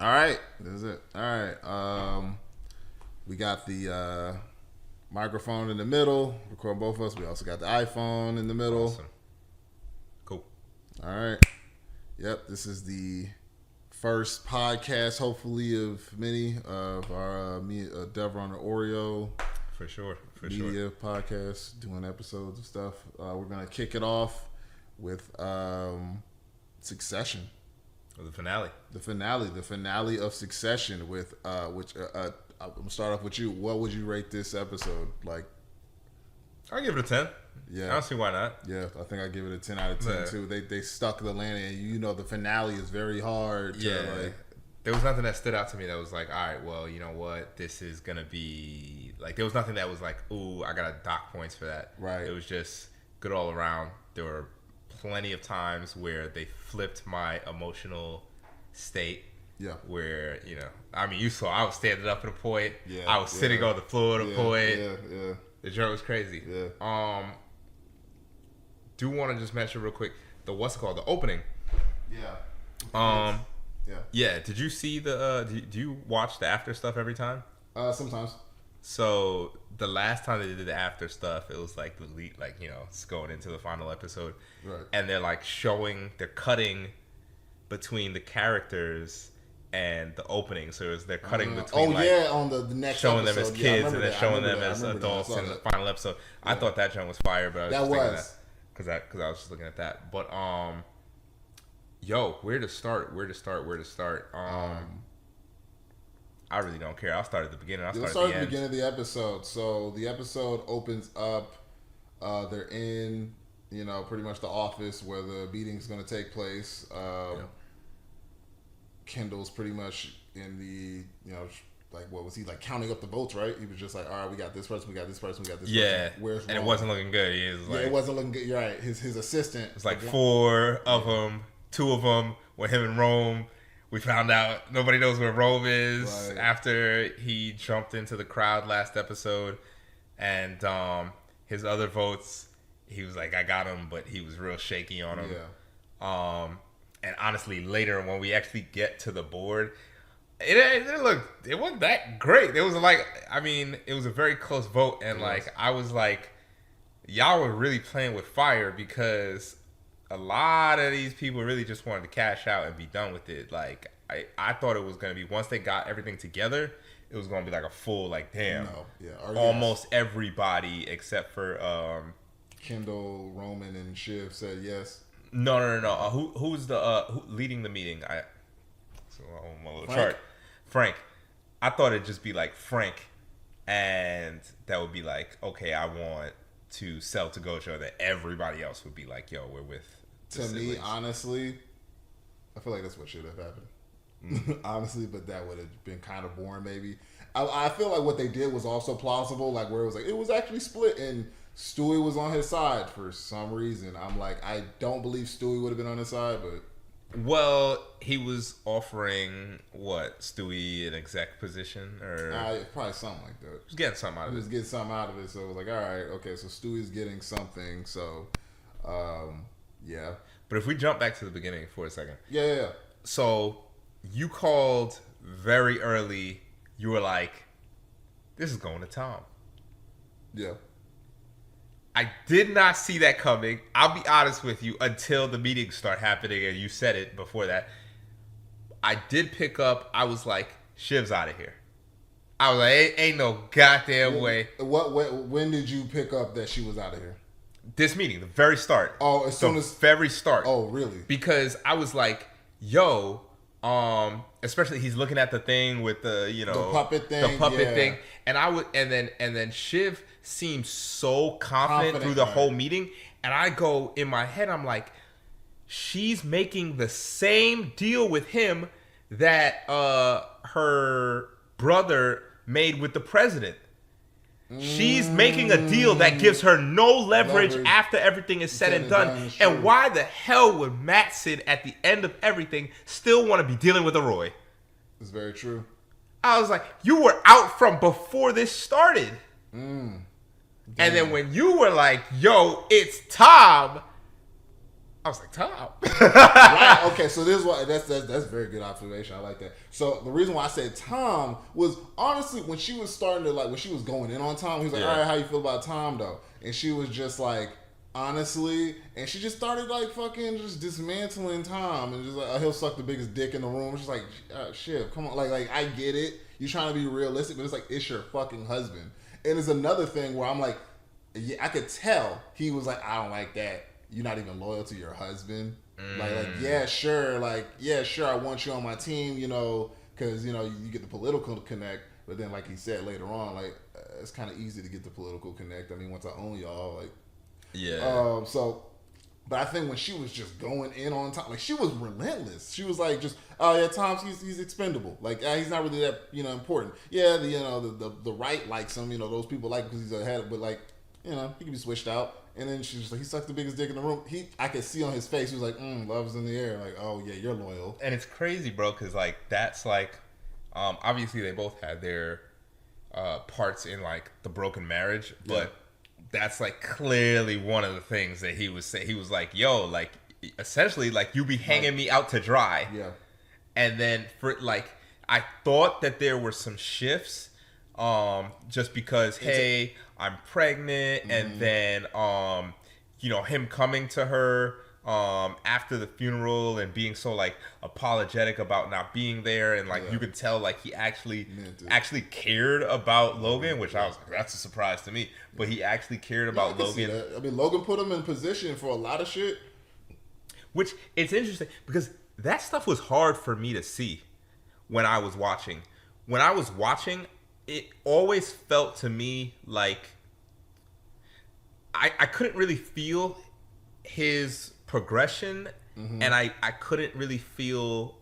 All right, this is it. All right, we got the microphone in the middle. Record both of us. We also got the iPhone in the middle. Awesome. Cool. All right. Yep, this is the first podcast, hopefully, of many of our Dever on the Oreo For sure. media podcast, doing episodes of stuff. We're gonna kick it off with Succession. The finale. The finale of Succession. With which I'm gonna start off with you. What would you rate this episode? Like, I'll give it a 10. yeah, I don't see why not. yeah, I think I give it a 10 out of 10 Yeah. too. They stuck the landing, and you know the finale is very hard. To, like, There was nothing that stood out to me that was like, all right, well, you know what? This is going to be... Like, there was nothing that was like, ooh, I got to dock points for that. Right. It was just good all around. There were plenty of times where they flipped my emotional state. Yeah. Where, you know, I mean, you saw I was standing up at a point. Yeah, I was sitting on the floor at a point. Yeah. The joke was crazy. Yeah. Do want to just mention real quick the the opening. Yeah. Yeah. Did you see the? Do you watch the after stuff every time? Sometimes. So the last time they did the after stuff, it was like the lead, like, you know, it's going into the final episode, Right. and they're like they're cutting between the characters and the opening. So they're cutting between. On the next showing episode. them as kids and then that. showing them as adults in the final episode. I thought that joint was fire, but I was just thinking that because I was just looking at that. But where to start? I really don't care. I'll start at the beginning. Let's start at the beginning of the episode. So the episode opens up. They're in, pretty much the office where the meeting's going to take place. Kendall's pretty much in the, like, what was he, like, counting up the votes, right? He was just like, all right, we got this person, we got this person, we got this person. Where's and it wasn't looking good. He was like, it wasn't looking good. You're right. His assistant. It's like 4 of them. 2 of them were him and Rome. We found out nobody knows where Rome is after he jumped into the crowd last episode. And his other votes, he was like, I got him, but he was real shaky on him. Yeah. And honestly, later when we actually get to the board, it wasn't that great. It was it was a very close vote. And I was like, y'all were really playing with fire because a lot of these people really just wanted to cash out and be done with it. Like, I thought it was going to be, once they got everything together, it was going to be like a full, like, damn. No. Yeah. Almost everybody except for Kendall, Roman, and Shiv said yes. No. Who's leading the meeting? On my little chart. Frank. I thought it'd just be like Frank, and that would be like, okay, I want to sell to Gojo, and then everybody else would be like, yo, we're with the siblings. Me, honestly, I feel like that's what should have happened. Honestly, but that would have been kind of boring, maybe. I feel like what they did was also plausible, like where it was like, it was actually split, and Stewie was on his side for some reason. I'm like, I don't believe Stewie would have been on his side, but... Well, he was offering, Stewie an exec position? Or probably something like that. He was getting something out of it. He was getting something out of it, so it was like, all right, okay, so Stewie's getting something, so, yeah. But if we jump back to the beginning for a second. Yeah. So, you called very early, you were like, this is going to Tom. Yeah. I did not see that coming. I'll be honest with you, until the meetings start happening, and you said it before that. I did pick up, I was like, Shiv's out of here. I was like, ain't no goddamn way. When did you pick up that she was out of here? This meeting, the very start. Oh, very start. Oh, really? Because I was like, yo, especially he's looking at the thing with the, the puppet thing. And then Shiv seemed so confident through the whole meeting, and I go in my head, I'm like, she's making the same deal with him that her brother made with the president. She's making a deal that gives her no leverage after everything is said and done. And why the hell would Matsson at the end of everything still want to be dealing with a Roy? It's very true. I was like, you were out from before this started. And then when you were like, yo, it's Tom, I was like, Tom. Right. Okay. So this is why that's very good observation. I like that. So the reason why I said Tom was honestly when she was starting to when she was going in on Tom, he was like, all right, how you feel about Tom though? And she was just like, honestly, and she just started fucking just dismantling Tom and just he'll suck the biggest dick in the room. She's like, shit, come on, like I get it. You're trying to be realistic, but it's it's your fucking husband. And it's another thing where I'm like, yeah, I could tell he was like, I don't like that. You're not even loyal to your husband. Yeah, sure, I want you on my team, because you get the political connect. But then, like he said later on, it's kind of easy to get the political connect. I mean, once I own y'all, yeah. But I think when she was just going in on Tom, she was relentless. She was like, just, oh yeah, Tom's he's expendable. He's not really that important. Yeah, the right likes him. Those people like him because he's ahead. But he can be switched out. And then she's like, he sucked the biggest dick in the room. I could see on his face, he was like, love's in the air. Oh yeah, you're loyal. And it's crazy, bro, because that's obviously they both had their parts in the broken marriage, but that's clearly one of the things that he was saying. He was like, yo, essentially you be hanging me out to dry. Yeah. And then for I thought that there were some shifts just because hey, I'm pregnant, and then him coming to her after the funeral and being so apologetic about not being there, and you could tell he actually cared about Logan, which that's a surprise to me, but he actually cared about Logan. I mean, Logan put him in position for a lot of shit, which it's interesting because that stuff was hard for me to see when I was watching. It always felt to me like I couldn't really feel his progression, and I couldn't really feel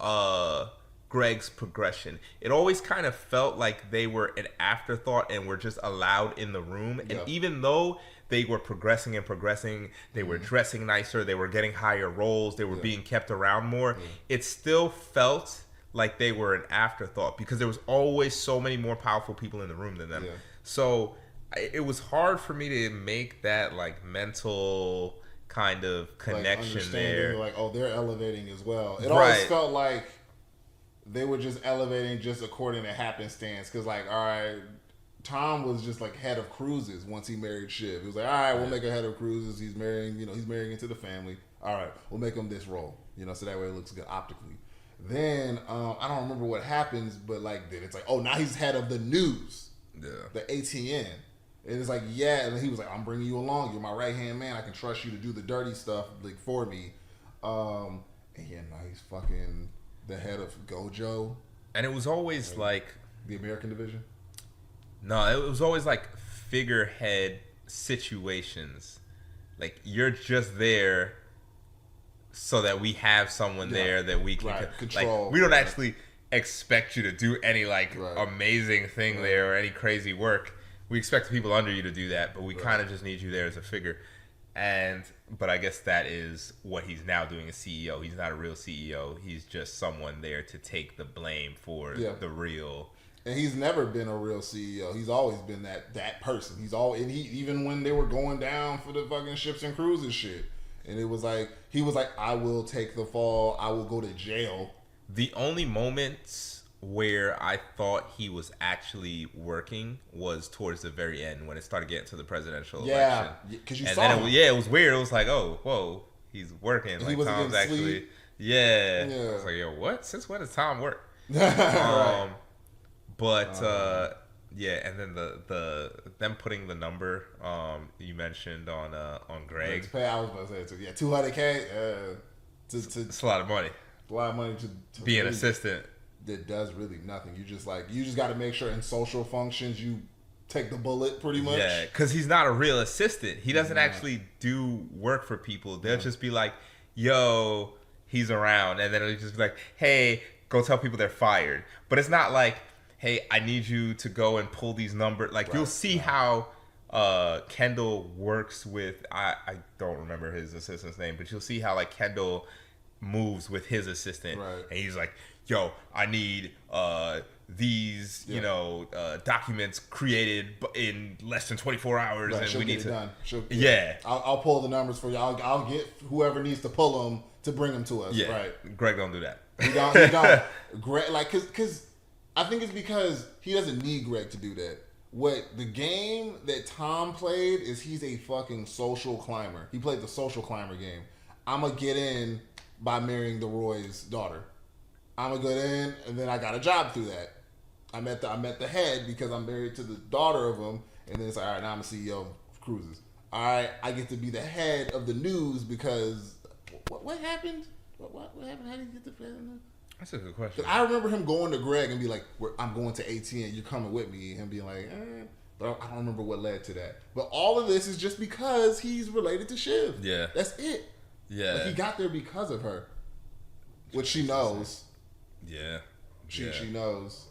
Greg's progression. It always kind of felt like they were an afterthought and were just allowed in the room. And even though they were progressing, they were dressing nicer, they were getting higher roles, they were being kept around more, it still felt like they were an afterthought because there was always so many more powerful people in the room than them. Yeah. So it was hard for me to make that mental kind of connection there. They're elevating as well. It always felt like they were just elevating just according to happenstance. Because all right, Tom was just head of cruises once he married Shiv. It was all right, we'll make a head of cruises. He's marrying into the family. All right, we'll make him this role. So that way it looks good optically. Then I don't remember what happens, but then it's now he's head of the news, the ATN, and it's and he was like, I'm bringing you along. You're my right hand man. I can trust you to do the dirty stuff for me. And now he's fucking the head of Gojo. And it was always the American division. No, it was always figurehead situations. You're just there so that we have someone there that we can control. We don't actually expect you to do any amazing thing there or any crazy work. We expect the people under you to do that, but we kind of just need you there as a figure. But I guess that is what he's now doing as CEO. He's not a real CEO. He's just someone there to take the blame for the real. And he's never been a real CEO. He's always been that person. Even when they were going down for the fucking ships and cruises shit. And it was he was I will take the fall. I will go to jail. The only moments where I thought he was actually working was towards the very end when it started getting to the presidential election. Yeah, because you and saw then him. it was weird. It was oh, whoa, he's working. He was Tom's actually, sleep. Yeah. I was yo, what? Since when does Tom work? And then the them putting the number you mentioned on Greg. I was about to say it too. $200K. It's a lot of money. A lot of money to be an assistant. That does really nothing. You just got to make sure in social functions you take the bullet pretty much. Yeah, because he's not a real assistant. He doesn't actually do work for people. They'll just be yo, he's around, and then it'll just be hey, go tell people they're fired. But it's not hey, I need you to go and pull these numbers. You'll see how Kendall works with, I don't remember his assistant's name, but you'll see how Kendall moves with his assistant. Right. And he's yo, I need these, documents created in less than 24 hours, right, and we need to. Done. Yeah. I'll pull the numbers for you. I'll get whoever needs to pull them to bring them to us. Yeah. Right. Greg don't do that. He don't. Greg, like, cause I think it's because he doesn't need Greg to do that. What the game that Tom played is he's a fucking social climber. He played the social climber game. I'm gonna get in by marrying the Roy's daughter. I'm gonna get in, and then I got a job through that. I met the head because I'm married to the daughter of him, and then it's like, all right, now I'm a CEO of Cruises. All right, I get to be the head of the news because what happened? What happened? How did you get the president? That's a good question. I remember him going to Greg and be like, I'm going to ATN, you're coming with me, and being like, but I don't remember what led to that. But all of this is just because he's related to Shiv. Yeah. That's it. Yeah. Like, he got there because of her, which she knows. Yeah. She knows,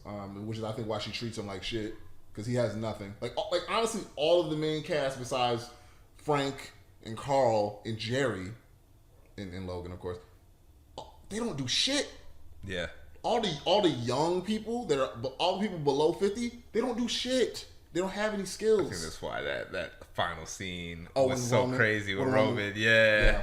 which is I think why she treats him like shit, because he has nothing. Like honestly, all of the main cast besides Frank and Carl and Jerry, and Logan, of course, they don't do shit. Yeah. All the young people all the people below 50, they don't do shit. They don't have any skills. I think that's why that final scene was was so Roman, crazy with Roman. Yeah.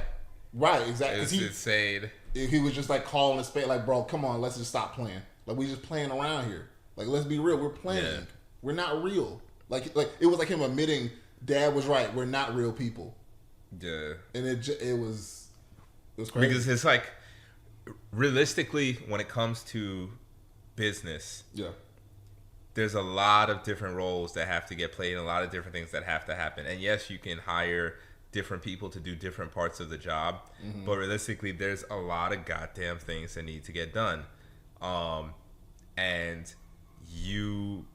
Right, exactly. It was insane. He was just like calling a spade, like, bro, come on, let's just stop playing. Like, we just playing around here. Like, let's be real. We're playing. Yeah. We're not real. Like it was like him admitting Dad was right. We're not real people. Yeah. And it was crazy. Because it's like, realistically, when it comes to business, there's a lot of different roles that have to get played and a lot of different things that have to happen. And yes, you can hire different people to do different parts of the job, but realistically, there's a lot of goddamn things that need to get done. And you,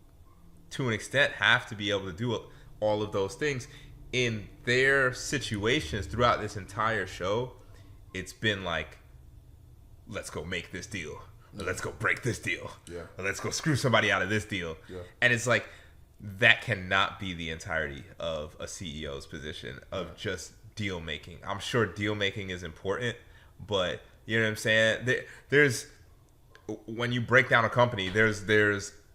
to an extent, have to be able to do all of those things. In their situations throughout this entire show, it's been like, let's go make this deal. Or let's go break this deal. Yeah. Or let's go screw somebody out of this deal. Yeah. And it's like, that cannot be the entirety of a CEO's position of just deal making. I'm sure deal making is important, but you know what I'm saying? There's when you break down a company, there's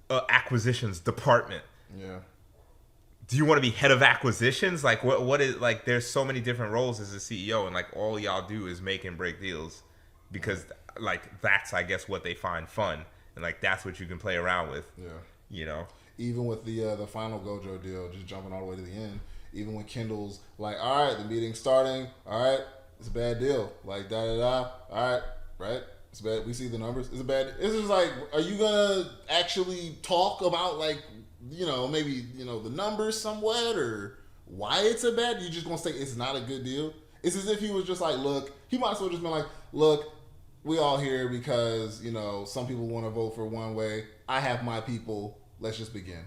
a acquisitions department. Yeah. Do you want to be head of acquisitions? Like what is, like, there's so many different roles as a CEO, and like all y'all do is make and break deals because like that's, I guess, what they find fun, and like that's what you can play around with. Yeah. You know. Even with the final Gojo deal, just jumping all the way to the end. Even when Kendall's like, all right, the meeting's starting. All right, it's a bad deal. Like All right, right. It's bad. We see the numbers. It's a bad. It's just like, are you gonna actually talk about, like, maybe the numbers somewhat, or why it's a bad? You just gonna say it's not a good deal? It's as if he was just like, look. He might as well just been like, look, we all here because some people want to vote for one way. I have my people. Let's just begin.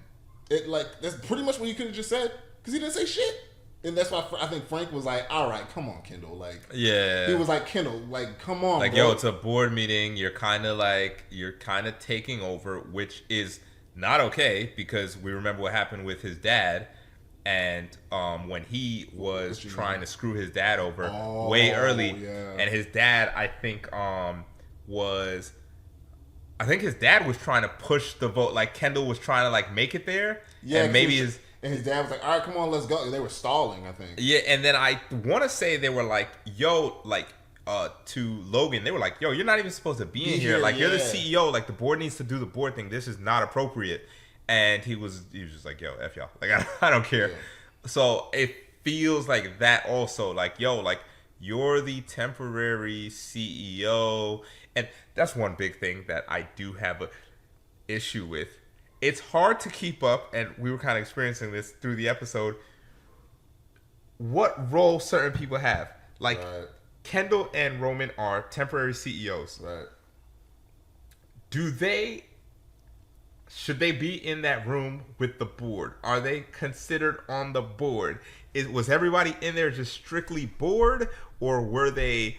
That's pretty much what you could have just said, because he didn't say shit. And that's why I think Frank was like, all right, come on, Kendall. Like, yeah. He was like, Kendall, like, come on, like, bro. yo, it's a board meeting. You're kind of taking over, which is not okay, because we remember what happened with his dad. And when he was trying to screw his dad over way early. Yeah. And his dad, I think his dad was trying to push the vote. Like, Kendall was trying to, like, make it there. Yeah, and maybe and his dad was like, all right, come on, let's go. They were stalling, I think. Yeah, and then I want to say they were like, yo, like, to Logan, they were like, yo, you're not even supposed to be in here. Like, you're the CEO. Like, the board needs to do the board thing. This is not appropriate. And he was just like, yo, F y'all. Like, I don't care. Yeah. So it feels like that also. Like, yo, like, you're the temporary CEO. And that's one big thing that I do have a issue with. It's hard to keep up, and we were kind of experiencing this through the episode, what role certain people have. Like, right. Kendall and Roman are temporary CEOs. Right. Should they be in that room with the board? Are they considered on the board? Was everybody in there just strictly board, or were they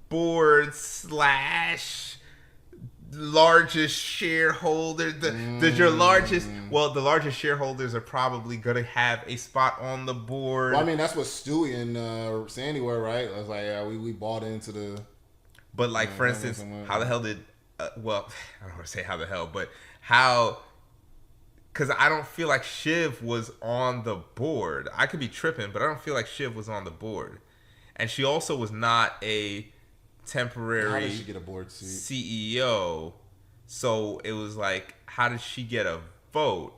board / largest shareholder? The largest shareholders are probably gonna have a spot on the board. Well, I mean, that's what Stewie and Sandy were, right? I was like, yeah, we bought into the. But like, for instance, how the hell did well, I don't want to say how the hell, but how, because I don't feel like Shiv was on the board. I could be tripping, but I don't feel like Shiv was on the board. And she also was not a temporary How did she get a board seat? CEO. So it was like, how did she get a vote?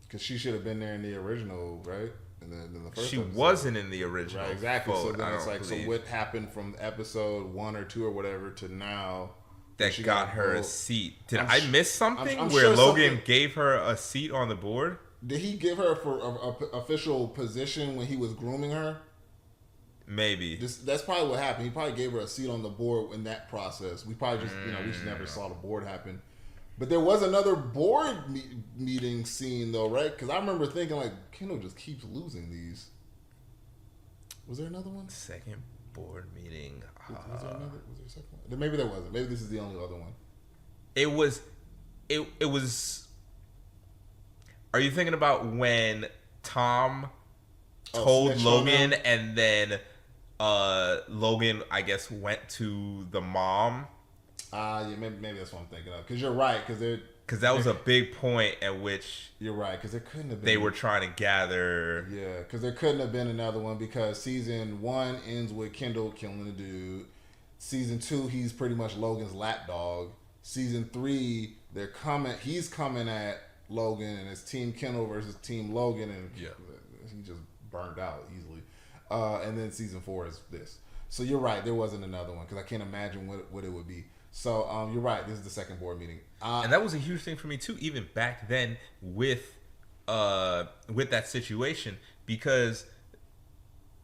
Because she should have been there in the original, right? In the first she episode. Wasn't in the original. Right, exactly. Vote, So then it's like, so what happened from episode 1 or 2 or whatever to now? That she got her a seat. Did I miss something I'm where sure Logan gave her a seat on the board? Did he give her for a official position when he was grooming her? Maybe. That's probably what happened. He probably gave her a seat on the board in that process. We probably just, we just never saw the board happen. But there was another board meeting scene though, right? Because I remember thinking like, Kendall just keeps losing these. Was there another one? Second board meeting. Was there another? Was there a second one? Maybe there wasn't. Maybe this is the only other one. It was. It was. Are you thinking about when Tom told Logan and then Logan, I guess, went to the mom? Yeah, maybe that's what I'm thinking of. Because you're right. Because that was a big point at which you're right. Because there couldn't have been. They were trying to gather. Yeah, because there couldn't have been another one because season 1 ends with Kendall killing the dude. Season 2, he's pretty much Logan's lapdog. Season 3, he's coming at Logan, and it's Team Kendall versus Team Logan, and he just burned out easily. And then season 4 is this. So you're right, there wasn't another one because I can't imagine what it would be. So you're right, this is the second board meeting, and that was a huge thing for me too, even back then with that situation, because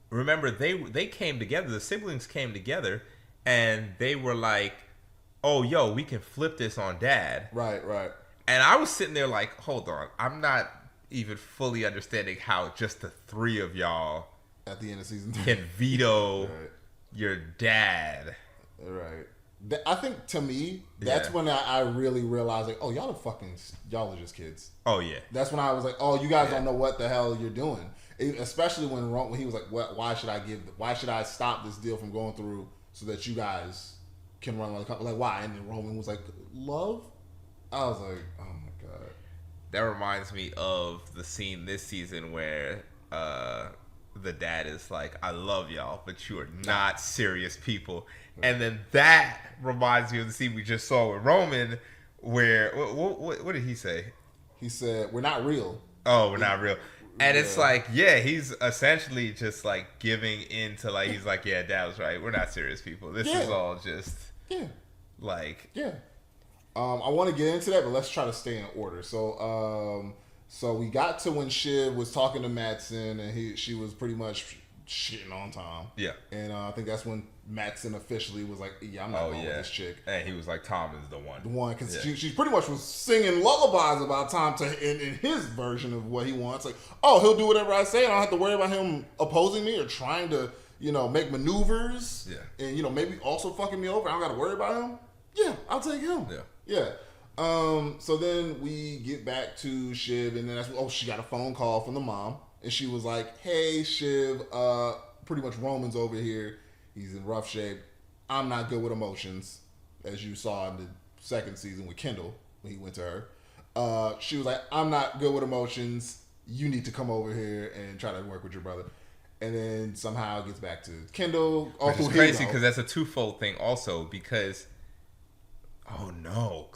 remember they came together, the siblings came together, and they were like, "Oh, yo, we can flip this on Dad." Right. And I was sitting there like, "Hold on, I'm not even fully understanding how just the 3 of y'all at the end of season 3 can veto your dad." Right. I think to me, that's when I really realized like, oh, y'all are just kids. Oh yeah. That's when I was like, oh, you guys don't know what the hell you're doing. Especially when he was like, why should I stop this deal from going through so that you guys can run like why? And then Roman was like, love. I was like, oh my god. That reminds me of the scene this season where the dad is like, I love y'all, but you are not serious people. And then that reminds me of the scene we just saw with Roman where, what did he say? He said, we're not real. Oh, we're not real. And it's like, he's essentially just like giving in to like, he's like, yeah, Dad was right. We're not serious people. This is all just like. Yeah. I want to get into that, but let's try to stay in order. So we got to when Shiv was talking to Matsson, and she was pretty much shitting on Tom. Yeah. And I think that's when Matsson officially was like, yeah, I'm not going with this chick. And he was like, Tom is the one. The one, because she pretty much was singing lullabies about Tom in his version of what he wants. Like, oh, he'll do whatever I say. I don't have to worry about him opposing me or trying to, make maneuvers. Yeah. And, maybe also fucking me over. I don't got to worry about him. Yeah, I'll take him. Yeah. So then we get back to Shiv, and then she got a phone call from the mom, and she was like, hey, Shiv, pretty much Roman's over here. He's in rough shape. I'm not good with emotions, as you saw in the second season with Kendall when he went to her. She was like, I'm not good with emotions. You need to come over here and try to work with your brother. And then somehow it gets back to Kendall. Which is crazy because that's a twofold thing also because, oh no,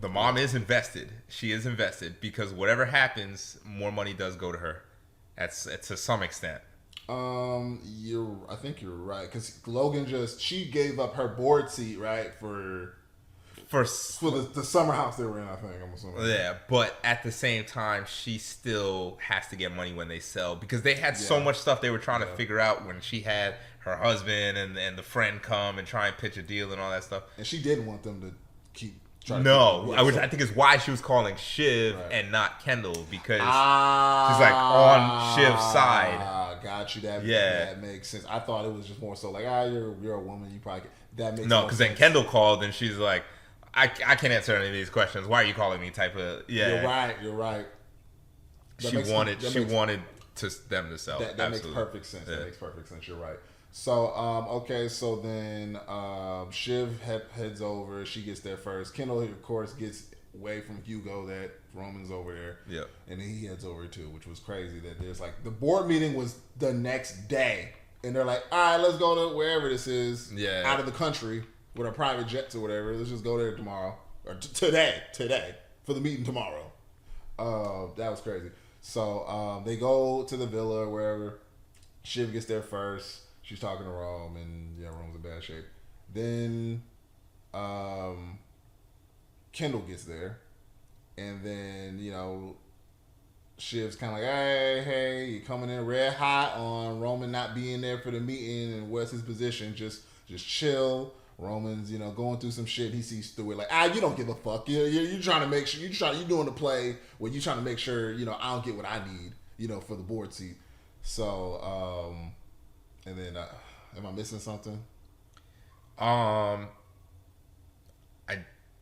the mom is invested. She is invested because whatever happens, more money does go to her. That's to some extent. I think you're right because Logan she gave up her board seat, right, for the summer house they were in. I think I'm assuming. Yeah, but at the same time, she still has to get money when they sell because they had so much stuff they were trying to figure out when she had her husband and the friend come and try and pitch a deal and all that stuff. And she did want them to keep. I think it's why she was calling Shiv and not Kendall because she's like on Shiv's side. Got you. That makes sense. I thought it was just more so like, you're a woman. You probably that makes no because then Kendall called and she's like, I can't answer any of these questions. Why are you calling me? Type of You're right. She wanted them to sell. That makes perfect sense. Yeah. That makes perfect sense. You're right. So, okay, so then Shiv heads over. She gets there first. Kendall, of course, gets away from Hugo that Roman's over there. Yeah. And then he heads over too, which was crazy that there's like the board meeting was the next day. And they're like, all right, let's go to wherever this is out of the country with our private jets or whatever. Let's just go there tomorrow. Or today for the meeting tomorrow. That was crazy. So they go to the villa or wherever. Shiv gets there first. She's talking to Rome, and Rome's in bad shape. Then Kendall gets there, and then Shiv's kind of like, hey, you coming in red hot on Roman not being there for the meeting, and what's his position? Just chill. Roman's going through some shit. He sees through it like, you don't give a fuck. You're trying to make sure you're doing the play where you're trying to make sure I don't get what I need for the board seat. So and then am I missing something? I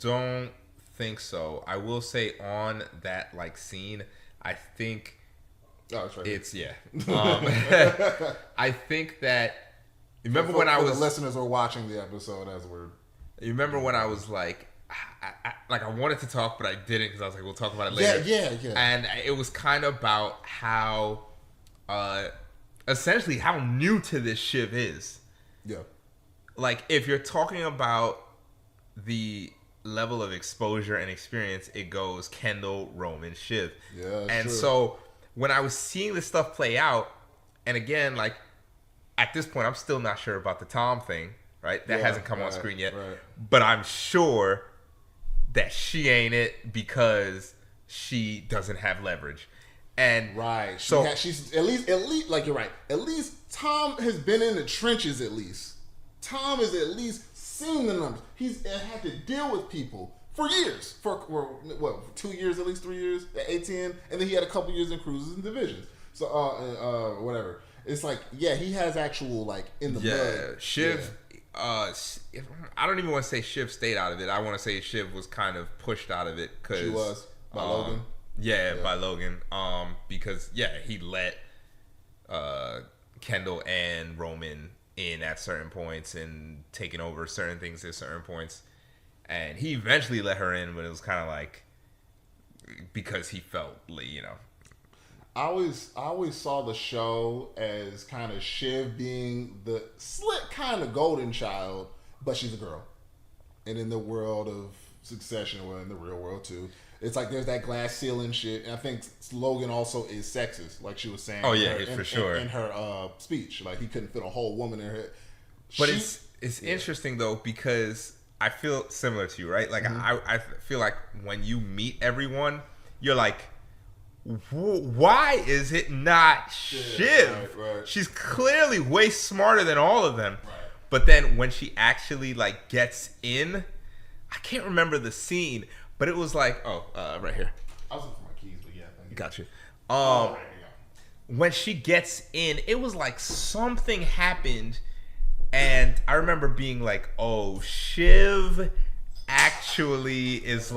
don't think so. I will say on that scene, I think that's right. It's I think that remember when the listeners were watching the episode as we're. You remember when I was like, I wanted to talk, but I didn't because I was like, we'll talk about it later. Yeah. And it was kind of about how, essentially, how new to this Shiv is. Yeah. Like, if you're talking about the level of exposure and experience, it goes Kendall, Roman, Shiv. Yeah. And so when I was seeing this stuff play out, and again, at this point, I'm still not sure about the Tom thing, right? That hasn't come on screen yet. Right. But I'm sure that she ain't it because she doesn't have leverage. And right. She's at least like you're right. At least Tom has been in the trenches at least. Tom has at least seen the numbers. He's had to deal with people for years. For 2 years, at least 3 years at ATN, and then he had a couple years in cruises and divisions. So whatever. It's like, he has actual in the blood. Shiv. I don't even want to say Shiv stayed out of it. I want to say Shiv was kind of pushed out of it because she was by Logan. Yeah, by Logan. Because he let Kendall and Roman in at certain points and taking over certain things at certain points, and he eventually let her in, but it was kind of because he felt I always saw the show as kind of Shiv being the slick kind of golden child, but she's a girl. And in the world of Succession, or in the real world too, it's like there's that glass ceiling shit. And I think Logan also is sexist, like she was saying. Oh yeah, for sure. In her speech, he couldn't fit a whole woman in her. But it's interesting though, because I feel similar to you, right? I feel like when you meet everyone, you're like, why is it not Shiv? Right. She's clearly way smarter than all of them. Right. But then when she actually gets in, I can't remember the scene, but it was right here. I was looking for my keys, but yeah. Got you. Right, when she gets in, it was like something happened, and I remember being like, "Oh, Shiv actually is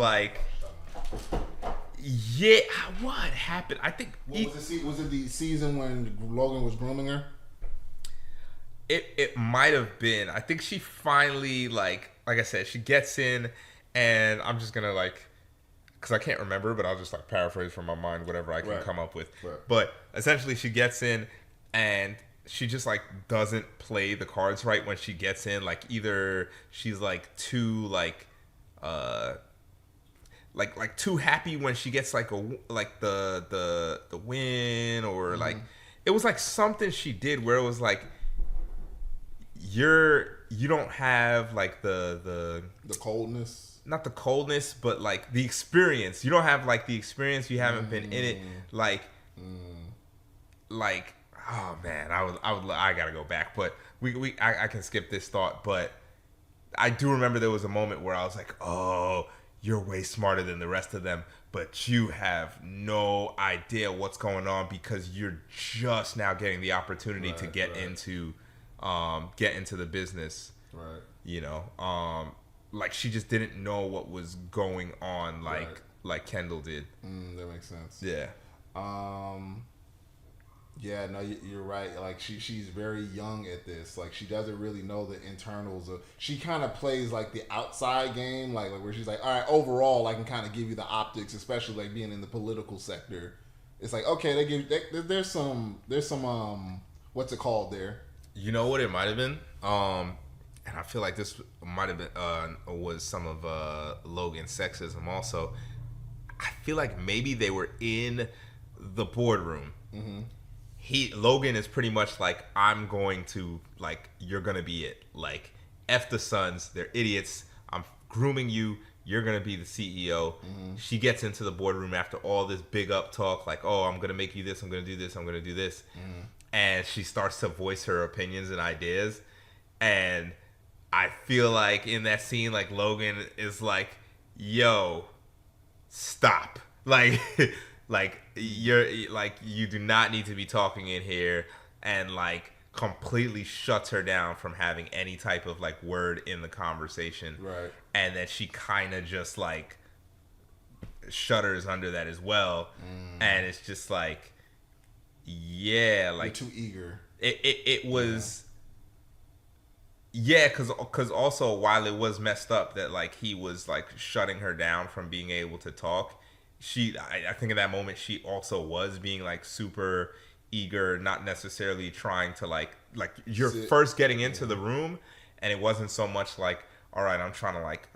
yeah, what happened?" I think was it the season when Logan was grooming her? It might have been. I think she finally like I said, she gets in, and I'm just gonna because I can't remember, but I'll just paraphrase from my mind whatever I can come up with. Right. But essentially, she gets in, and she just doesn't play the cards right when she gets in. Either she's too too happy when she gets the win, or it was something she did where it was you don't have the coldness, not the coldness, but the experience. You don't have the experience. You haven't been in it. Oh man, I gotta go back, but I can skip this thought. But I do remember there was a moment where I was like, oh, you're way smarter than the rest of them, but you have no idea what's going on because you're just now getting the opportunity to get into the business. Right. She just didn't know what was going on like Kendall did. That makes sense. Yeah. Yeah, no, you're right. Like she's very young at this. Like she doesn't really know the internals of. She kind of plays like the outside game, like where she's like, all right, overall, I can kind of give you the optics, especially like being in the political sector. It's like okay, there's some what's it called there? You know what it might have been, and I feel like this might have been was some of Logan's sexism also. I feel like maybe they were in the boardroom. Mm-hmm. Logan is pretty much like, I'm going to, like, you're gonna be it. Like, F the Suns, they're idiots. I'm grooming you. You're gonna be the CEO. Mm-hmm. She gets into the boardroom after all this big up talk, like, oh, I'm gonna make you this, I'm gonna do this, I'm gonna do this. Mm-hmm. And she starts to voice her opinions and ideas. And I feel like in that scene, like, Logan is like, yo, stop. Like, like, you're like, you do not need to be talking in here, and like completely shuts her down from having any type of like word in the conversation. Right. And then she kind of just like shudders under that as well. And it's just like, yeah, like, you're too eager. It was, yeah, because also while it was messed up that like he was like shutting her down from being able to talk, I think in that moment she also was being like super eager, not necessarily trying to like you're first getting into the room, and it wasn't so much like, all right, I'm trying to like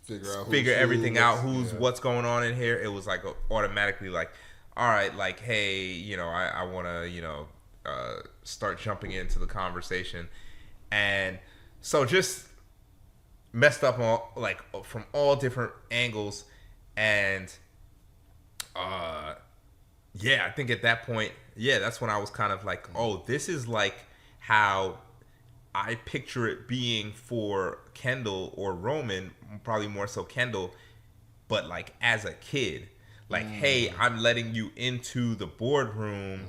figure everything out, what's going on in here. It was like automatically like, all right, like, hey, you know, I want to, you know, start jumping into the conversation. And so just messed up like from all different angles. And yeah, I think at that point, yeah, that's when I was kind of like, oh, this is like how I picture it being for Kendall or Roman, probably more so Kendall, but like as a kid, like, hey, I'm letting you into the boardroom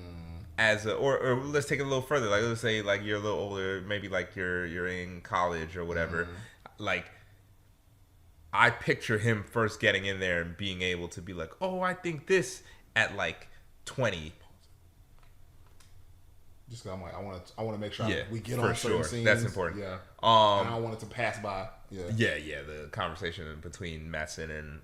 as a, or let's take it a little further. Like, let's say like you're a little older, maybe like you're in college or whatever. Like, I picture him first getting in there and being able to be like, oh, I think this at like 20. Just cause I'm like, I want to make sure we get on certain scenes. That's important. Yeah. I don't want it to pass by. Yeah. The conversation between Madsen and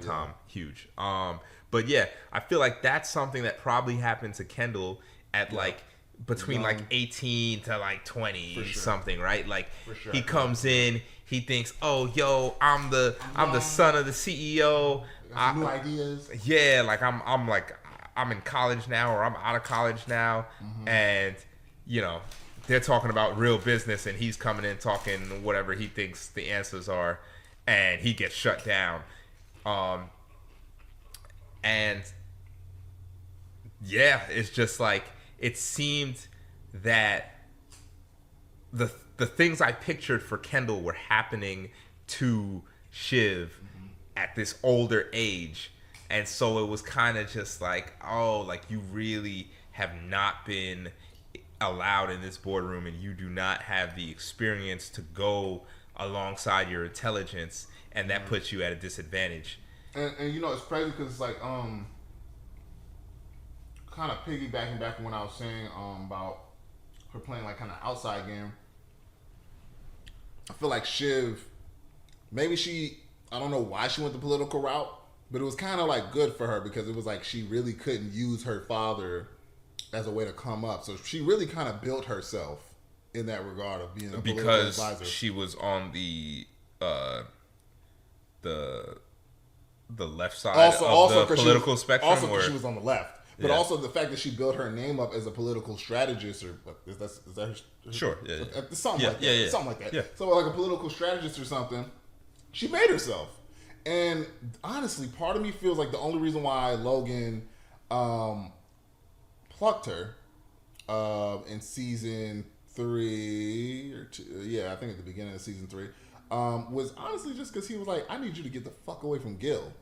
Tom, huge. But yeah, I feel like that's something that probably happened to Kendall at like between like 18 to like 20 something, right? Like he comes in, he thinks, oh, yo, I'm the son of the CEO. New ideas. Yeah, like I'm in college now, or I'm out of college now, and you know, they're talking about real business, and he's coming in talking whatever he thinks the answers are, and he gets shut down. And yeah, it's just like, it seemed that the things I pictured for Kendall were happening to Shiv at this older age. And so it was kind of just like, oh, like, you really have not been allowed in this boardroom, and you do not have the experience to go alongside your intelligence, and that puts you at a disadvantage. And you know, it's crazy because it's like, kind of piggybacking back when I was saying about her playing like kind of outside game. I feel like Shiv, maybe I don't know why she went the political route, but it was kind of like good for her because it was like she really couldn't use her father as a way to come up. So she really kind of built herself in that regard of being a political advisor. Because she was on the left side of the political spectrum. Also because she was on the left. But also the fact that she built her name up as a political strategist, or is that her? Sure. Something like that. Something like that. Yeah. So like a political strategist or something, she made herself. And honestly, part of me feels like the only reason why Logan plucked her in season 3 or 2, I think at the beginning of season 3, was honestly just because he was like, I need you to get the fuck away from Gil,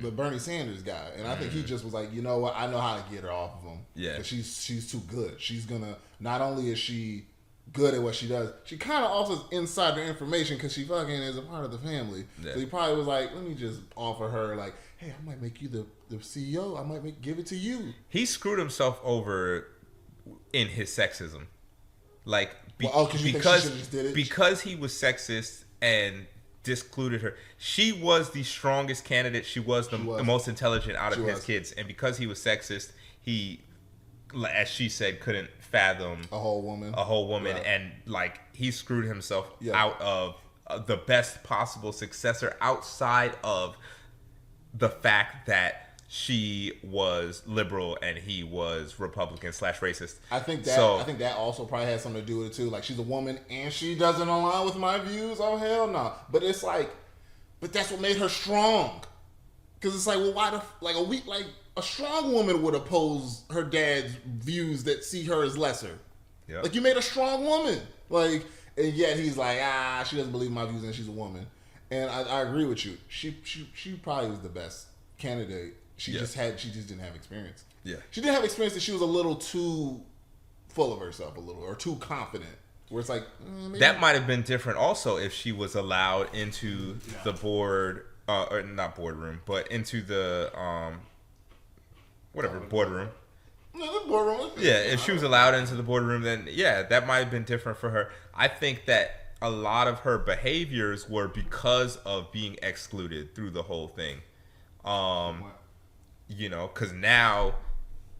the Bernie Sanders guy. And I think he just was like, you know what, I know how to get her off of him. Yeah, she's too good. She's gonna, not only is she good at what she does. She kind of also is insider information because she fucking is a part of the family. Yeah. So he probably was like, let me just offer her like, hey, I might make you the CEO. I might give it to you. He screwed himself over in his sexism. Like, because he was sexist and discluded her. She was the strongest candidate. She was the most intelligent out of his kids. And because he was sexist, he, as she said, couldn't fathom a whole woman. Right. And like he screwed himself out of the best possible successor outside of the fact that she was liberal and he was Republican / racist. I think that also probably has something to do with it too. Like, she's a woman and she doesn't align with my views. Oh hell no! But it's like, but that's what made her strong. Because it's like, well, why a strong woman would oppose her dad's views that see her as lesser. Yep. Like, you made a strong woman. Like, and yet he's like, she doesn't believe my views and she's a woman. And I agree with you. She probably was the best candidate. She just didn't have experience. Yeah. She didn't have experience that she was a little too full of herself or too confident. Where it's like, that might have been different also if she was allowed into the board, or not boardroom, but into the boardroom. No, the boardroom. Yeah, if she was allowed into the boardroom, then that might have been different for her. I think that a lot of her behaviors were because of being excluded through the whole thing. Because now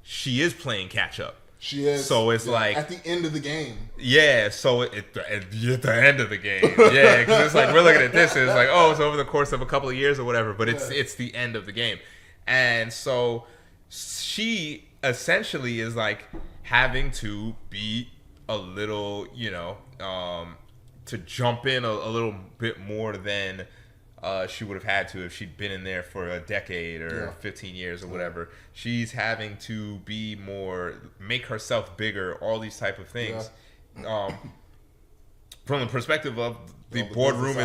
she is playing catch up. She is. So it's like at the end of the game. Yeah. So at the end of the game. Yeah. Because it's like we're looking at this and it's like, oh, it's over the course of a couple of years or whatever. But it's the end of the game, and so she essentially is like having to be a little, to jump in a little bit more than she would have had to if she'd been in there for a decade or 15 years or whatever. She's having to be more, make herself bigger, all these type of things. From the perspective of the boardroom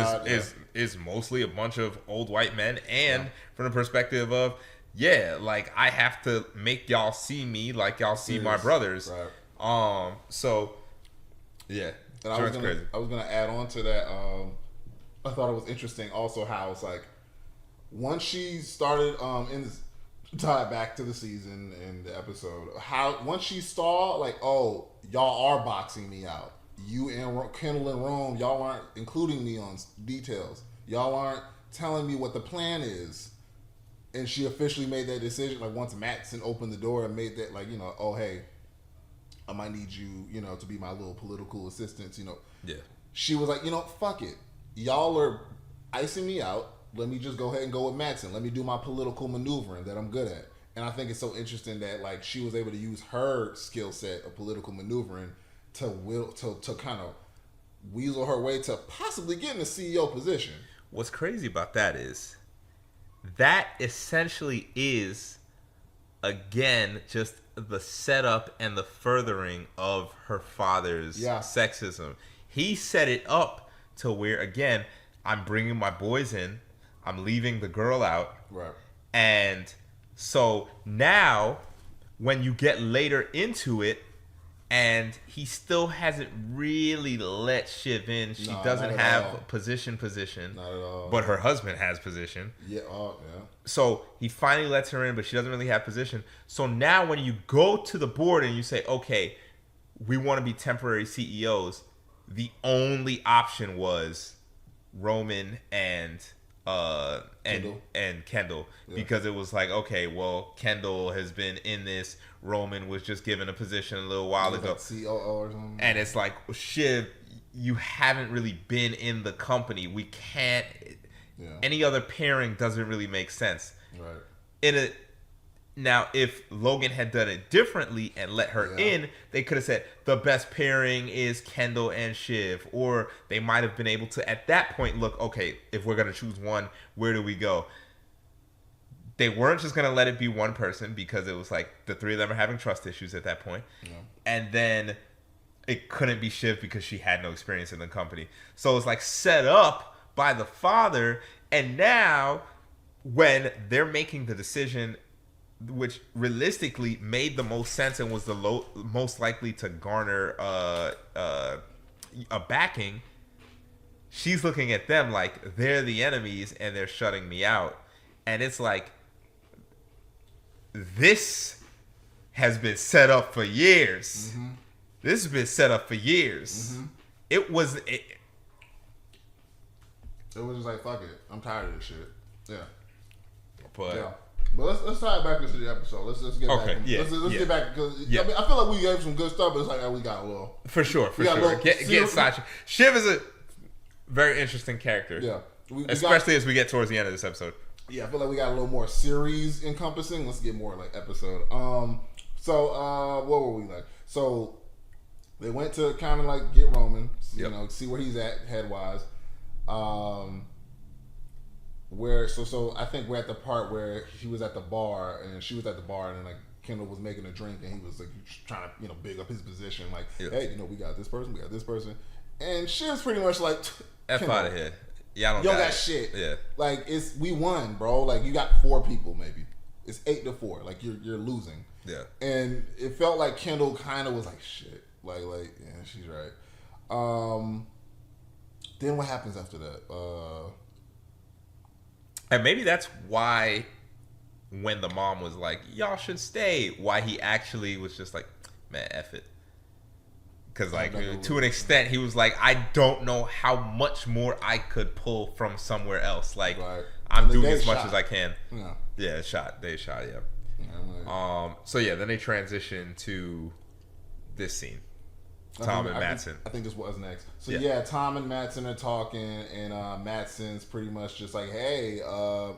is mostly a bunch of old white men, and from the perspective of like I have to make y'all see me like y'all see my brothers. Right. So yeah. And I was gonna add on to that. I thought it was interesting also how it's like once she started tie back to the season and the episode, how once she saw like, oh, y'all are boxing me out. You and Kendall and Rome, y'all aren't including me on details. Y'all aren't telling me what the plan is. And she officially made that decision. Like once Matsson opened the door and made that, like, oh hey, I might need you, to be my little political assistant. Yeah. She was like, fuck it. Y'all are icing me out. Let me just go ahead and go with Matsson. Let me do my political maneuvering that I'm good at. And I think it's so interesting that like she was able to use her skill set of political maneuvering to kind of weasel her way to possibly getting the CEO position. What's crazy about that is that essentially is again just the setup and the furthering of her father's sexism. He set it up to where, again, I'm bringing my boys in, I'm leaving the girl out. Right. And so now, when you get later into it, and he still hasn't really let Shiv in. She doesn't have position. Not at all. But her husband has position. Yeah. So he finally lets her in, but she doesn't really have position. So now when you go to the board and you say, okay, we want to be temporary CEOs, the only option was Roman and Kendall, because it was like, okay, well, Kendall has been in this. Roman was just given a position a little while ago, like COO or something. And it's like, Shiv, you haven't really been in the company. We can't. Yeah. Any other pairing doesn't really make sense. Right. Now, if Logan had done it differently and let her in, they could have said the best pairing is Kendall and Shiv, or they might have been able to at that point look, okay, if we're gonna choose one, where do we go? They weren't just going to let it be one person because it was like the three of them are having trust issues at that point. Yeah. And then it couldn't be Shiv because she had no experience in the company. So it's like set up by the father. And now when they're making the decision, which realistically made the most sense and was the most likely to garner a backing, she's looking at them like they're the enemies and they're shutting me out. And it's like, this has been set up for years. Mm-hmm. This has been set up for years. Mm-hmm. It was just like, fuck it. I'm tired of this shit. Yeah. But yeah. But let's tie it back into the episode. Let's get back. Let's get back because I mean I feel like we gave some good stuff, but it's like we got a little for sure. Get Sasha. Shiv is a very interesting character. Yeah, especially as we get towards the end of this episode. Yeah, I feel like we got a little more series encompassing. Let's get more like episode. So what were we like? So they went to kind of like get Roman, you know, see where he's at head wise. Where so I think we're at the part where he was at the bar and she was at the bar and then like Kendall was making a drink and he was like trying to big up his position like hey we got this person and Shiv's pretty much like F out of here. Yeah, I don't got shit. Yeah, like we won, bro. Like you got 4 people maybe. It's 8-4. Like you're losing. Yeah, and it felt like Kendall kind of was like shit. Like yeah, she's right. Then what happens after that? And maybe that's why when the mom was like, y'all should stay, why he actually was just like, man, F it. Because, like, to an extent, he was like, I don't know how much more I could pull from somewhere else. Like, right. I'm doing as much as I can. Yeah, They shot, yeah. So, yeah, then they transition to this scene. Tom and Matsson. I think this was next. So yeah, Tom and Matsson are talking, and Matsson's pretty much just like, "Hey, bro,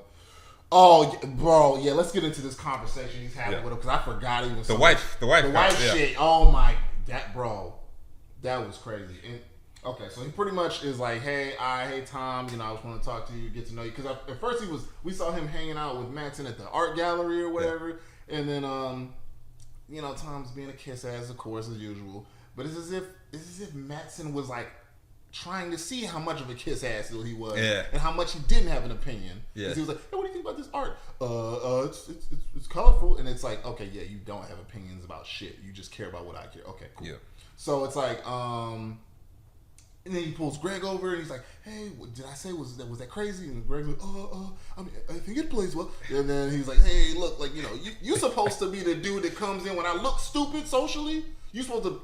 yeah, let's get into this conversation he's having with him because I forgot even the wife shit. Oh my, that was crazy." And, okay, so he pretty much is like, "Hey, Tom, I just want to talk to you, get to know you." Because at first we saw him hanging out with Matsson at the art gallery or whatever, and then Tom's being a kiss ass, of course, as usual. But it's as if Matsson was like trying to see how much of a kiss ass he was, and how much he didn't have an opinion. Yeah, he was like, "Hey, what do you think about this art? It's colorful," and it's like, okay, yeah, you don't have opinions about shit. You just care about what I care. Okay, cool. Yeah. So it's like, and then he pulls Greg over and he's like, "Hey, what did I say was that crazy?" And Greg's like, I mean, I think it plays well." And then he's like, "Hey, look, like you're supposed to be the dude that comes in when I look stupid socially. You're supposed to."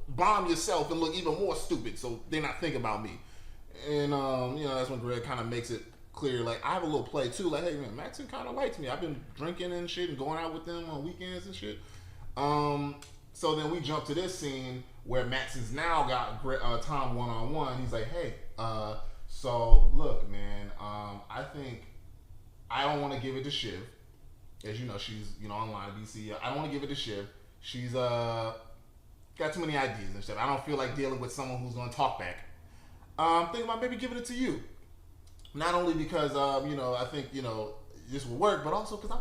Bomb yourself and look even more stupid so they're not thinking about me. And, that's when Greg kind of makes it clear, like, I have a little play too. Like, hey, man, Matsson kind of likes me. I've been drinking and shit and going out with them on weekends and shit. So then we jump to this scene where Matsson's now got Tom one-on-one. He's like, hey, so look, man, I think I don't want to give it to Shiv. As you know, she's, online at BC. I don't want to give it to Shiv. She's, got too many ideas and stuff. I don't feel like dealing with someone who's going to talk back. I'm thinking about maybe giving it to you. Not only because, I think, this will work, but also because I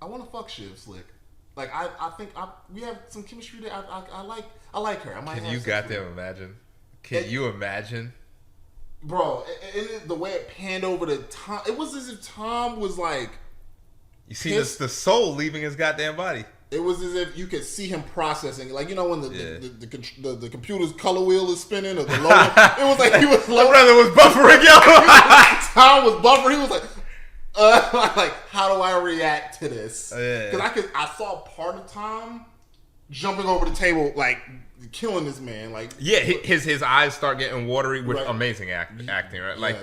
want to fuck Shiv Slick. Like, I think we have some chemistry that I like her. Can you goddamn imagine? Can you imagine? Bro, and the way it panned over to Tom, it was as if Tom was like... You see the soul leaving his goddamn body. It was as if you could see him processing, like when the computer's color wheel is spinning or the logo. It was like he was. My brother was buffering, yo. Tom was buffering. He was like, how do I react to this? Because I saw part of Tom jumping over the table, like killing this man. Like his eyes start getting watery with amazing acting, right? Like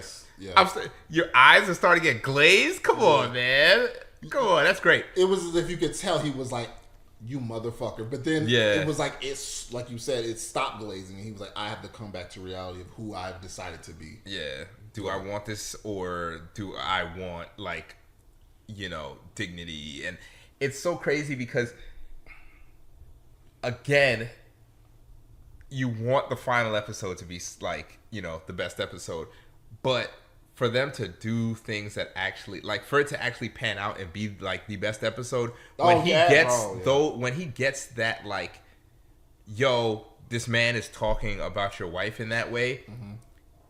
your eyes are starting to get glazed. Come on, man. Come on, that's great. It was as if you could tell he was like, you motherfucker. But then it was like, it's like you said, it stopped glazing. And he was like, I have to come back to reality of who I've decided to be. Yeah. Do I want this or do I want, like, dignity? And it's so crazy because, again, you want the final episode to be, like, the best episode. But for them to do things that actually, like, for it to actually pan out and be like the best episode, when he gets that, like, yo, this man is talking about your wife in that way,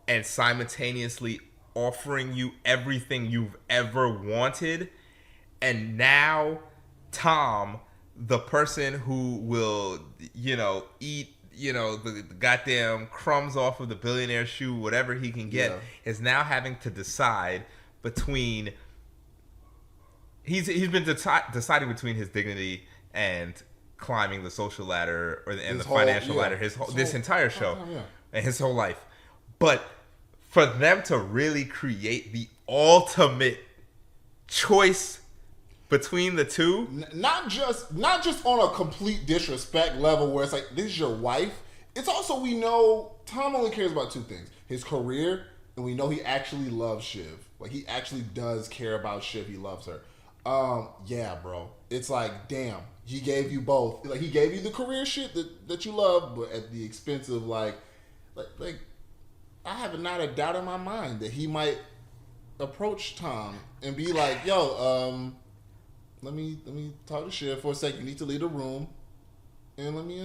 and simultaneously offering you everything you've ever wanted, and now Tom, the person who will, eat, the goddamn crumbs off of the billionaire shoe, whatever he can get, is now having to decide between. He's been deciding between his dignity and climbing the social ladder and the financial ladder this entire show and his whole life. But for them to really create the ultimate choice between the two, not just on a complete disrespect level where it's like, this is your wife. It's also, we know Tom only cares about two things: his career, and we know he actually loves Shiv. Like, he actually does care about Shiv. He loves her. Yeah, bro. It's like, damn, he gave you both. Like, he gave you the career shit that you love, but at the expense of like I have not a doubt in my mind that he might approach Tom and be like, yo, let me talk to Shiv for a second. You need to leave the room, and let me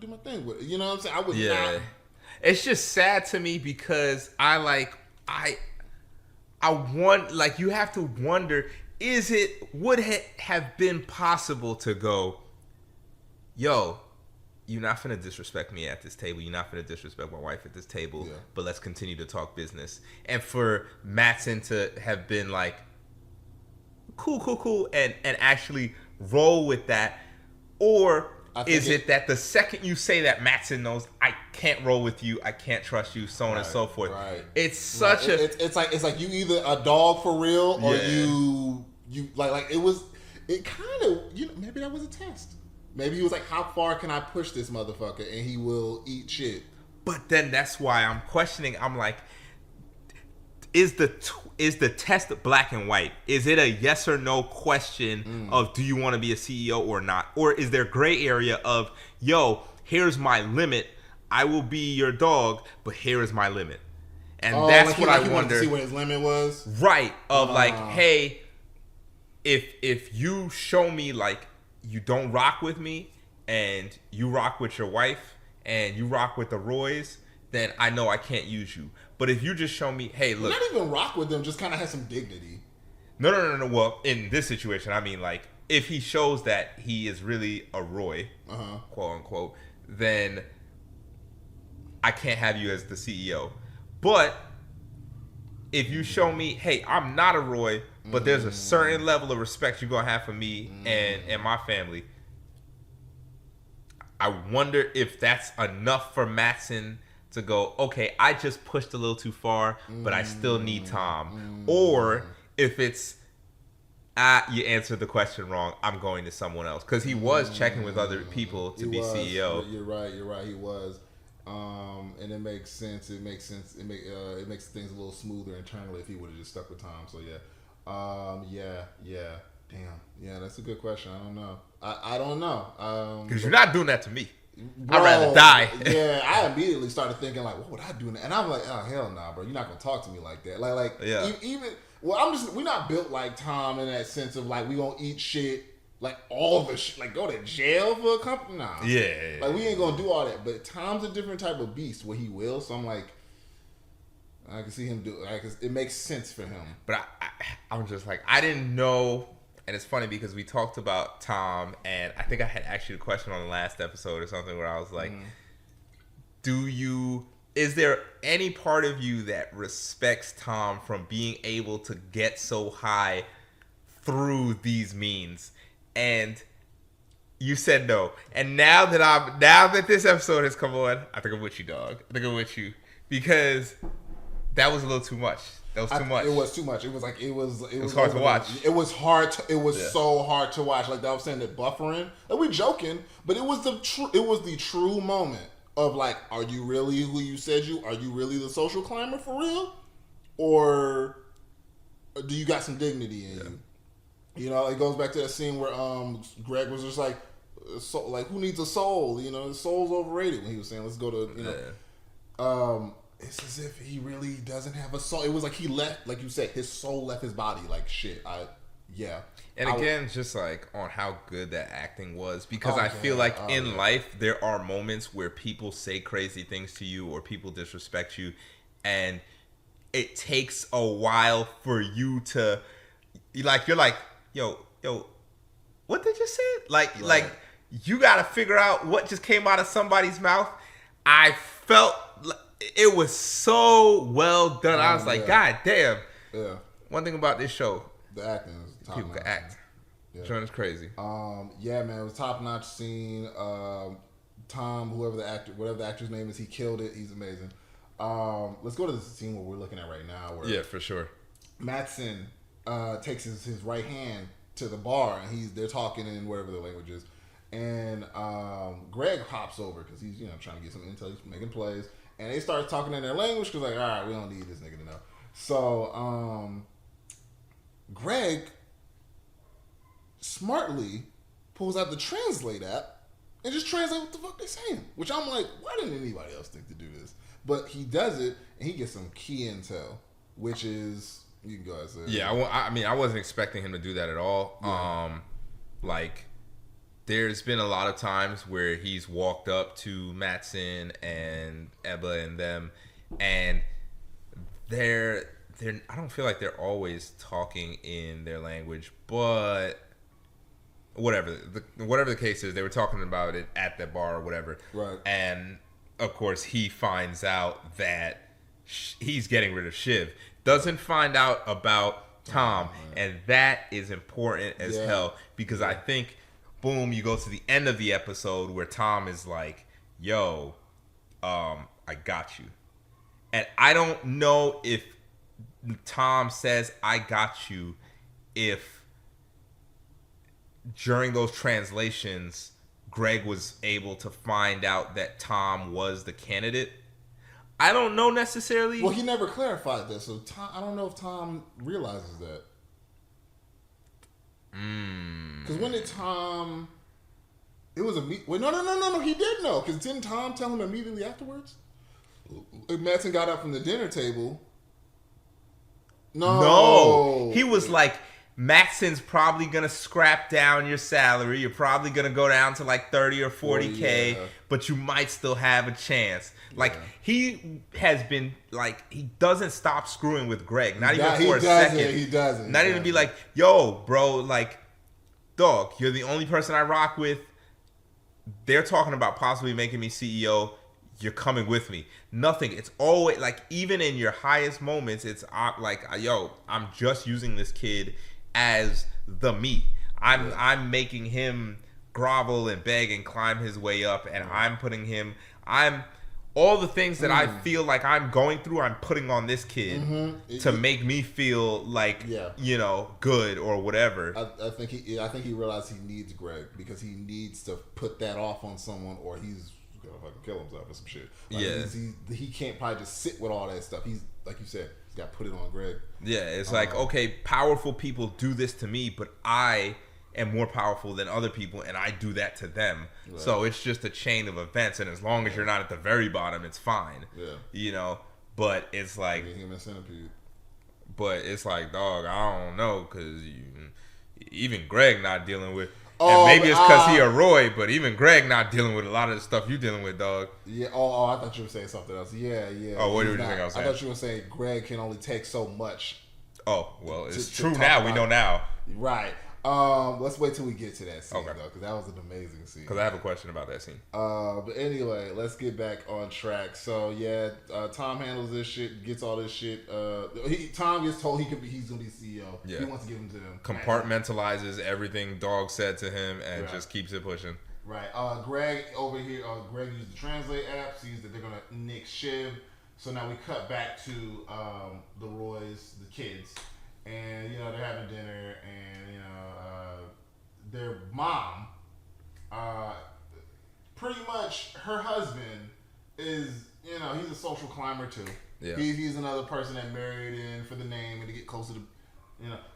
do my thing with it. You know what I'm saying? I would not. It's just sad to me because I want, like, you have to wonder, would it have been possible to go, yo, you're not finna disrespect me at this table, you're not finna disrespect my wife at this table, but let's continue to talk business. And for Matsson to have been like, cool, and actually roll with that? Or is it that the second you say that, Matsson knows, I can't roll with you, I can't trust you, so on and so forth. Right. It's such it's like you either a dog for real, or you like it kind of, maybe that was a test. Maybe he was like, how far can I push this motherfucker and he will eat shit? But then that's why I'm questioning. I'm like, is the test black and white? Is it a yes or no question of, do you want to be a CEO or not? Or is there gray area of, yo, here's my limit, I will be your dog, but here is my limit? And that's what I wonder. To see what his limit was? Right. Of like, hey, if you show me like you don't rock with me and you rock with your wife and you rock with the Roys, then I know I can't use you. But if you just show me, hey, look, not even rock with them, just kind of have some dignity. No. Well, in this situation, I mean, like, if he shows that he is really a Roy, quote unquote, then I can't have you as the CEO. But if you show me, hey, I'm not a Roy, but there's a certain level of respect you're going to have for me and my family, I wonder if that's enough for Matsson to go, okay, I just pushed a little too far, but I still need Tom. Or if it's, you answered the question wrong, I'm going to someone else. Because he was checking with other people to be CEO. You're right, he was. And it makes sense. It makes things a little smoother internally if he would have just stuck with Tom. So damn, that's a good question. I don't know. I don't know. Because you're not doing that to me. Bro, I'd rather die. I immediately started thinking like, what would I do? And I'm like, oh hell nah, bro. You're not gonna talk to me like that. Even we're not built like Tom in that sense of like we gonna eat shit. Like all the shit, like go to jail for a company? Nah. Yeah. Like we ain't gonna do all that. But Tom's a different type of beast where he will. So I'm like, I can see him do it. It makes sense for him. But I'm just like, I didn't know. And it's funny because we talked about Tom, and I think I had asked you a question on the last episode or something where I was like, is there any part of you that respects Tom from being able to get so high through these means? And you said no. And now that this episode has come on, I think I'm with you, dog. I think I'm with you. Because that was a little too much. That was too much. It was too much. It was like it was hard to watch. It was hard. It was so hard to watch. Like I was saying, that buffering. Like we joking, but it was the true moment of like, are you really who you said you? Are you really the social climber for real, or do you got some dignity in you? You know, it goes back to that scene where Greg was just like, who needs a soul? You know, the soul's overrated. When he was saying, let's go to it's as if he really doesn't have a soul. It was like he left, like you said, his soul left his body. Like shit, And again, just like on how good that acting was, because I feel like in life there are moments where people say crazy things to you or people disrespect you, and it takes a while for you to, you're like, yo, what they just said? Like you got to figure out what just came out of somebody's mouth. I felt it was so well done. I was like, God damn. Yeah. One thing about this show, the acting is top people can act. Yeah. Showing is crazy. Yeah, man, it was top notch scene. Tom, whatever the actor's name is, he killed it. He's amazing. Let's go to the scene where we're looking at right now. Where yeah, for sure. Matsson takes his right hand to the bar, and they're talking in whatever the language is. And Greg hops over because he's trying to get some intel. He's making plays, and they start talking in their language because like, all right, we don't need this nigga to know. So Greg smartly pulls out the Translate app and just translate what the fuck they're saying. Which I'm like, why didn't anybody else think to do this? But he does it, and he gets some key intel, which is you can go ahead and say. Yeah, I mean, I wasn't expecting him to do that at all. Yeah. Like. There's been a lot of times where he's walked up to Matsson and Ebba and them, and they're I don't feel like they're always talking in their language, but whatever the case is, they were talking about it at the bar or whatever. Right. And of course, he finds out that he's getting rid of Shiv. Doesn't find out about Tom, and that is important as hell because I think. Boom, you go to the end of the episode where Tom is like, yo, I got you. And I don't know if Tom says, I got you, if during those translations, Greg was able to find out that Tom was the candidate. I don't know necessarily. Well, he never clarified that, so Tom, I don't know if Tom realizes that. Because when did Tom? It was no. He did know. Because didn't Tom tell him immediately afterwards? Matsson got up from the dinner table. No, he was like, Matsson's probably gonna scrap down your salary. You're probably gonna go down to like 30 or 40K, but you might still have a chance. Like he has been like he doesn't stop screwing with Greg. Not even for a second. He doesn't. Not even be like, yo, bro, like, dog, you're the only person I rock with. They're talking about possibly making me CEO. You're coming with me. Nothing. It's always like, even in your highest moments, it's like, yo, I'm just using this kid as the meat. I'm making him grovel and beg and climb his way up, and I'm putting him. All the things that I feel like I'm going through, I'm putting on this kid to make me feel like, good or whatever. I think he realized he needs Greg because he needs to put that off on someone, or he's gonna fucking kill himself or some shit. Like, he can't probably just sit with all that stuff. He's like you said, he's got to put it on Greg. Yeah, it's like, okay, powerful people do this to me, but I am more powerful than other people, and I do that to them. Right. So it's just a chain of events, and as long as you're not at the very bottom, it's fine. Yeah. But it's like human centipede. But it's like, dog, I don't know, because even Greg not dealing with. And maybe it's because he a Roy, but even Greg not dealing with a lot of the stuff you dealing with, dog. Yeah. I thought you were saying something else. Yeah. Oh, what did you think I was saying? I thought you were saying Greg can only take so much. Oh, well, it's true now. We know now. Right. Let's wait till we get to that scene, though, because that was an amazing scene. Because I have a question about that scene. But anyway, let's get back on track. So Tom handles this shit, gets all this shit. Tom gets told he's gonna be CEO. Yeah. He wants to give him to them. Compartmentalizes everything Dog said to him and just keeps it pushing. Right. Greg over here. Greg used the Translate app. Sees that they're gonna nick Shiv. So now we cut back to the Roys, the kids. And they're having dinner, and their mom, pretty much her husband is he's a social climber too. Yeah. He's another person that married in for the name and to get closer to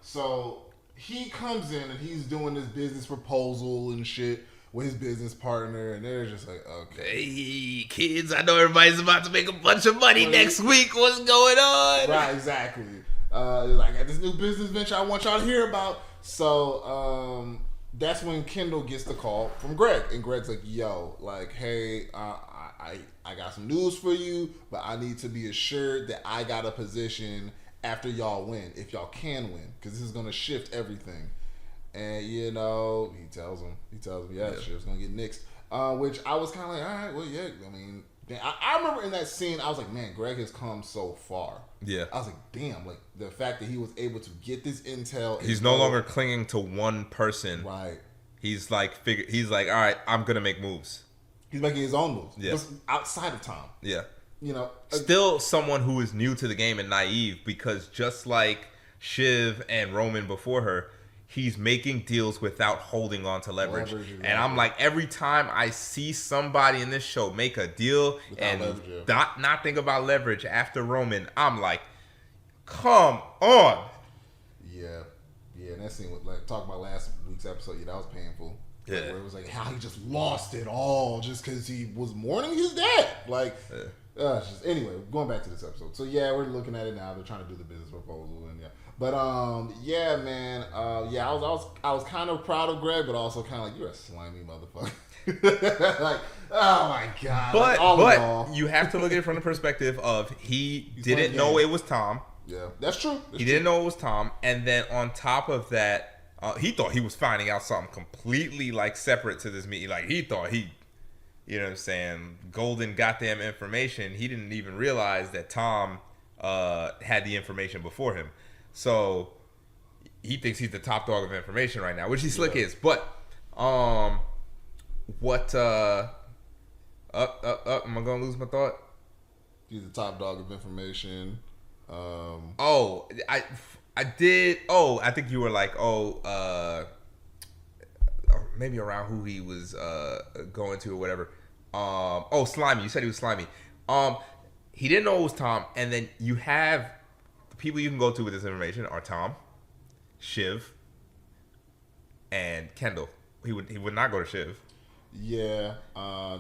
So he comes in and he's doing this business proposal and shit with his business partner, and they're just like, okay, hey kids, I know everybody's about to make a bunch of money next week. What's going on? Right, exactly. Like, I got this new business venture I want y'all to hear about. So that's when Kendall gets the call from Greg, and Greg's like, yo, like, hey, I got some news for you, but I need to be assured that I got a position after y'all win, if y'all can win, because this is going to shift everything. And he tells him, yeah, Shiv's going to get nixed. Which I was kind of like, all right, well, yeah, I mean, I remember in that scene, I was like, man, Greg has come so far. Yeah. I was like, damn, like the fact that he was able to get this intel. He's no longer clinging to one person. Right. He's like, all right, I'm going to make moves. He's making his own moves. Yeah. Outside of Tom. Yeah. You know. Still someone who is new to the game and naive, because just like Shiv and Roman before her, he's making deals without holding on to leverage. And I'm like, every time I see somebody in this show make a deal without and not think about leverage after Roman, I'm like, come on. Yeah. Yeah, and that scene with, like, talking about last week's episode, that was painful. Yeah. Where it was like how he just lost it all just because he was mourning his dad. Like, anyway, going back to this episode. So, yeah, we're looking at it now. They're trying to do the business proposal. And but, yeah, man. I was kind of proud of Greg, but also kind of like, you're a slimy motherfucker. Like, oh, my God. But you have to look at it from the perspective of he didn't know it was Tom. Yeah, that's true. He didn't know it was Tom. And then on top of that, he thought he was finding out something completely, like, separate to this meeting. Like, he thought you know what I'm saying, golden goddamn information. He didn't even realize that Tom had the information before him. So he thinks he's the top dog of information right now, which he slick is. But am I gonna lose my thought? He's the top dog of information. I did. Oh, I think you were like, maybe around who he was going to or whatever. Slimy. You said he was slimy. He didn't know it was Tom, and then you have the people you can go to with this information are Tom, Shiv, and Kendall. He would not go to Shiv. Yeah,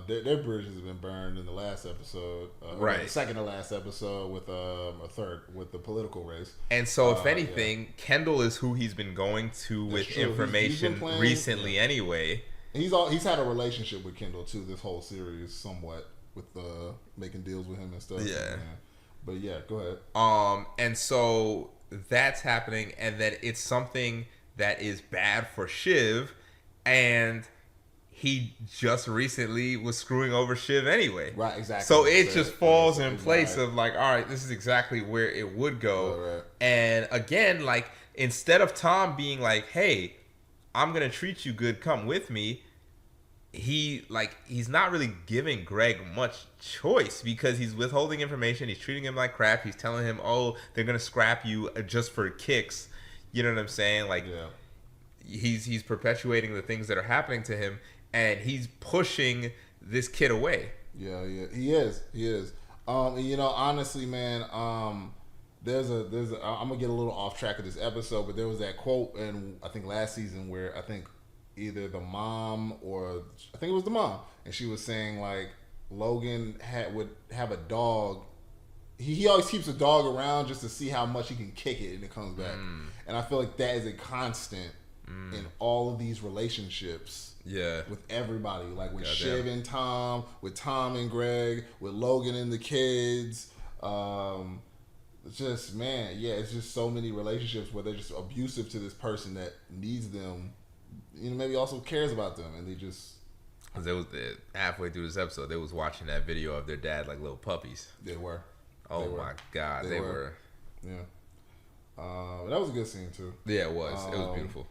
their bridges have been burned in the last episode, right? The second to last episode with a third with the political race. And so, if anything, Kendall is who he's been going to with information recently, anyway. And he's had a relationship with Kendall too this whole series, somewhat with making deals with him and stuff. Yeah, but yeah, go ahead. And so that's happening, and then it's something that is bad for Shiv, and he just recently was screwing over Shiv anyway. Right, exactly. So it just falls in place of like, all right, this is exactly where it would go. Right. And again, like, instead of Tom being like, hey, I'm going to treat you good, come with me, he's not really giving Greg much choice because he's withholding information. He's treating him like crap. He's telling him, oh, they're going to scrap you just for kicks. You know what I'm saying? Like, he's perpetuating the things that are happening to him. And he's pushing this kid away. Yeah, he is. And, honestly, man, there's a. I'm gonna get a little off track of this episode, but there was that quote in I think last season where I think either the mom or I think it was the mom, and she was saying like Logan would have a dog. He always keeps a dog around just to see how much he can kick it and it comes back. And I feel like that is a constant in all of these relationships. Yeah, with everybody, like with Shiv and Tom, with Tom and Greg, with Logan and the kids. It's just, man, it's just so many relationships where they're just abusive to this person that needs them, maybe also cares about them, and they just. Because they was halfway through this episode, they was watching that video of their dad like little puppies. They were. Oh my God, they were. Yeah. That was a good scene too. Yeah, it was. It was beautiful.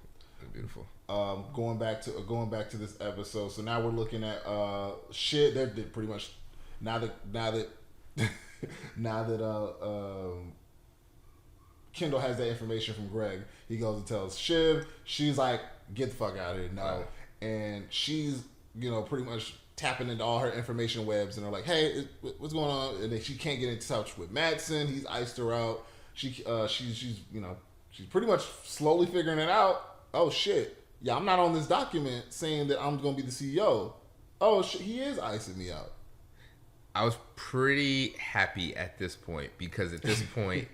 Beautiful. Going back to this episode. So now we're looking at shit. They're pretty much now that Kendall has that information from Greg. He goes and tells Shiv. She's like, "Get the fuck out of here!" No, right. And she's pretty much tapping into all her information webs, and they're like, "Hey, what's going on?" And then she can't get in touch with Madsen. He's iced her out. She's pretty much slowly figuring it out. Oh shit! Yeah, I'm not on this document saying that I'm gonna be the CEO. Oh shit! He is icing me out. I was pretty happy at this point because at this point,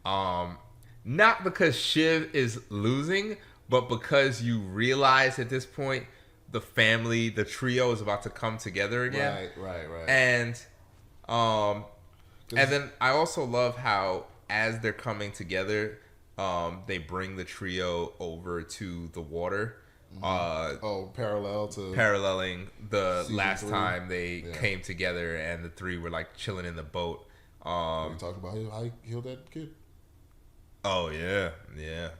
not because Shiv is losing, but because you realize at this point the family, the trio is about to come together again. Right. And then I also love how as they're coming together. They bring the trio over to the water paralleling the last 3. Time they came together and the 3 were like chilling in the boat. We talked about how he killed that kid. Oh yeah, damn.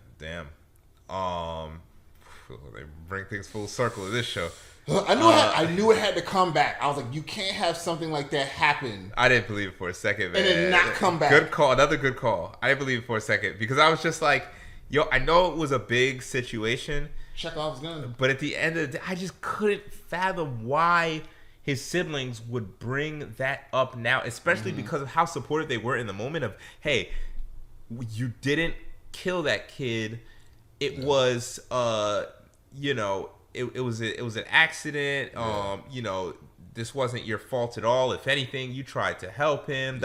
They bring things full circle in this show. I knew it had to come back. I was like, you can't have something like that happen. I didn't believe it for a second, man. And then not come back. Good call. Another good call. I didn't believe it for a second because I was just like, yo, I know it was a big situation. Chekhov's gun. But at the end of the day, I just couldn't fathom why his siblings would bring that up now, especially because of how supportive they were in the moment of, hey, you didn't kill that kid. It was, it was an accident. This wasn't your fault at all. If anything, you tried to help him.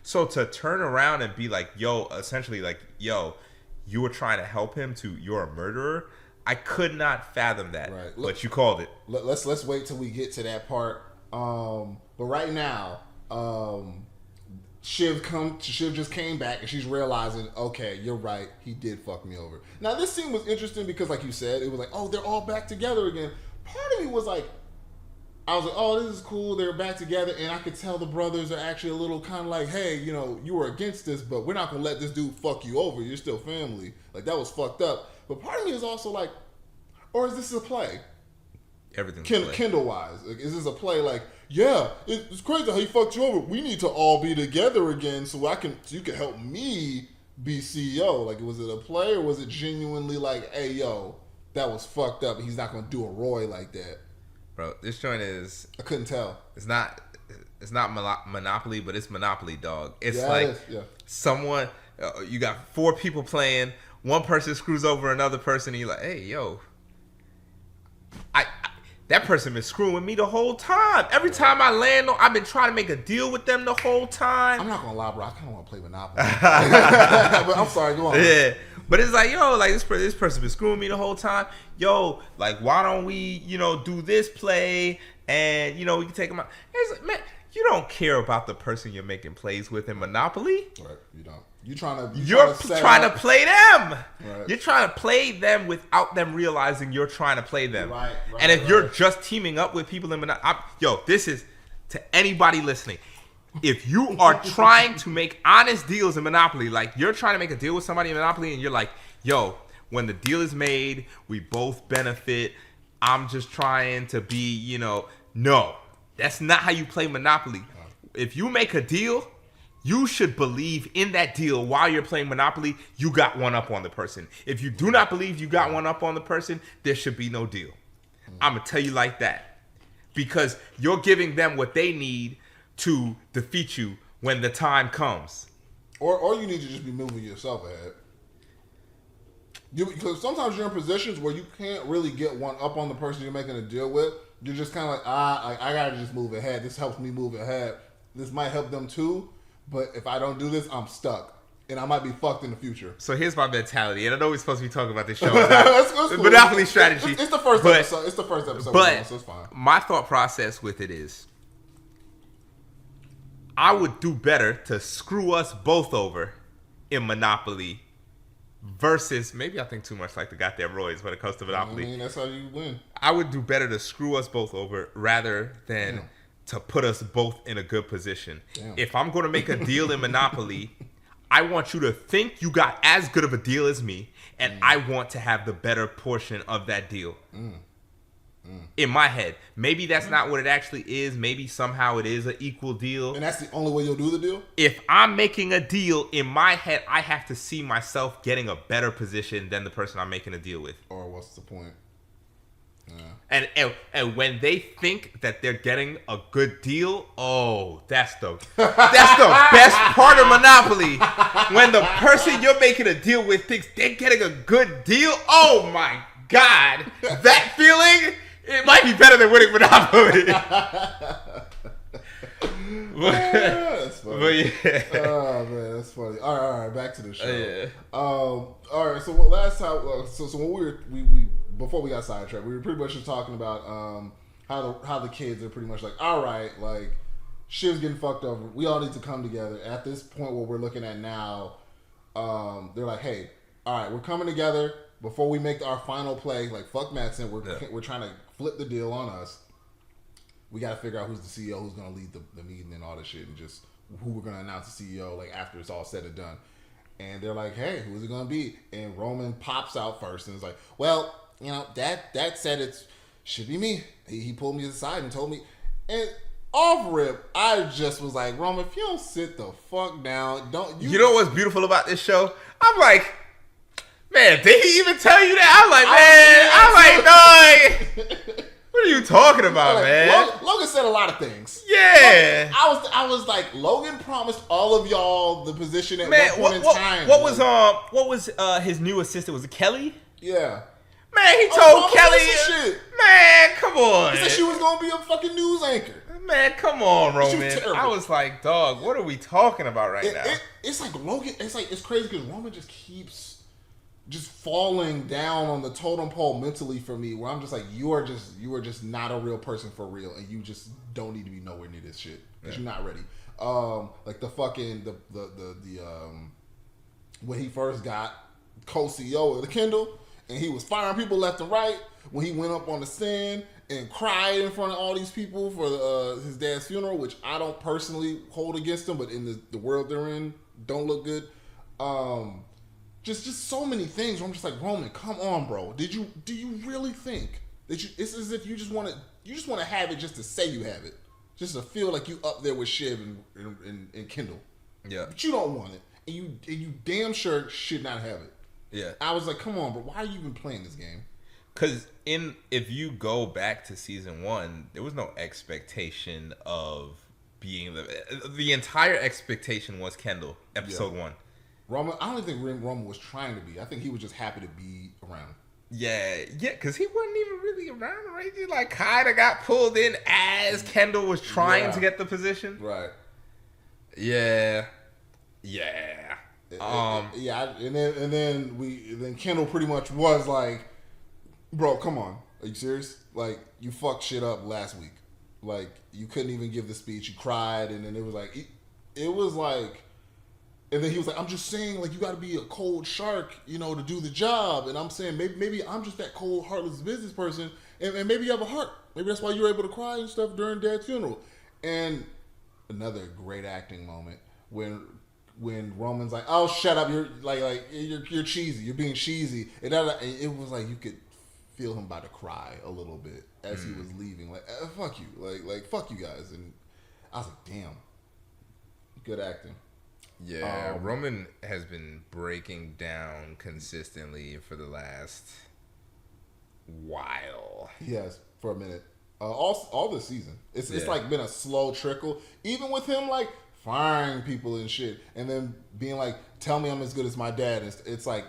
So to turn around and be like, yo, essentially like, yo, you were trying to help him to you're a murderer. I could not fathom that. Right. But you called it. Let's wait till we get to that part. But right now, Shiv just came back and she's realizing, okay, you're right, he did fuck me over. Now this scene was interesting because, like you said, it was like, oh, they're all back together again. Part of me was like, I was like, oh, this is cool, they're back together, and I could tell the brothers are actually a little kind of like, hey, you were against this, but we're not gonna let this dude fuck you over. You're still family. Like, that was fucked up. But part of me is also like, or is this a play? Everything's Kendall-wise. Like, is this a play like, yeah, it's crazy how he fucked you over. We need to all be together again so you can help me be CEO. Like, was it a play or was it genuinely like, hey, yo, that was fucked up. He's not going to do a Roy like that. Bro, this joint is... I couldn't tell. It's not Monopoly, but it's Monopoly, dog. It's like someone... you got 4 people playing. One person screws over another person and you're like, hey, yo... That person been screwing me the whole time. Every time I land on, I've been trying to make a deal with them the whole time. I'm not gonna lie, bro. I kind of want to play Monopoly. But I'm sorry, go on. Yeah, but it's like, yo, like this person been screwing me the whole time. Yo, like, why don't we, do this play and we can take them out. It's like, man, you don't care about the person you're making plays with in Monopoly. Right, you don't. You're trying to play them. Right. You're trying to play them without them realizing you're trying to play them. Right, and if you're just teaming up with people in Monopoly, this is to anybody listening. If you are trying to make honest deals in Monopoly, like you're trying to make a deal with somebody in Monopoly and you're like, yo, when the deal is made, we both benefit. I'm just trying to be, no, that's not how you play Monopoly. If you make a deal, you should believe in that deal while you're playing Monopoly. You got one up on the person. If you do not believe you got one up on the person, there should be no deal. I'm going to tell you like that. Because you're giving them what they need to defeat you when the time comes. Or you need to just be moving yourself ahead. Because sometimes you're in positions where you can't really get one up on the person you're making a deal with. You're just kind of like, I got to just move ahead. This helps me move ahead. This might help them too. But if I don't do this, I'm stuck. And I might be fucked in the future. So here's my mentality. And I know we're supposed to be talking about this show. Cool. Monopoly strategy. It's the first episode. It's the first episode. But so it's fine. My thought process with it is, I would do better to screw us both over in Monopoly versus, maybe I think too much like the goddamn Roy's when it comes to Monopoly. I mean, that's how you win. I would do better to screw us both over rather than... Damn. To put us both in a good position. Damn. If I'm going to make a deal in Monopoly, I want you to think you got as good of a deal as me, and I want to have the better portion of that deal. In my head. Maybe that's not what it actually is. Maybe somehow it is an equal deal. And that's the only way you'll do the deal? If I'm making a deal, in my head, I have to see myself getting a better position than the person I'm making a deal with. Or what's the point? Yeah. And when they think that they're getting a good deal, oh, that's the best part of Monopoly. When the person you're making a deal with thinks they're getting a good deal, oh my God, that feeling, it might be better than winning Monopoly. That's funny. But yeah. Oh man, that's funny. All right, back to the show. Yeah. All right. So last time, so when we before we got sidetracked, we were pretty much just talking about how the kids are pretty much like, all right, like Shiv's getting fucked over. We all need to come together. At this point, what we're looking at now, they're like, hey, all right, we're coming together. before we make our final play, like fuck Madsen, we're trying to flip the deal on us. We got to figure out who's the CEO, who's going to lead the meeting and all this shit, and just who we're going to announce the CEO like after it's all said and done. And they're like, hey, who's it going to be? And Roman pops out first and is like, well, you know, that said it should be me. He pulled me aside and told me. And off rip, I just was like, Roman, if you don't sit the fuck down, don't you? You know what's beautiful about this show? I'm like, man, did he even tell you that? I'm like, man, dog. What are you talking about, man? Logan said a lot of things. Yeah. I was like, Logan promised all of y'all the position at one point in time. What was his new assistant? Was it Kelly? Yeah. Man, he told Kelly. Shit. Man, come on. He said she was gonna be a fucking news anchor. Man, come on, Roman. I was like, dog, what are we talking about now? It's like Logan. It's crazy because Roman just keeps just falling down on the totem pole mentally for me, where I'm just like, you are just not a real person for real, and you just don't need to be nowhere near this shit because you're not ready. Like the fucking when he first got co-CEO of the Kindle, and he was firing people left and right when he went up on the stand and cried in front of all these people for his dad's funeral, which I don't personally hold against him, but in the world they're in, don't look good. Just so many things where I'm just like, Roman, come on, bro. Do you really think that it's as if you just want to have it just to say you have it, just to feel like you up there with Shiv and Kendall. Yeah. But you don't want it, and you damn sure should not have it. Yeah. I was like, come on, bro. Why are you even playing this game? Because if you go back to season 1, there was no expectation of being the entire expectation was Kendall, episode 1. Roman, I don't think Roman was trying to be. I think he was just happy to be around. Yeah, because he wasn't even really around, right? He like kind of got pulled in as Kendall was trying to get the position. Right. Yeah. And then Kendall pretty much was like, bro, come on. Are you serious? Like, you fucked shit up last week. Like, you couldn't even give the speech. You cried, and then it was like, and then he was like, I'm just saying, like, you got to be a cold shark, you know, to do the job. And I'm saying, maybe I'm just that cold, heartless business person, and maybe you have a heart. Maybe that's why you're able to cry and stuff during Dad's funeral. And another great acting moment when Roman's like, oh, shut up, you're you're cheesy, you're being cheesy. And it was like you could feel him about to cry a little bit as he was leaving. Like, fuck you, like fuck you guys. And I was like, damn, good acting. Yeah, Roman has been breaking down consistently for the last while. He has for a minute. All this season, it's like been a slow trickle. Even with him like firing people and shit, and then being like, "Tell me I'm as good as my dad." It's like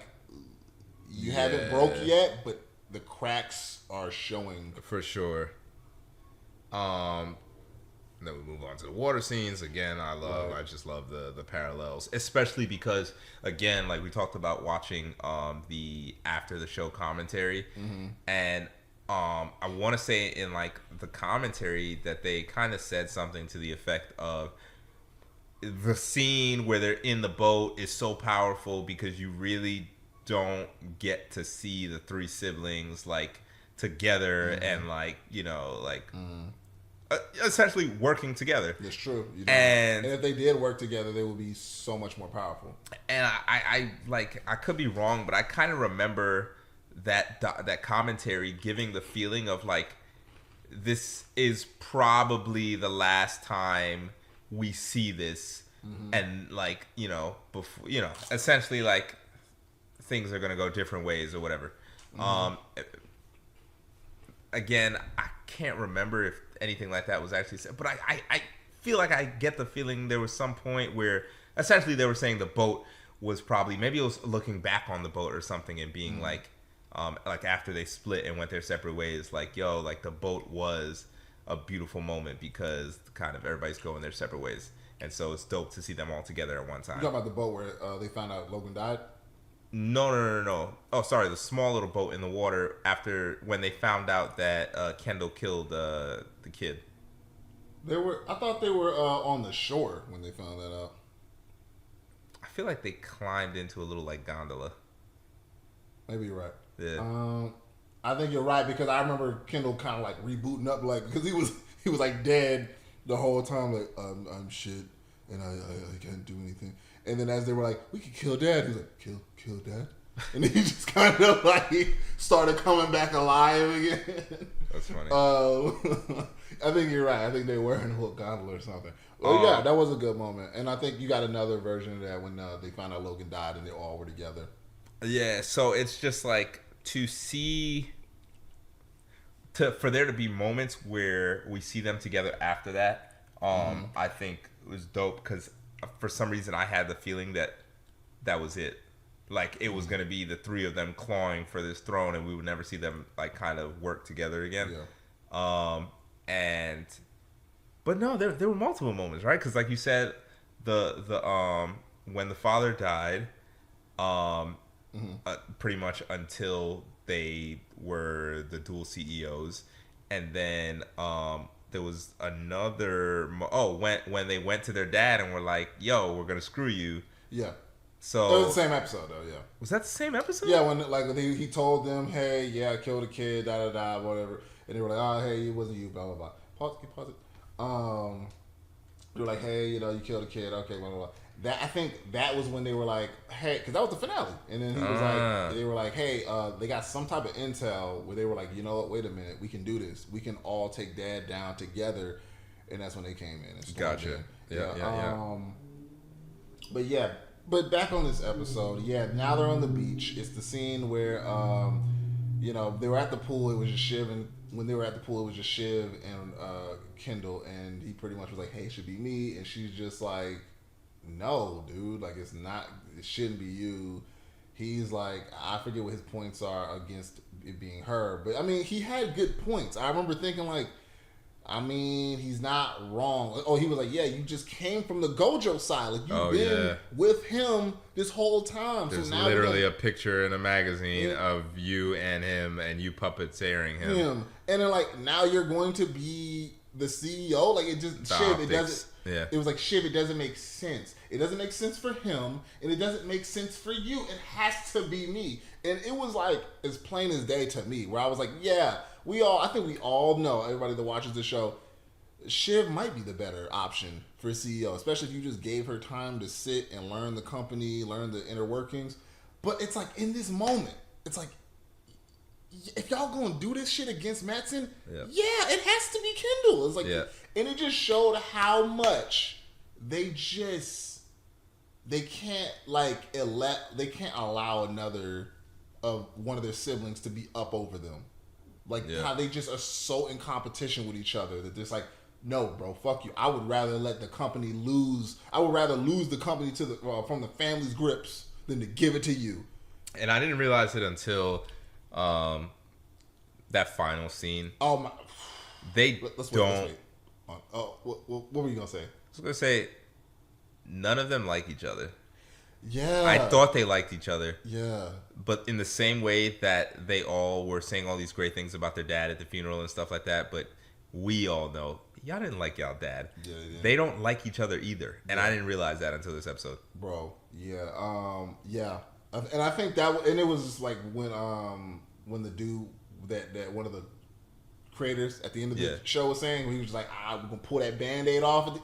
you haven't broke yet, but the cracks are showing for sure. Then we move on to the water scenes. Again, I just love the parallels, especially because, again, like we talked about watching the after the show commentary, and I want to say in like the commentary that they kind of said something to the effect of the scene where they're in the boat is so powerful because you really don't get to see the three siblings like together and like, you know, like essentially working together. It's true. And if they did work together, they would be so much more powerful. And I could be wrong, but I kind of remember that commentary giving the feeling of like this is probably the last time we see this, and like, you know, before, you know, essentially like things are gonna go different ways or whatever. Again, I can't remember if anything like that was actually said, but I feel like I get the feeling there was some point where essentially they were saying the boat was probably, maybe it was looking back on the boat or something and being like after they split and went their separate ways, like, yo, like the boat was a beautiful moment because kind of everybody's going their separate ways, and so it's dope to see them all together at one time. You talking about the boat where they found out Logan died? No. Oh, sorry, the small little boat in the water after when they found out that Kendall killed the kid. I thought they were on the shore when they found that out. I feel like they climbed into a little like gondola. Maybe you're right. Yeah. I think you're right because I remember Kendall kind of like rebooting up, like because he was like dead the whole time, like I'm shit and I can't do anything. And then as they were like, we could kill Dad, he was like, kill Dad, and then he just kind of like started coming back alive again. That's funny. I think you're right. I think they were in Hulk Gondola or something. Oh yeah, that was a good moment, and I think you got another version of that when they found out Logan died and they all were together. Yeah, so it's just like to see, for there to be moments where we see them together after that. I think it was dope because for some reason I had the feeling that was it. Like it was gonna be the three of them clawing for this throne, and we would never see them like kind of work together again. Yeah. But no, there were multiple moments, right? Because like you said, the when the father died, pretty much until they were the dual CEOs, and then there was another. When they went to their dad and were like, "Yo, we're gonna screw you." Yeah. So it was the same episode though. Yeah. Was that the same episode? Yeah, when like he told them, "Hey, yeah, I killed a kid, da da da, whatever," and they were like, "Oh, hey, it wasn't you, blah blah blah." Pause it. They were like, "Hey, you killed a kid, okay, blah blah blah." That I think that was when they were like, "Hey," because that was the finale, and then he was like, they were like, "Hey, they got some type of intel where they were like, you know what? Wait a minute, we can do this. We can all take Dad down together," and that's when they came in. And gotcha. Yeah. But back on this episode, now they're on the beach. It's the scene where, they were at the pool. It was just Shiv, and when they were at the pool, it was just Shiv and Kendall, and he pretty much was like, "Hey, it should be me," and she's just like, "No, dude, like it shouldn't be you." He's like, I forget what his points are against it being her, but I mean, he had good points. I remember thinking like, I mean, he's not wrong. Oh, he was like, yeah, you just came from the Gojo side. Like, you've been with him this whole time. There's literally a picture in a magazine of you and him and you puppeteering him. And then, like, now you're going to be the CEO? Like, it just, Shiv, it doesn't, it was like, Shiv, it doesn't make sense. It doesn't make sense for him, and it doesn't make sense for you. It has to be me. And it was, like, as plain as day to me, where I was like, yeah, I think we all know, everybody that watches the show, Shiv might be the better option for CEO, especially if you just gave her time to sit and learn the company, learn the inner workings. But it's like, in this moment, it's like, if y'all gonna do this shit against Matsson, it has to be Kendall. It's like, and it just showed how much they can't allow another of one of their siblings to be up over them. Like how they just are so in competition with each other that there's like, no, bro, fuck you. I would rather let the company lose. I would rather lose the company to from the family's grips than to give it to you. And I didn't realize it until that final scene. Oh my! Let's don't. What were you gonna say? I was gonna say none of them like each other. Yeah. I thought they liked each other. Yeah. But in the same way that they all were saying all these great things about their dad at the funeral and stuff like that, but we all know y'all didn't like y'all dad. Yeah, they don't like each other either. And I didn't realize that until this episode. Bro, yeah. And I think and it was just like when the dude that one of the creators at the end of the show was saying, when he was just like, we're gonna pull that Band-Aid off.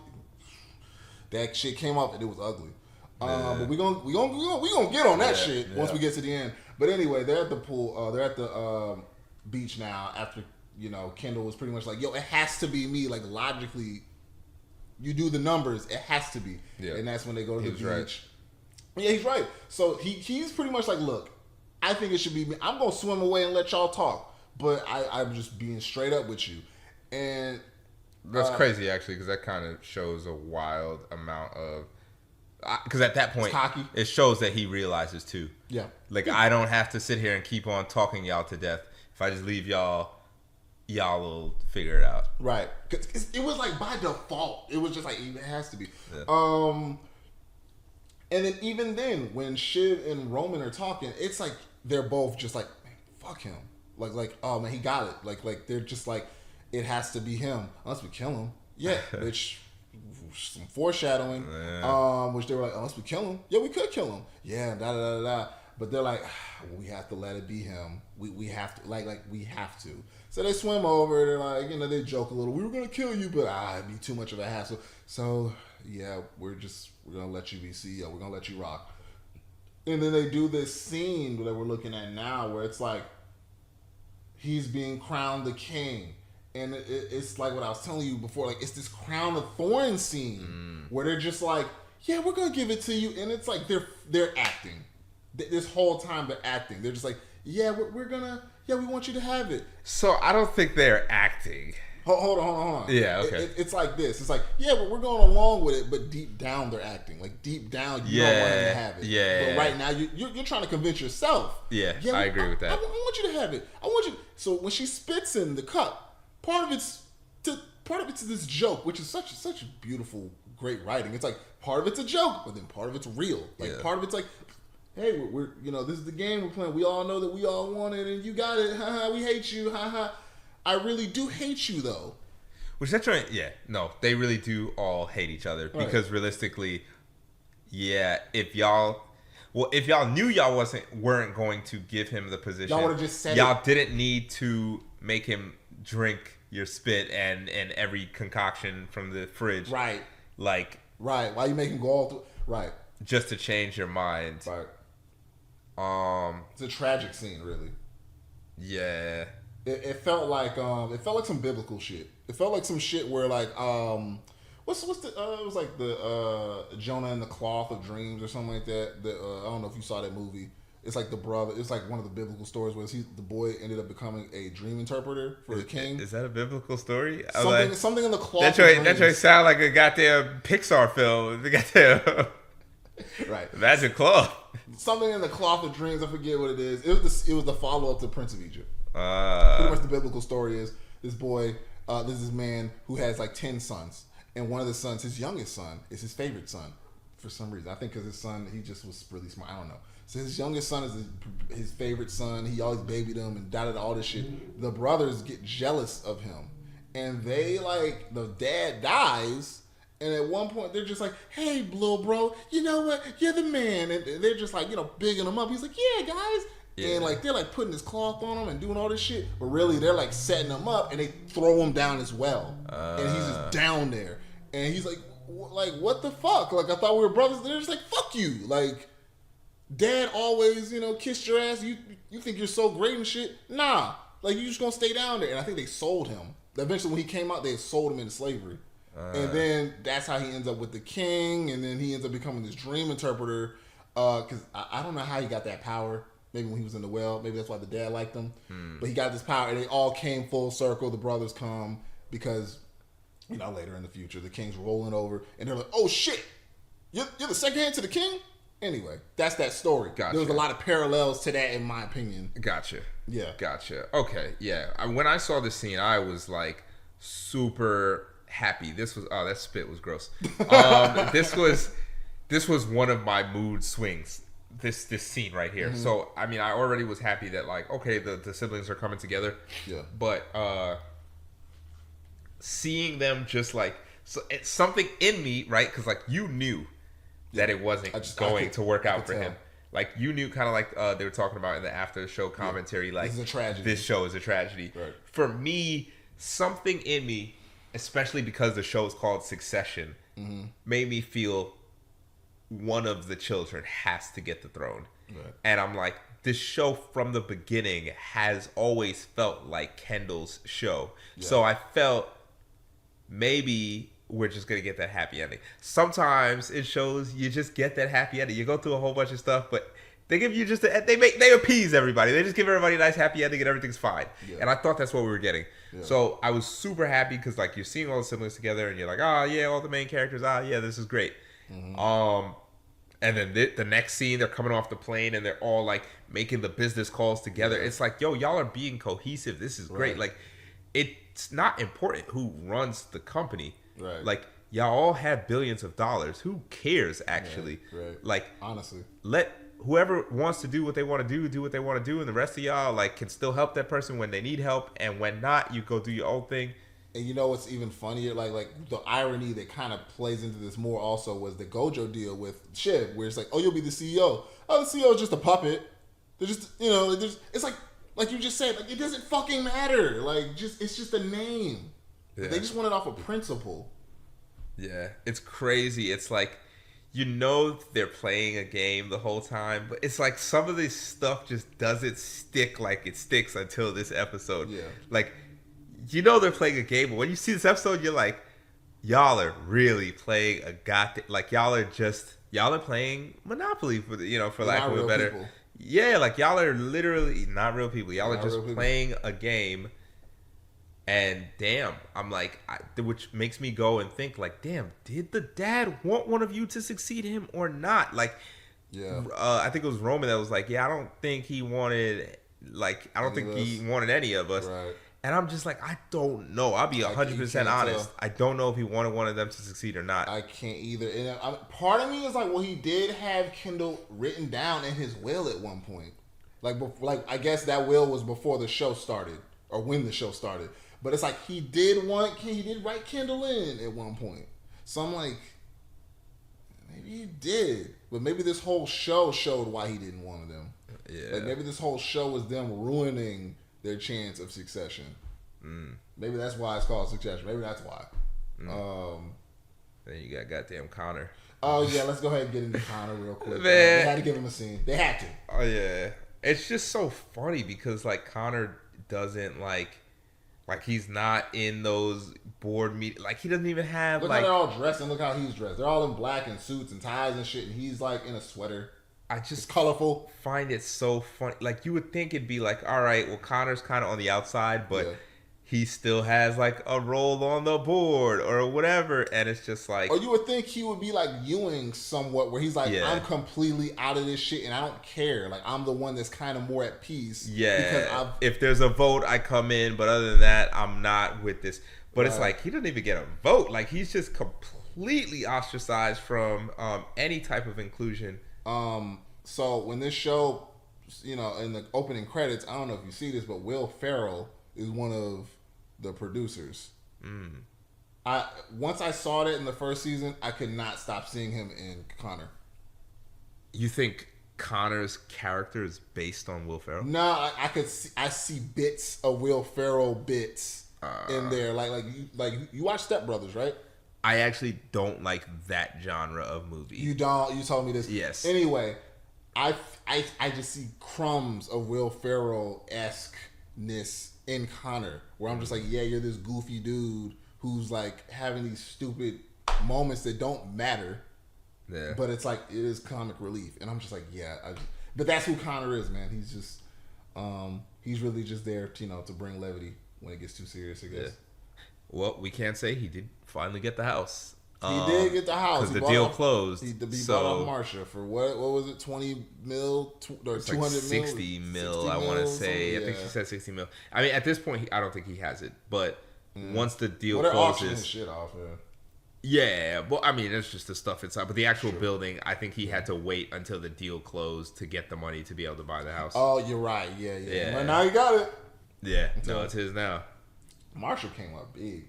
That shit came off and it was ugly. But we gonna get on that shit once we get to the end. But anyway, they're at the pool. They're at the beach now. After Kendall was pretty much like, "Yo, it has to be me." Like logically, you do the numbers, it has to be. Yeah. And that's when they go to the beach. Right. Yeah, he's right. So he's pretty much like, "Look, I think it should be me. I'm gonna swim away and let y'all talk, but I'm just being straight up with you." And that's crazy actually, because that kind of shows a wild amount of. Because at that point, it shows that he realizes too. Yeah. Like, I don't have to sit here and keep on talking y'all to death. If I just leave y'all will figure it out. Right. Cause it was like by default. It was just like, it has to be. Yeah. And then even then, when Shiv and Roman are talking, it's like they're both just like, man, fuck him. Like, oh man, he got it. Like they're just like, it has to be him unless we kill him. Yeah, which. Some foreshadowing, which they were like, unless we kill him, we could kill him. Yeah, but they're like, we have to let it be him. We have to we have to. So they swim over. They're like, they joke a little. We were gonna kill you, but it'd be too much of a hassle. So yeah, we're gonna let you be CEO. We're gonna let you rock. And then they do this scene that we're looking at now, where it's like he's being crowned the king. And it's like what I was telling you before, like it's this crown of thorns scene where they're just like, yeah, we're gonna give it to you, and it's like they're acting. This whole time they're acting. They're just like, yeah, we want you to have it. So I don't think they're acting. Hold on. Yeah, okay. It's like this. It's like, yeah, but we're going along with it, but deep down they're acting. Like deep down, you don't want them to have it. Yeah. But right now you're trying to convince yourself. Yeah, I agree with that. I want you to have it. I want you. So when she spits in the cup. Part of it's this joke, which is such beautiful, great writing. It's like part of it's a joke, but then part of it's real. Like part of it's like, hey, we're this is the game we're playing. We all know that we all want it, and you got it. Ha. We hate you. Ha. I really do hate you though. Which that's right. Yeah, no, they really do all hate each other because realistically, if y'all knew y'all weren't going to give him the position, y'all would have just said y'all didn't need to make him drink your spit and every concoction from the fridge. Right. Like. Right. Why you make him go all through? Right. Just to change your mind. Right. It's a tragic scene, really. Yeah. It felt like some biblical shit. It felt like some shit where like what's the it was like the Jonah and the Cloth of Dreams or something like that. I don't know if you saw that movie. It's like the brother. It's like one of the biblical stories where the boy ended up becoming a dream interpreter for the king. Is that a biblical story? Something in the Cloth. That try sound like a goddamn Pixar film. The goddamn right Magic Cloth. Something in the Cloth of Dreams. I forget what it is. It was the follow up to Prince of Egypt. Pretty much the biblical story is this boy. There's this man who has like 10 sons, and one of the sons, his youngest son, is his favorite son for some reason. I think because his son, he just was really smart. I don't know. So his youngest son is his favorite son. He always babied him and all this shit. The brothers get jealous of him, and they like the dad dies. And at one point they're just like, "Hey, little bro, you know what? You're the man." And they're just like, bigging him up. He's like, "Yeah, guys." Yeah. And like they're like putting his cloth on him and doing all this shit, but really they're like setting him up, and they throw him down as well. And he's just down there, and he's like, what the fuck? Like I thought we were brothers. They're just like, "Fuck you!" Like. Dad always, kissed your ass. You think you're so great and shit. Nah. Like, you just gonna stay down there. And I think they sold him. Eventually, when he came out, they sold him into slavery. And then that's how he ends up with the king. And then he ends up becoming this dream interpreter. Because I don't know how he got that power. Maybe when he was in the well. Maybe that's why the dad liked him. But he got this power. And they all came full circle. The brothers come because, later in the future, the king's rolling over. And they're like, oh, shit. You're the second hand to the king? Anyway, that's that story. Gotcha. There was a lot of parallels to that, in my opinion. Gotcha. Yeah. Gotcha. Okay. Yeah. When I saw this scene, I was like super happy. This was that spit was gross. This was one of my mood swings. This scene right here. Mm-hmm. So I mean, I already was happy that like okay, the siblings are coming together. Yeah. But seeing them just like it's something in me, right? Because like you knew. That it wasn't going to work out for him. Like you knew, kind of like they were talking about in the after show commentary. Like this is a tragedy. This show is a tragedy. Right. For me, something in me, especially because the show is called Succession, made me feel one of the children has to get the throne. Right. And I'm like, this show from the beginning has always felt like Kendall's show. Yeah. So I felt maybe. We're just gonna get that happy ending. Sometimes it shows you just get that happy ending. You go through a whole bunch of stuff, but they give you just they appease everybody. They just give everybody a nice happy ending and everything's fine. Yeah. And I thought that's what we were getting. Yeah. So I was super happy because like you're seeing all the siblings together and you're like, oh yeah, all the main characters. Yeah, this is great. Mm-hmm. And then the next scene, they're coming off the plane and they're all like making the business calls together. Yeah. It's like, yo, y'all are being cohesive. This is great. Like, it's not important who runs the company. Right. Like, y'all all have billions of dollars. Who cares, actually? Right. Like, honestly. Let whoever wants to do what they want to do what they want to do. And the rest of y'all, like, can still help that person when they need help. And when not, you go do your own thing. And you know what's even funnier? Like the irony that kind of plays into this more also was the Gojo deal with Shiv, where it's like, oh, you'll be the CEO. Oh, the CEO is just a puppet. They're just, it's like you just said, like it doesn't fucking matter. Like it's just a name. Yeah. They just want it off of principle. Yeah, it's crazy. It's like, they're playing a game the whole time, but it's like some of this stuff just doesn't stick like it sticks until this episode. Yeah. Like, they're playing a game, but when you see this episode, you're like, y'all are really playing a goddamn, like y'all are playing Monopoly for lack of a better. People. Yeah, like y'all are literally not real people. Y'all are just playing a game. And damn, I'm like, which makes me go and think like, damn, did the dad want one of you to succeed him or not? Like, yeah, I think it was Roman that was like, yeah, I don't think he wanted any of us. Right. And I'm just like, I don't know. I'll be 100% honest. I don't know if he wanted one of them to succeed or not. I can't either. And part of me is like, well, he did have Kendall written down in his will at one point. Like I guess that will was before the show started or when the show started. But it's like he did write Kendall in at one point. So I'm like, maybe he did. But maybe this whole show showed why he didn't want them. Yeah. Like maybe this whole show was them ruining their chance of succession. Maybe that's why it's called Succession. Maybe that's why. Then you got goddamn Connor. Oh yeah, let's go ahead and get into Connor real quick. Man. They had to give him a scene. They had to. Oh yeah. It's just so funny because like Connor doesn't like he's not in those board meetings. Like he doesn't even have look how they're all dressed and look how he's dressed. They're all in black and suits and ties and shit, and he's like in a sweater. It's colorful. Find it so funny. Like you would think it'd be like, all right, well Connor's kind of on the outside, but he still has like a role on the board or whatever, and it's just like. Or you would think he would be like Ewing somewhat, where he's like, I'm completely out of this shit and I don't care. Like I'm the one that's kind of more at peace. Yeah. Because if there's a vote, I come in, but other than that, I'm not with this. But it's like he doesn't even get a vote. Like he's just completely ostracized from any type of inclusion. So when this show, in the opening credits, I don't know if you see this, but Will Ferrell is one of the producers. Once I saw that in the first season, I could not stop seeing him in Connor. You think Connor's character is based on Will Ferrell? No, I see bits of Will Ferrell bits in there. Like you watch Step Brothers, right? I actually don't like that genre of movie. You don't? You told me this. Yes. Anyway, I just see crumbs of Will Ferrell-esque-ness in Connor, where I'm just like, yeah, you're this goofy dude who's like having these stupid moments that don't matter. Yeah. But it's like, it is comic relief. And I'm just like, yeah. But that's who Connor is, man. He's just, he's really just there, to bring levity when it gets too serious, I guess. Yeah. Well, we can't say he did finally get the house. He did get the house. Because the deal closed. He bought off Marsha for what was it, 20 mil? Or 200 like 60 mil, I want to say. I think she said 60 mil. I mean, at this point, I don't think he has it. But once the deal they're closes. auctioning shit off, Yeah, well, I mean, it's just the stuff inside. But the actual building, I think he had to wait until the deal closed to get the money to be able to buy the house. Oh, you're right. Yeah. Well, now you got it. Yeah, no, it's his now. Marsha came up big.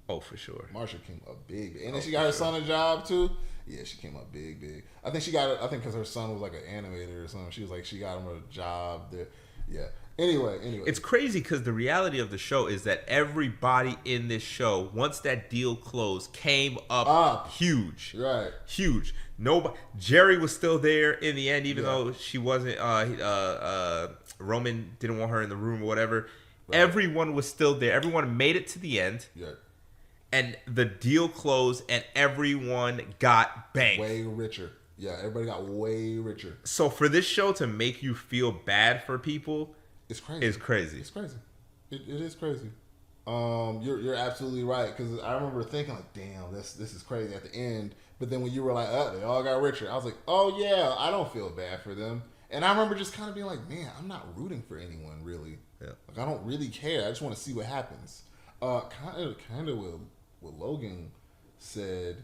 Oh, for sure. Marsha came up big. And then she got her son a job, too. Yeah, she came up big. I think because her son was like an animator or something. She was like, she got him a job there. Yeah. Anyway. It's crazy because the reality of the show is that everybody in this show, once that deal closed, came up huge. Right. Huge. Nobody. Jerry was still there in the end, even though she wasn't. Roman didn't want her in the room or whatever. Right. Everyone was still there. Everyone made it to the end. Yeah. And the deal closed, and everyone got banked. Way richer. Yeah, everybody got way richer. So for this show to make you feel bad for people, it's crazy. It's crazy. It's crazy. It is crazy. You're absolutely right, because I remember thinking like, damn, this is crazy at the end. But then when you were like, they all got richer, I was like, oh yeah, I don't feel bad for them. And I remember just kind of being like, man, I'm not rooting for anyone really. Yeah. Like I don't really care. I just want to see what happens. Kind of what Logan said.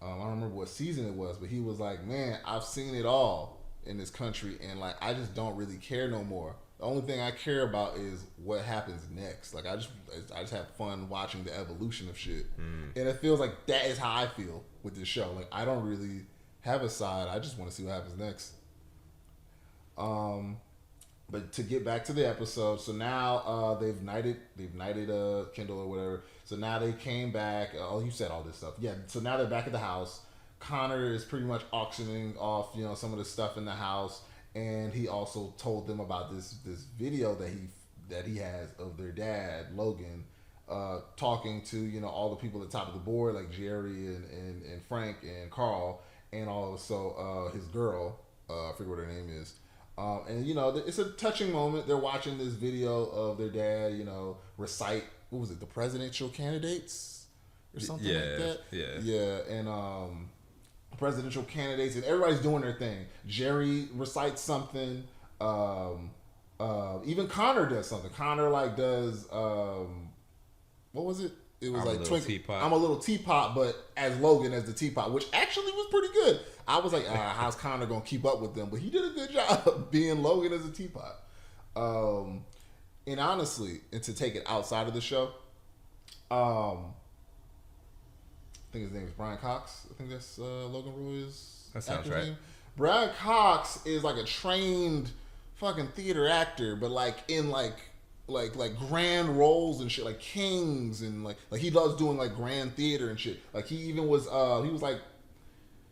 I don't remember what season it was, but he was like, man, I've seen it all. in this country, and like I just don't really care no more. The only thing I care about is what happens next. Like I just have fun watching the evolution of shit, and it feels like that is how I feel with this show. Like I don't really have a side. I just want to see what happens next. But to get back to the episode, so now they've knighted Kendall or whatever. So now they came back. You said all this stuff. Yeah. So now they're back at the house. Connor is pretty much auctioning off, some of the stuff in the house, and he also told them about this video that he has of their dad Logan, talking to all the people at the top of the board like Jerry and Frank and Carl, and also his girl. I forget what her name is. And it's a touching moment. They're watching this video of their dad, recite, what was it, the presidential candidates or something like that. Yeah, and presidential candidates, and everybody's doing their thing. Jerry recites something. Even Connor does something. Connor does what was it? It was I'm a little teapot, but as Logan as the teapot, which actually was pretty good. I was like, how's Connor gonna keep up with them? But he did a good job being Logan as a teapot. And honestly, and to take it outside of the show, I think his name is Brian Cox. I think that's Logan Roy's. That sounds right. Name. Brian Cox is like a trained fucking theater actor, but in grand roles and shit, like Kings, and like he loves doing like grand theater and shit. Like he even was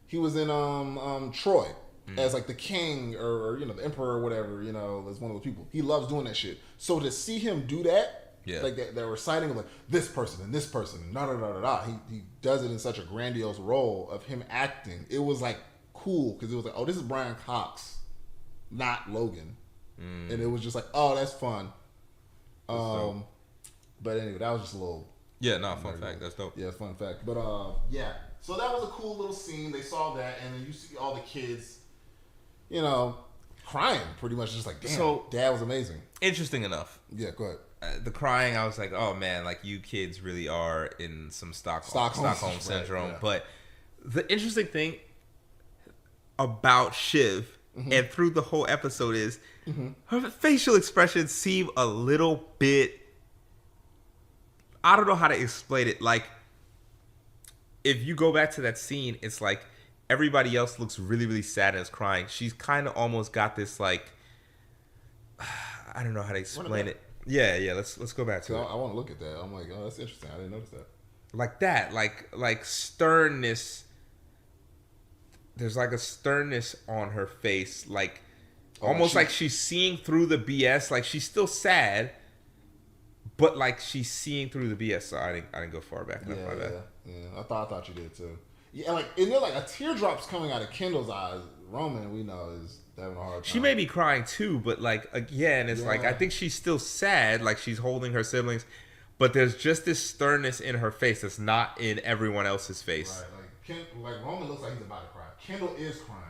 he was in Troy as like the king or the emperor or whatever, as one of the people. He loves doing that shit. So to see him do that, like that reciting of like this person and this person, he does it in such a grandiose role of him acting. It was like cool because it was like, oh, this is Brian Cox, not Logan, and it was just like, oh, that's fun. But anyway, that was just a little fun fact. That's dope. Yeah, fun fact. But so that was a cool little scene. They saw that, and then you see all the kids, crying pretty much, just like, damn, so, Dad was amazing. Interesting enough. Yeah, go ahead. The crying, I was like, oh man, like you kids really are in some Stockholm syndrome. Right, yeah. But the interesting thing about Shiv, and through the whole episode, is her facial expressions seem a little bit, I don't know how to explain it. Like, if you go back to that scene, it's like everybody else looks really, really sad and is crying. She's kind of almost got this like, I don't know how to explain it. Yeah. Let's go back to it. I want to look at that. I'm like, oh, that's interesting. I didn't notice that. Like that, like sternness. There's like a sternness on her face, like almost like she's seeing through the BS. Like she's still sad, but like she's seeing through the BS. So I didn't go far back. Yeah. I thought you did too. Yeah, and then like a teardrop's coming out of Kendall's eyes. Roman, we know, is having a hard time. She may be crying too, but like again, it's like I think she's still sad. Like she's holding her siblings, but there's just this sternness in her face that's not in everyone else's face. Right, like Roman looks like he's about to cry. Kendall is crying.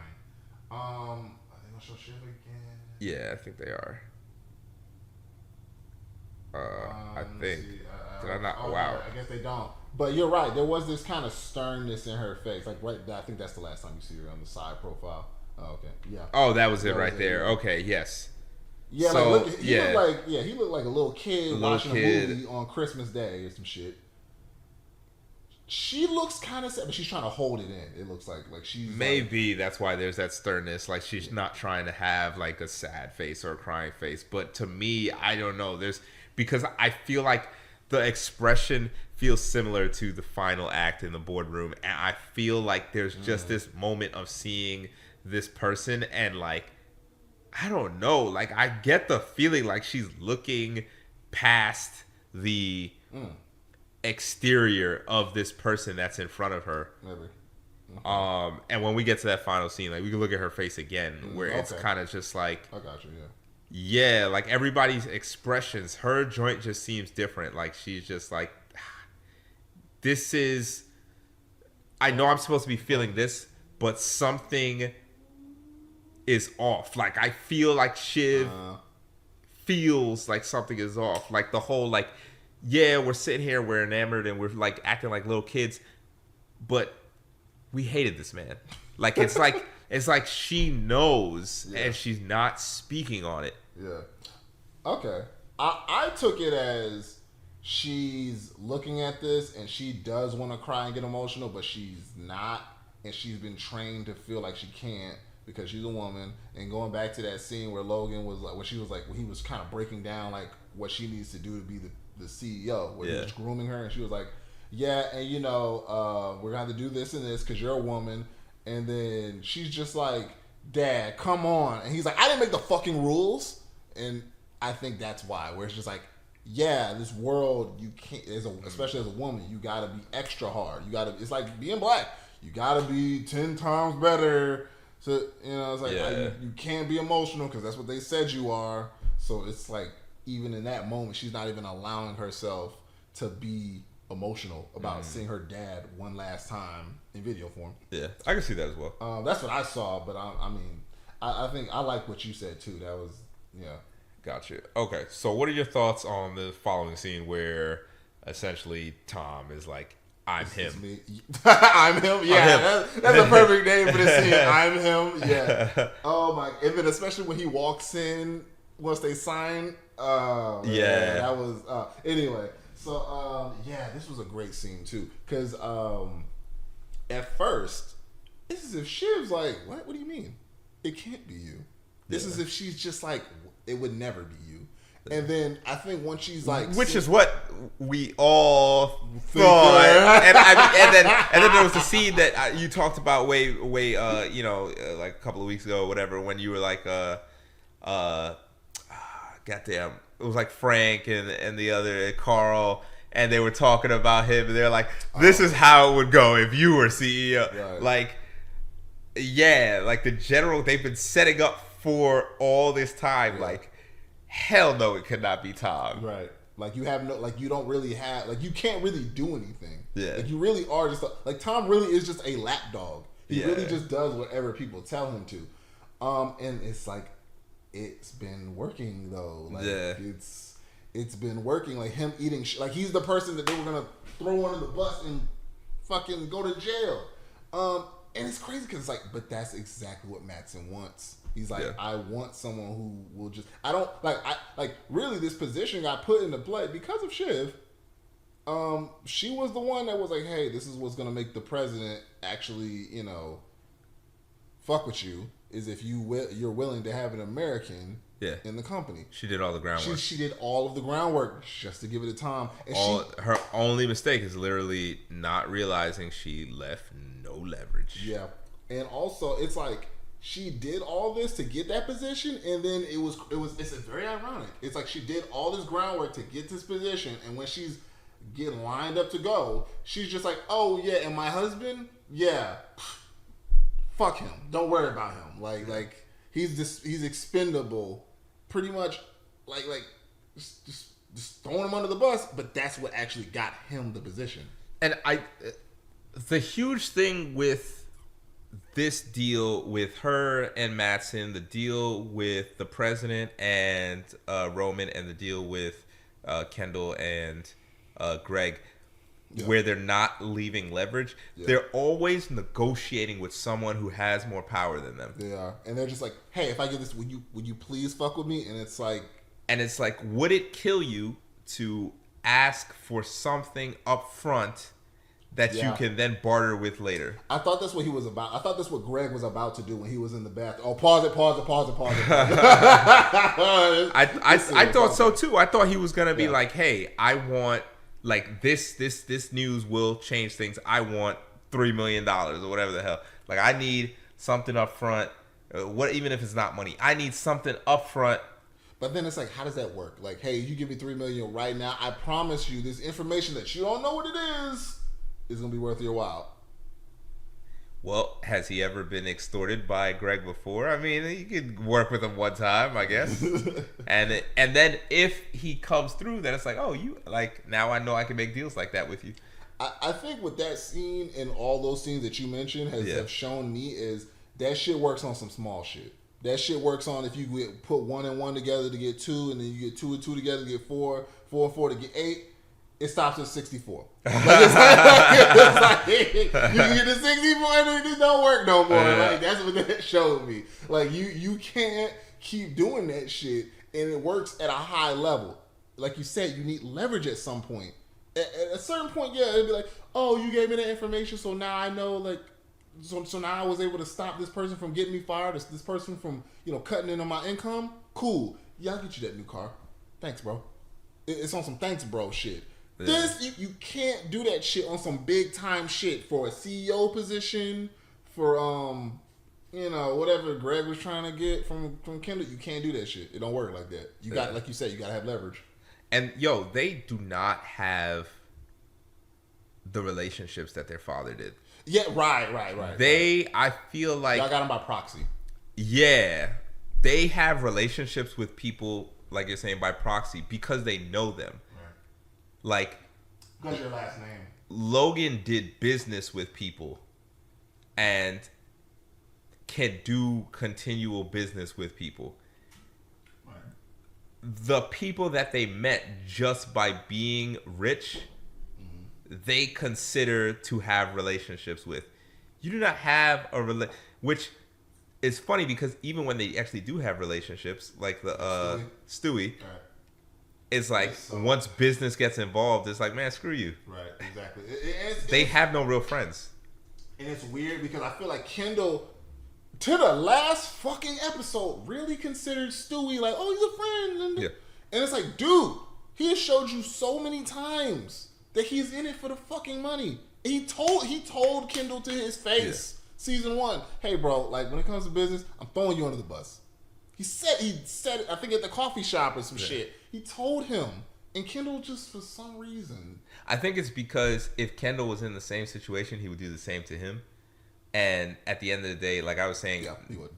Are they gonna show Shiv again? Yeah, I think they are. I think. Did I not? Wow. I guess they don't. But you're right. There was this kind of sternness in her face. Like right, I think that's the last time you see her on the side profile. Oh, okay. Yeah. Oh, that was it right there. Okay. Yes. Yeah. So, like, he looked like a little kid watching a movie on Christmas Day or some shit. She looks kind of sad, but she's trying to hold it in. It looks like she's maybe that's why there's that sternness. Like she's not trying to have like a sad face or a crying face. But to me, I don't know. Because I feel like the expression feels similar to the final act in the boardroom, and I feel like there's just this moment of seeing this person, and like I don't know. Like I get the feeling like she's looking past the exterior of this person that's in front of her. Maybe. And when we get to that final scene, like we can look at her face again, where it's kind of just like, I got you. Yeah, like everybody's expressions, her joint just seems different. Like she's just like, this is, I know I'm supposed to be feeling this, but something is off. Like I feel like Shiv feels like something is off. Like the whole like, yeah, we're sitting here, we're enamored, and we're like acting like little kids, but we hated this man. Like it's like It's like she knows and she's not speaking on it. Yeah. Okay. I took it as she's looking at this and she does want to cry and get emotional, but she's not, and she's been trained to feel like she can't because she's a woman. And going back to that scene where Logan was like, when he was kind of breaking down like what she needs to do to be the CEO, where he was grooming her, and she was like, yeah, and you know, we're gonna have to do this and this because you're a woman. And then she's just like, Dad, come on. And he's like, I didn't make the fucking rules. And I think that's why, where it's just like, yeah, this world, you can't, especially as a woman, you gotta be extra hard. You gotta, it's like being black. You gotta be 10 times better. So, you know, it's like, you can't be emotional because that's what they said you are. So it's like, even in that moment, she's not even allowing herself to be emotional about seeing her dad one last time in video form. Yeah, I can see that as well. That's what I saw, but I think I like what you said too. That was, yeah. Gotcha. Okay, so what are your thoughts on the following scene where essentially Tom is like, I'm him. I'm him. Yeah, that's a perfect name for the scene. I'm him. Yeah. Oh my! And then especially when he walks in once they sign. Yeah, that was. Anyway, so yeah, this was a great scene too because at first it's as if Shiv's like, what? What do you mean? It can't be you. This is if she's just like, it would never be you. And then I think once she's like, which is what we all thought, and then there was the scene that you talked about way, you know, like a couple of weeks ago, or whatever, when you were like, goddamn, it was like Frank and the other Carl, and they were talking about him, and they're like, this is how it would go if you were CEO, right. Like, yeah, like the general they've been setting up for all this time, like. Hell no, it could not be Tom. Right. Like you have no, like you don't really have, like you can't really do anything. Yeah. Like you really are just, like Tom really is just a lapdog. He really just does whatever people tell him to. And it's like, it's been working though. Like it's been working. Like him eating, like he's the person that they were going to throw under the bus and fucking go to jail. And it's crazy because it's like, but that's exactly what Matsson wants. He's like, I want someone who will just, I don't, like really this position got put into play because of Shiv. She was the one that was like, hey, this is what's going to make the president actually, you know, fuck with you, is if you're willing to have an American in the company. She did all the groundwork. She did all of the groundwork just to give it to Tom. And her only mistake is literally not realizing she left no leverage. Yeah. And also, it's like, she did all this to get that position, and then it's very ironic. It's like she did all this groundwork to get this position, and when she's getting lined up to go, she's just like, oh yeah, and my husband, yeah, fuck him. Don't worry about him. Like he's expendable, pretty much. Like just throwing him under the bus. But that's what actually got him the position. And the huge thing with this deal with her and Matsson, the deal with the president and Roman, and the deal with Kendall and Greg, where they're not leaving leverage, they're always negotiating with someone who has more power than them. They are, and they're just like, hey, if I get this, would you please fuck with me? And it's like, would it kill you to ask for something up front that you can then barter with later? I thought that's what he was about. I thought that's what Greg was about to do when he was in the bathroom. Oh, pause it. I thought so too. I thought he was gonna be like, "Hey, I want like this news will change things. I want $3 million or whatever the hell. Like I need something up front. What even if it's not money, I need something up front." But then it's like, how does that work? Like, hey, you give me $3 million right now. I promise you, this information that you don't know what it is gonna be worth your while. Well, has he ever been extorted by Greg before? I mean, you could work with him one time, I guess. and then if he comes through, then it's like, oh, you like now I know I can make deals like that with you. I think with that scene and all those scenes that you mentioned have shown me is that shit works on some small shit. That shit works on if you put 1 and 1 together to get 2, and then you get 2 and 2 together to get 4, 4 and 4 to get 8. it stops at 64. It's like you can get to 64 and it don't work no more. Like that's what that showed me. Like you can't keep doing that shit and it works at a high level. Like you said, you need leverage at some point. At a certain point, yeah, it'd be like, oh, you gave me that information, so now I know, like, so now I was able to stop this person from getting me fired, this person from, cutting in on my income. Cool. Yeah, I'll get you that new car. Thanks, bro. It's on some thanks, bro shit. Yeah. This, you can't do that shit on some big time shit for a CEO position, for, whatever Greg was trying to get from Kendall. You can't do that shit. It don't work like that. You got, like you said, you got to have leverage. And they do not have the relationships that their father did. Yeah, right. I feel like y'all got him by proxy. Yeah, they have relationships with people, like you're saying, by proxy because they know them. Right. Like, because your last name. Logan did business with people, and can do continual business with people. The people that they met just by being rich, they consider to have relationships with. You do not have which is funny because even when they actually do have relationships, like the Stewie, it's like once business gets involved, it's like, man, screw you. Right, exactly. They have no real friends. And it's weird because I feel like Kendall, to the last fucking episode, really considered Stewie like, oh, he's a friend. Yeah. And it's like, dude, he has showed you so many times that he's in it for the fucking money. He told Kendall to his face, season 1, hey, bro, like, when it comes to business, I'm throwing you under the bus. He said it, I think at the coffee shop or some shit. He told him. And Kendall just, for some reason. I think it's because if Kendall was in the same situation, he would do the same to him. And at the end of the day, like I was saying,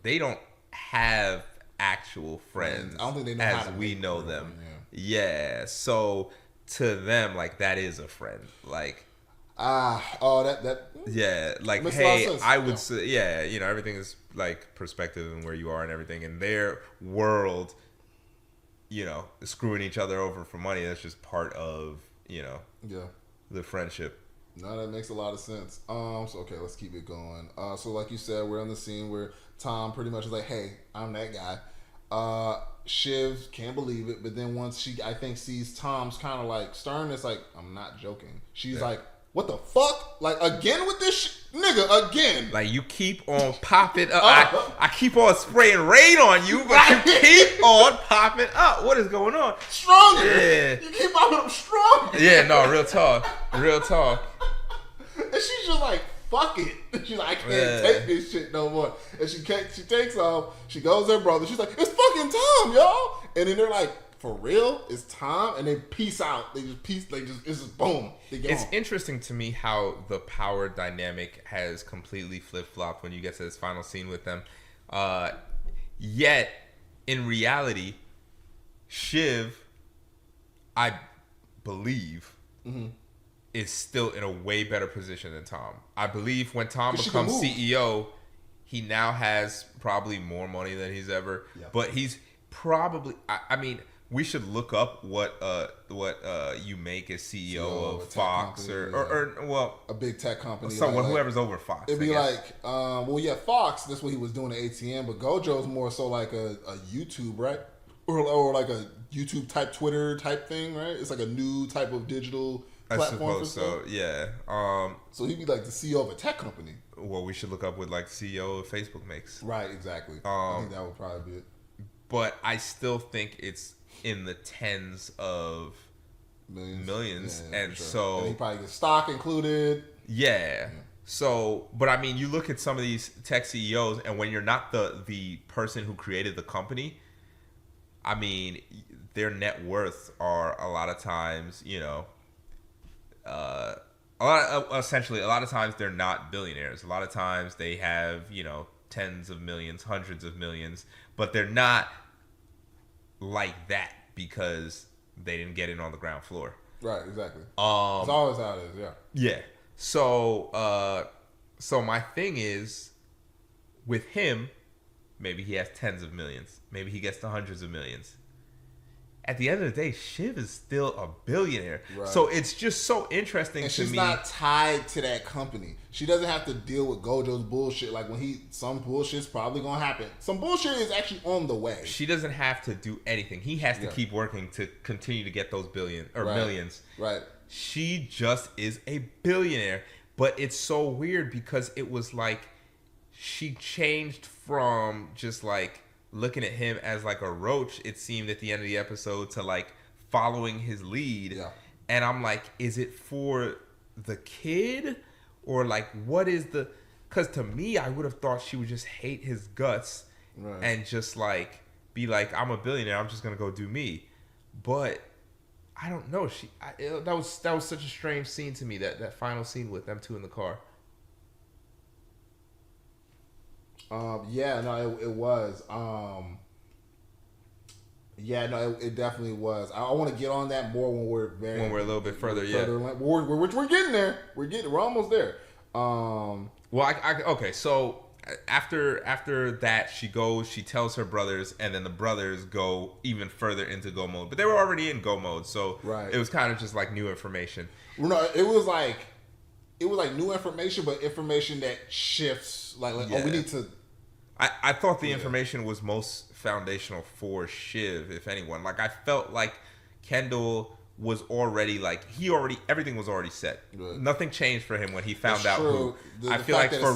they don't have actual friends. I don't think they know as we know them. Yeah. So to them, like, that is a friend. Like, that. Yeah. Like, hey, I would say, everything is like perspective and where you are and everything. In their world, screwing each other over for money, that's just part of, the friendship. No, that makes a lot of sense. So okay, let's keep it going. So like you said, we're on the scene where Tom pretty much is like, hey, I'm that guy. Shiv can't believe it, but then once she, I think, sees Tom's kind of like sternness, like, I'm not joking. She's like, what the fuck? Like, again with this nigga, again. Like, you keep on popping up. I keep on spraying rain on you, but you keep on popping up. What is going on? Stronger. Yeah. You keep popping up stronger. Yeah, no, real talk. Real talk. And she's just like, fuck it. She's like, I can't take this shit no more. And she takes off. She goes to her brother. She's like, it's fucking Tom, y'all. And then they're like, for real? It's Tom? And they peace out. It's just boom. It's interesting to me how the power dynamic has completely flip-flopped when you get to this final scene with them. Yet, in reality, Shiv, I believe, is still in a way better position than Tom. I believe when Tom becomes CEO, he now has probably more money than he's ever. Yeah. But he's probably, I mean, we should look up what you make as CEO of Fox company, or a big tech company. Someone, whoever's over Fox. It'd be like, Fox. That's what he was doing at ATM, but Gojo's more so like a YouTube, right? Or like a YouTube type Twitter type thing, right? It's like a new type of digital platform. I suppose so. Yeah. So he'd be like the CEO of a tech company. Well, we should look up what like the CEO of Facebook makes. Right. Exactly. I think that would probably be it. But I still think it's in the tens of millions. And sure. So and he probably gets stock included. Yeah. So, but I mean, you look at some of these tech CEOs, and when you're not the person who created the company, I mean, their net worths are a lot of times, a lot of times they're not billionaires. A lot of times they have, tens of millions, hundreds of millions, but they're not like that because they didn't get in on the ground floor. Right, exactly. It's always how it is, yeah. Yeah. So, so my thing is, with him, maybe he has tens of millions. Maybe he gets to hundreds of millions. at the end of the day, Shiv is still a billionaire. Right. So it's just so interesting and to me. She's not tied to that company. She doesn't have to deal with Gojo's bullshit. Like some bullshit's probably gonna happen. Some bullshit is actually on the way. She doesn't have to do anything. He has to keep working to continue to get those millions. Right. She just is a billionaire. But it's so weird because it was like she changed from just like looking at him as like a roach, it seemed at the end of the episode, to like following his lead. Yeah. And I'm like, is it for the kid? Or like, what is the... Because to me, I would have thought she would just hate his guts and just like be like, I'm a billionaire, I'm just going to go do me. But I don't know. That was such a strange scene to me, that final scene with them two in the car. It was. It definitely was. I want to get on that more when we're a little bit further. We're getting there. We're almost there. Okay. So after that, she tells her brothers, and then the brothers go even further into go mode. But they were already in go mode, so it was kind of just like new information. No, it was like new information, but information that shifts. We need to. I thought the information was most foundational for Shiv, if anyone. Like, I felt like Kendall was already everything was already set. Right. Nothing changed for him when he found out who. I feel like for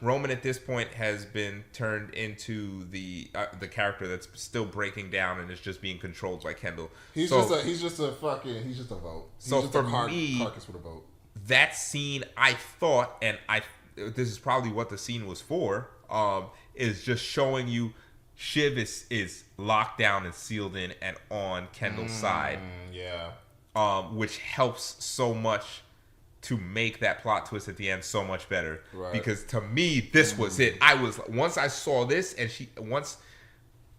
Roman at this point has been turned into the character that's still breaking down and is just being controlled by Kendall. He's just a vote. He's So just for me, carcass for the vote. That scene, I thought, and this is probably what the scene was for, is just showing you Shiv is locked down and sealed in and on Kendall's side. Yeah. Which helps so much to make that plot twist at the end so much better. Right. Because to me, this was it. Once I saw this, and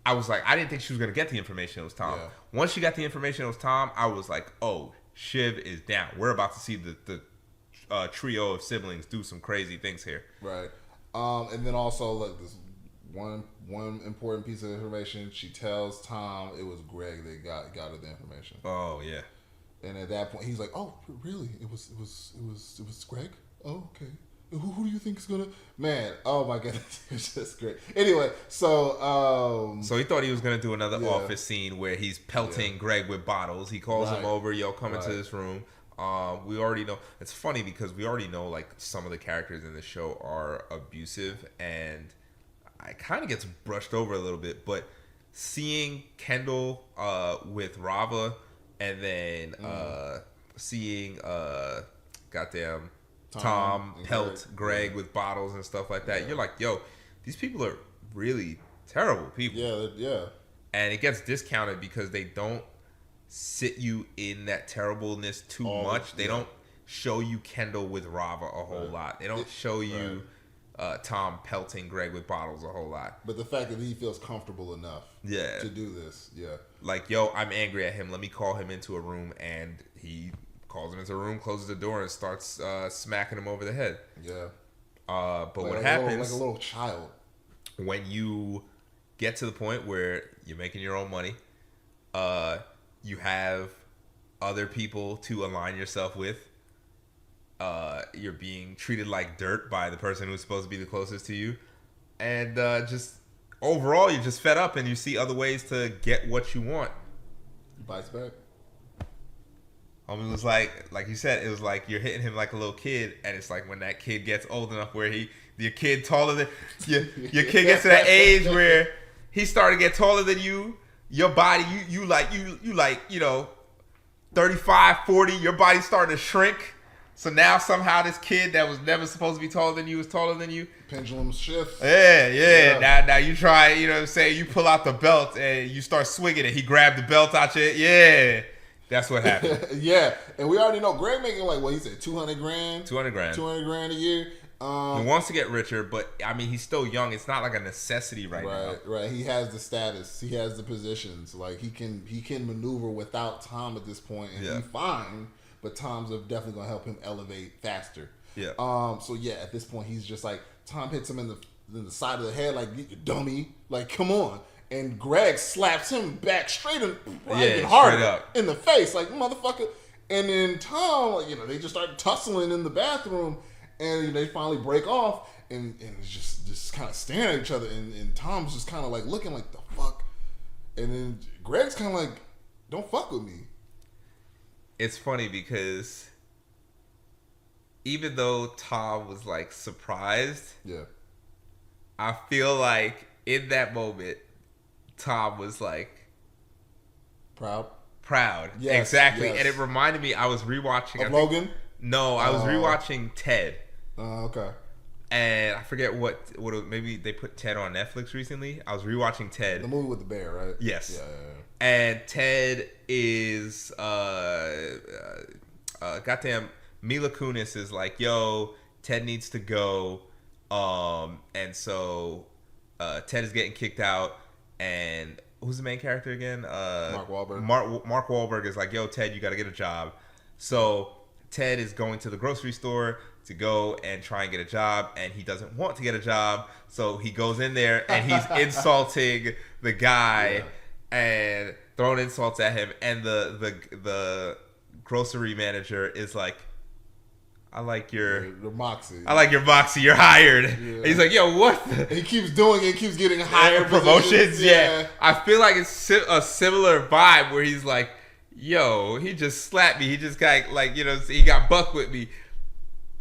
I was like, I didn't think she was gonna get the information. It was Tom. Yeah. Once she got the information, it was Tom. I was like, oh, Shiv is down. We're about to see the trio of siblings do some crazy things here. Right. And then also, look, this one important piece of information. She tells Tom it was Greg that got her the information. Oh yeah. And at that point, he's like, "Oh, really? It was Greg? Oh, okay. Who do you think is gonna? Man, oh my god, it's just great. Anyway, so he thought he was gonna do another office scene where he's pelting Greg with bottles. He calls him over, "Yo, come into this room." We already know. It's funny because we already know like some of the characters in the show are abusive, and it kind of gets brushed over a little bit. But seeing Kendall with Rava, and then seeing goddamn Tom pelt Greg with bottles and stuff like that, you're like, yo, these people are really terrible people. Yeah. And it gets discounted because they don't sit you in that terribleness too much. They don't show you Kendall with Rava a whole lot. They don't show you Tom pelting Greg with bottles a whole lot. But the fact that he feels comfortable enough to do this, like, yo, I'm angry at him, let me call him into a room, and he calls him into a room, closes the door, and starts smacking him over the head. But what happens, like a little child, when you get to the point where you're making your own money, you have other people to align yourself with, you're being treated like dirt by the person who's supposed to be the closest to you, and just overall you're just fed up and you see other ways to get what you want. Bites back. It was like you said, it was like you're hitting him like a little kid, and it's like when that kid gets old enough where your kid taller than your kid gets to that age where he started to get taller than you. Your body, you like 35, 40, your body's starting to shrink. So now somehow this kid that was never supposed to be taller than you is taller than you. Pendulum shifts. Yeah. Now you try, you know what I'm saying? You pull out the belt and you start swinging it. He grabbed the belt out your, that's what happened. And we already know Greg making like what he said, $200,000. $200,000 a year. He wants to get richer, but I mean he's still young. It's not like a necessity right now. Right. He has the status. He has the positions. Like he can maneuver without Tom at this point, and he's fine. But Tom's definitely gonna help him elevate faster. Yeah. At this point he's just like Tom hits him in the side of the head like, you dummy, like come on. and Greg slaps him back straight and even harder in the face, like motherfucker. And then Tom, like, you know, they just start tussling in the bathroom, and they finally break off, and it's just kind of staring at each other, and Tom's just kind of like looking like the fuck, and then Greg's kind of like, don't fuck with me. It's funny because even though Tom was like surprised, I feel like in that moment, Tom was like proud. Yes, exactly. Yes. And it reminded me, I was rewatching Logan? No, I was rewatching Ted. Okay. And I forget what maybe they put Ted on Netflix recently. I was rewatching Ted. The movie with the bear, right? Yes. Yeah. And Ted is goddamn Mila Kunis is like, yo, Ted needs to go. And so Ted is getting kicked out, and who's the main character again? Mark Wahlberg. Mark Wahlberg is like, yo, Ted, you got to get a job. So Ted is going to the grocery store to go and try and get a job, and he doesn't want to get a job, so he goes in there and he's insulting the guy and throwing insults at him, and the grocery manager is like, I like your moxie. I like your moxie. You're hired. Yeah. And he's like, yo, what? He keeps doing it. Keeps getting higher promotions. Yeah. I feel like it's a similar vibe where he's like, yo, he just slapped me. He just got like, you know, he got buck with me.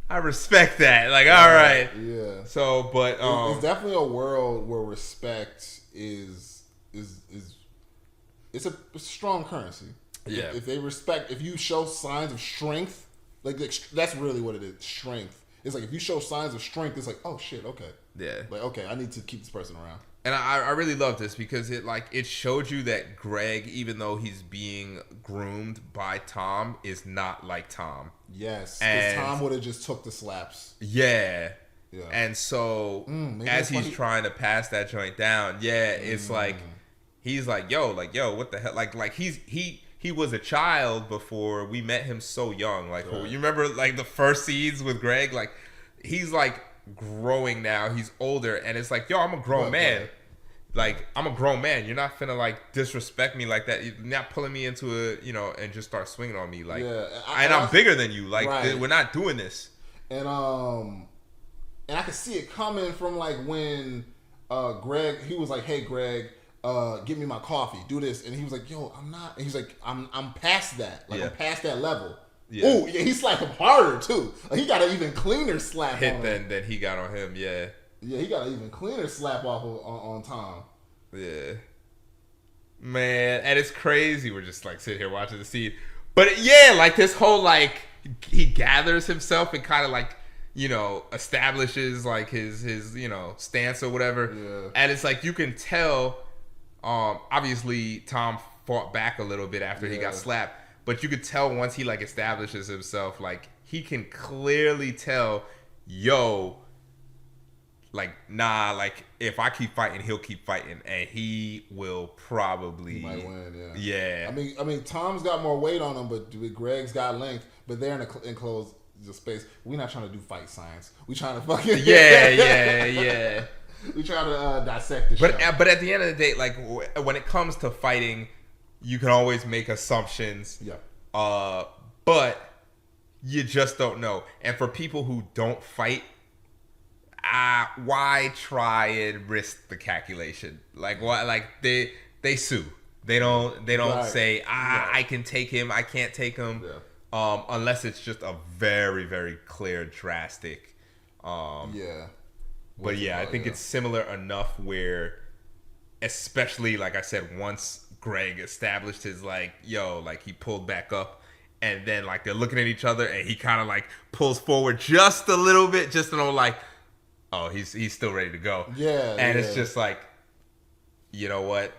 I respect that. Like, all right. Yeah. So, but it's definitely a world where respect is it's a strong currency. Yeah. If they respect, if you show signs of strength. Like, that's really what it is. Strength. It's like if you show signs of strength, it's like, oh shit, okay. Yeah. Like, okay, I need to keep this person around. And I really love this because it showed you that Greg, even though he's being groomed by Tom, is not like Tom. Yes. Because Tom would have just took the slaps. Yeah. Yeah. And so as he's trying to pass that joint down, it's like he's like, yo, what the hell? Like he was a child before we met him so young. Like, you remember like the first scenes with Greg? Like, he's like growing now. He's older, and it's like, yo, I'm a grown man. Like, I'm a grown man. You're not finna like disrespect me like that. You're not pulling me into a, you know, and just start swinging on me. Like, I'm bigger than you. Like, we're not doing this. And I could see it coming from like when Greg, he was like, hey, Greg, give me my coffee, do this, and he was like, yo, I'm not, and he's like, I'm past that, like I'm past that level. Oh yeah, he slapped him harder too. Like, he got an even cleaner slap hit than he got on him. Yeah, he got an even cleaner slap off on Tom. Yeah, man, and it's crazy. We're just like sitting here watching the scene, but like this whole like he gathers himself and kind of like, you know, establishes like his you know stance or whatever, and it's like you can tell. Obviously Tom fought back a little bit after he got slapped, but you could tell once he like establishes himself, like he can clearly tell, yo, like, nah, like if I keep fighting, he'll keep fighting, and he will probably might win. Yeah. I mean, Tom's got more weight on him, but Greg's got length. But they're in an enclosed space. We're not trying to do fight science. We trying to fucking yeah. We try to dissect the show. But at the end of the day, like when it comes to fighting, you can always make assumptions. Yeah. But you just don't know. And for people who don't fight, why try and risk the calculation? Like what? Like they sue. They don't say I can take him. I can't take him. Yeah. Unless it's just a very, very clear, drastic. But I think it's similar enough where, especially like I said, once Greg established his like, yo, like he pulled back up, and then like they're looking at each other, and he kind of like pulls forward just a little bit, just to know like, oh, he's still ready to go. Yeah. And it's just like, you know what?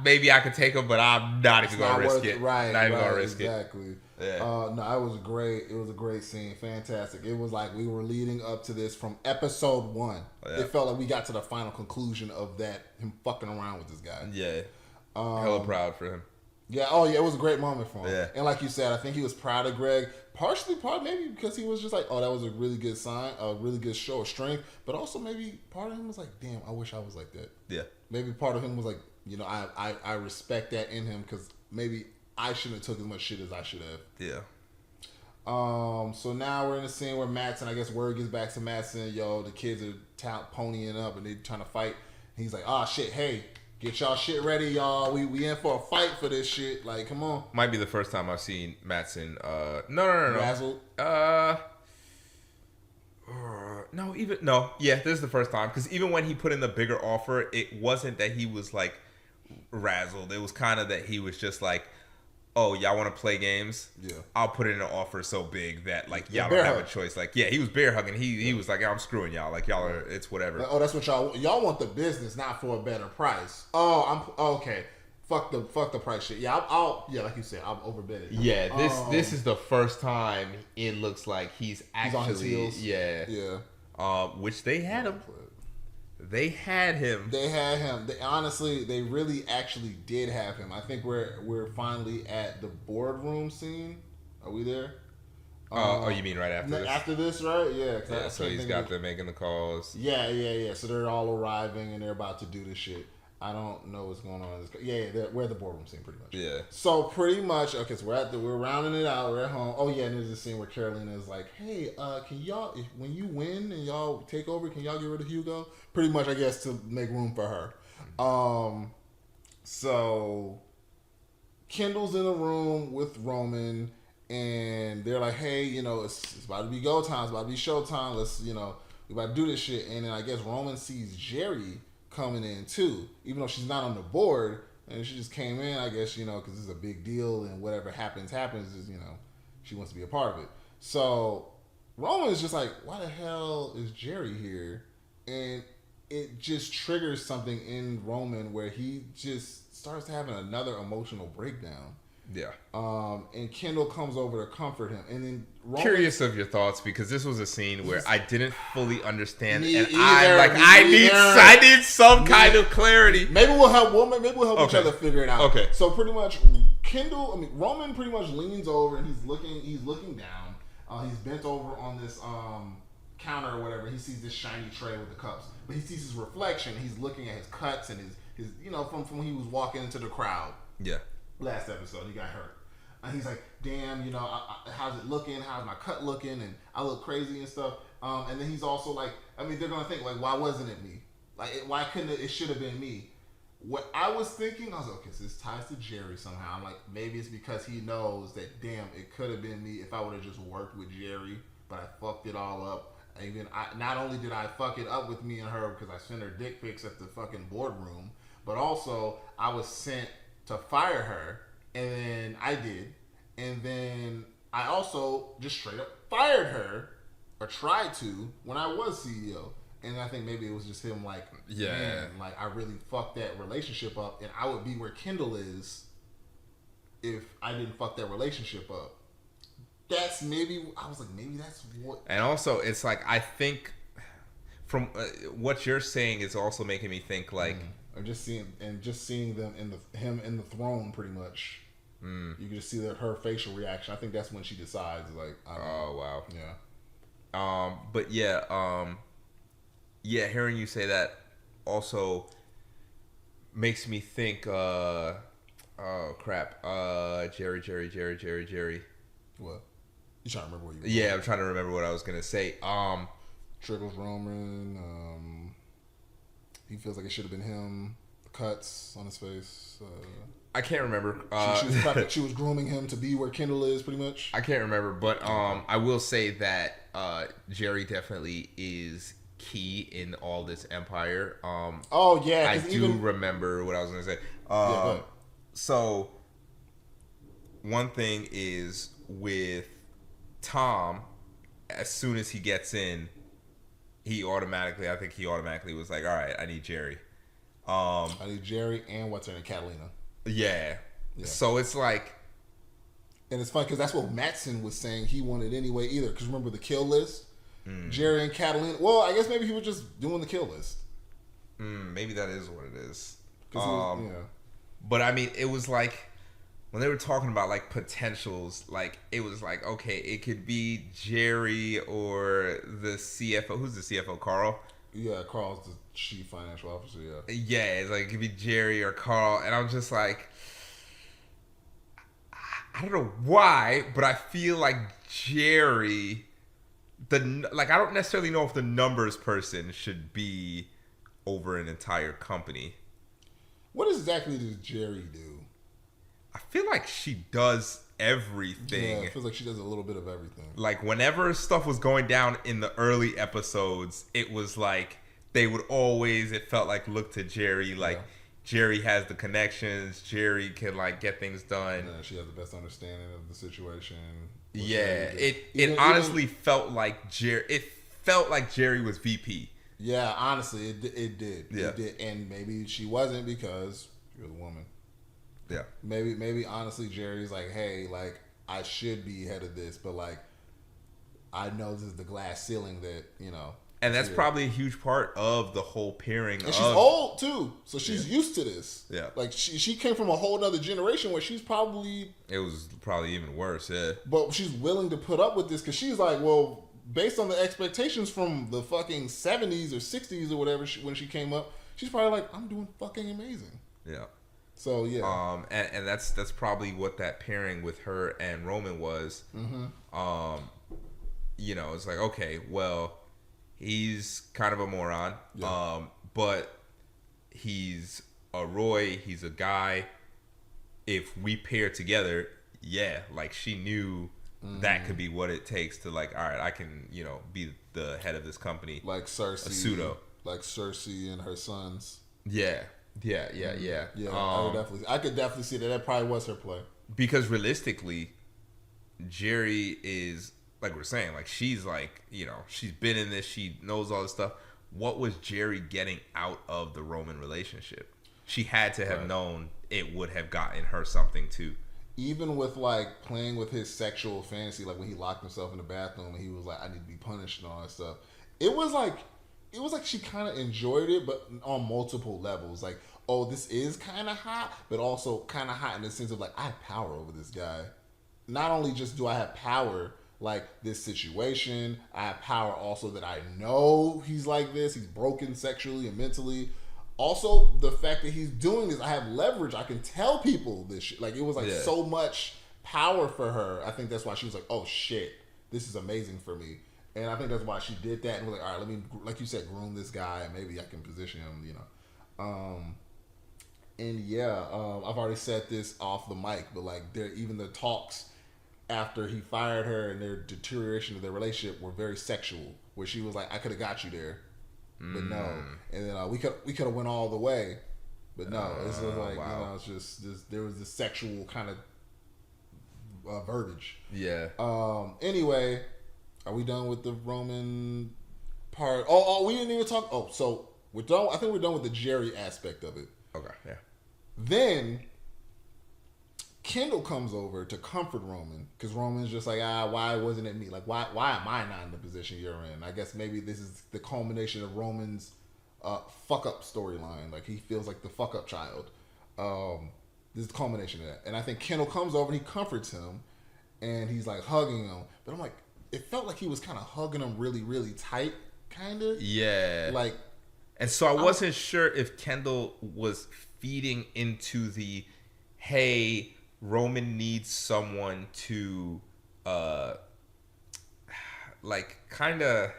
Maybe I could take him, but I'm not even gonna risk it. Right. Not even gonna risk it. Exactly. Yeah. No, it was great. It was a great scene. Fantastic. It was like we were leading up to this from episode 1. Yeah. It felt like we got to the final conclusion of that, him fucking around with this guy. Yeah. Hella proud for him. Yeah, oh yeah, it was a great moment for him. Yeah. And like you said, I think he was proud of Greg. Partially, maybe because he was just like, oh, that was a really good sign, a really good show of strength. But also maybe part of him was like, damn, I wish I was like that. Yeah. Maybe part of him was like, you know, I respect that in him because maybe I shouldn't have took as much shit as I should have. Yeah. So now we're in a scene where Mattson, I guess word gets back to Mattson, yo, the kids are ponying up and they're trying to fight. And he's like, oh shit, hey, get y'all shit ready, y'all. We in for a fight for this shit. Like, come on. Might be the first time I've seen Mattson. No. Razzled? Yeah, this is the first time because even when he put in the bigger offer, it wasn't that he was like razzled. It was kind of that he was just like, oh, y'all want to play games? Yeah. I'll put in an offer so big that like y'all don't have a choice. Like, yeah, he was bear hugging. He was like, I'm screwing y'all. Like y'all are, it's whatever. Like, oh, that's what y'all want the business, not for a better price. Oh, okay. Fuck the price shit. Yeah, I'll like you said, I'll overbid it. Yeah, this is the first time it looks like he's actually on his heels. Yeah. Which they had him. They had him. Honestly, they really actually did have him. I think we're finally at the boardroom scene. Are we there? You mean right after this? After this, right? Yeah. Yeah, so he's got them making the calls. Yeah. So they're all arriving and they're about to do this shit. I don't know what's going on. We're at the boardroom scene pretty much. Yeah. So pretty much, okay. So we're rounding it out. We're at home. Oh yeah, and there's a scene where Carolina is like, "Hey, can y'all, when you win and y'all take over, can y'all get rid of Hugo?" Pretty much, I guess, to make room for her. So Kendall's in a room with Roman, and they're like, "Hey, you know, it's about to be go time. It's about to be show time. Let's, you know, we about to do this shit." And then I guess Roman sees Jerry coming in too, even though she's not on the board, and she just came in, I guess, you know, because this is a big deal, and whatever happens, is, you know, she wants to be a part of it. So Roman is just like, why the hell is Jerry here? And it just triggers something in Roman where he just starts having another emotional breakdown. Yeah. And Kendall comes over to comfort him, and then Roman, curious of your thoughts because this was a scene where I didn't fully understand, and I need some kind of clarity. Maybe we'll help each other figure it out. Okay. So pretty much, Roman pretty much leans over and he's looking down. He's bent over on this counter or whatever. He sees this shiny tray with the cups, but he sees his reflection. He's looking at his cuts and his you know, from when he was walking into the crowd. Yeah. Last episode, he got hurt. And he's like, damn, you know, how's it looking? How's my cut looking? And I look crazy and stuff. And then he's also like, I mean, they're going to think, like, why wasn't it me? Like, why couldn't it should have been me? What I was thinking, I was like, okay, so this ties to Jerry somehow. I'm like, maybe it's because he knows that, damn, it could have been me if I would have just worked with Jerry, but I fucked it all up. Not only did I fuck it up with me and her because I sent her dick pics at the fucking boardroom, but also I was sent to fire her, and then I did, and then I also just straight up fired her, or tried to, when I was CEO. And I think maybe it was just him like, man, like I really fucked that relationship up, and I would be where Kendall is if I didn't fuck that relationship up. That's maybe, I was like, maybe that's what. And also, it's like, I think from what you're saying is also making me think like, or just seeing them him in the throne, pretty much. You can just see her facial reaction. I think that's when she decides, like, oh wow, yeah. But yeah, hearing you say that also makes me think. Oh crap, Jerry. What? You trying to remember what you? Yeah, I'm trying to remember what I was gonna say. Triggers Roman. He feels like it should have been him. The cuts on his face. I can't remember. She was grooming him to be where Kendall is, pretty much. I can't remember, but I will say that Jerry definitely is key in all this empire. Oh yeah, I do remember what I was going to say. So one thing is with Tom, as soon as he gets in, I think he automatically was like, all right, I need Jerry. I need Jerry and what's her name, Catalina. Yeah. So it's like, and it's funny because that's what Mattson was saying he wanted anyway either. Because remember the kill list? Jerry and Catalina. Well, I guess maybe he was just doing the kill list. Maybe that is what it is. Yeah. But I mean, it was like, when they were talking about like potentials, like it was like, okay, it could be Jerry or the CFO. Who's the CFO? Carl. Yeah, Carl's the chief financial officer. Yeah. Yeah, it's like it could be Jerry or Carl, and I'm just like, I don't know why, but I feel like Jerry. I don't necessarily know if the numbers person should be over an entire company. What exactly does Jerry do? I feel like she does everything. Yeah, it feels like she does a little bit of everything. Like whenever stuff was going down in the early episodes, it was like they would always, it felt like, look to Jerry. Like Jerry has the connections. Jerry can like get things done. Yeah, she has the best understanding of the situation. Yeah, it honestly felt like Jerry. It felt like Jerry was VP. Yeah, honestly, it did. Yeah. It did, and maybe she wasn't because you're the woman. Yeah. Maybe honestly, Jerry's like, hey, like I should be head of this, but like I know this is the glass ceiling that And that's probably a huge part of the whole pairing. And she's old too, so she's used to this. Yeah, like she came from a whole other generation where she's probably. It was probably even worse. Yeah, but she's willing to put up with this because she's like, well, based on the expectations from the fucking 70s or 60s or whatever when she came up, she's probably like, I'm doing fucking amazing. Yeah. So yeah. And that's probably what that pairing with her and Roman was. Mm-hmm. It's like, okay, well, he's kind of a moron. Yeah. But he's a Roy. He's a guy. If we pair together, yeah, like she knew that could be what it takes to like, all right, I can, be the head of this company. Like Cersei. A pseudo. Like Cersei and her sons. Yeah. Yeah. I could definitely see that. That probably was her play. Because realistically, Jerry is, like we're saying, like she's like, she's been in this, she knows all this stuff. What was Jerry getting out of the Roman relationship? She had to have known it would have gotten her something too. Even with like playing with his sexual fantasy, like when he locked himself in the bathroom and he was like, I need to be punished and all that stuff. It was like she kind of enjoyed it, but on multiple levels. Like, oh, this is kind of hot, but also kind of hot in the sense of like, I have power over this guy. Not only just do I have power, like this situation, I have power also that I know he's like this. He's broken sexually and mentally. Also, the fact that he's doing this, I have leverage. I can tell people this shit. Like, it was like so much power for her. I think that's why she was like, oh shit, this is amazing for me. And I think that's why she did that. And was like, all right, let me, like you said, groom this guy and maybe I can position him, I've already said this off the mic, but like even the talks after he fired her and their deterioration of their relationship were very sexual, where she was like, I could have got you there, but no. And then we could have went all the way, but no. It's just like, it's just there was this sexual kind of verbiage. Yeah. Anyway, are we done with the Roman part? Oh, we didn't even talk. Oh, so we're done. I think we're done with the Jerry aspect of it. Okay, yeah. Then Kendall comes over to comfort Roman because Roman's just like, why wasn't it me? Like, why am I not in the position you're in? I guess maybe this is the culmination of Roman's fuck up storyline. Like, he feels like the fuck up child. This is the culmination of that. And I think Kendall comes over and he comforts him and he's like hugging him. But I'm like, it felt like he was kind of hugging him really, really tight, kind of. Yeah. Like, and so I wasn't sure if Kendall was feeding into the, hey, Roman needs someone to, like, kind of,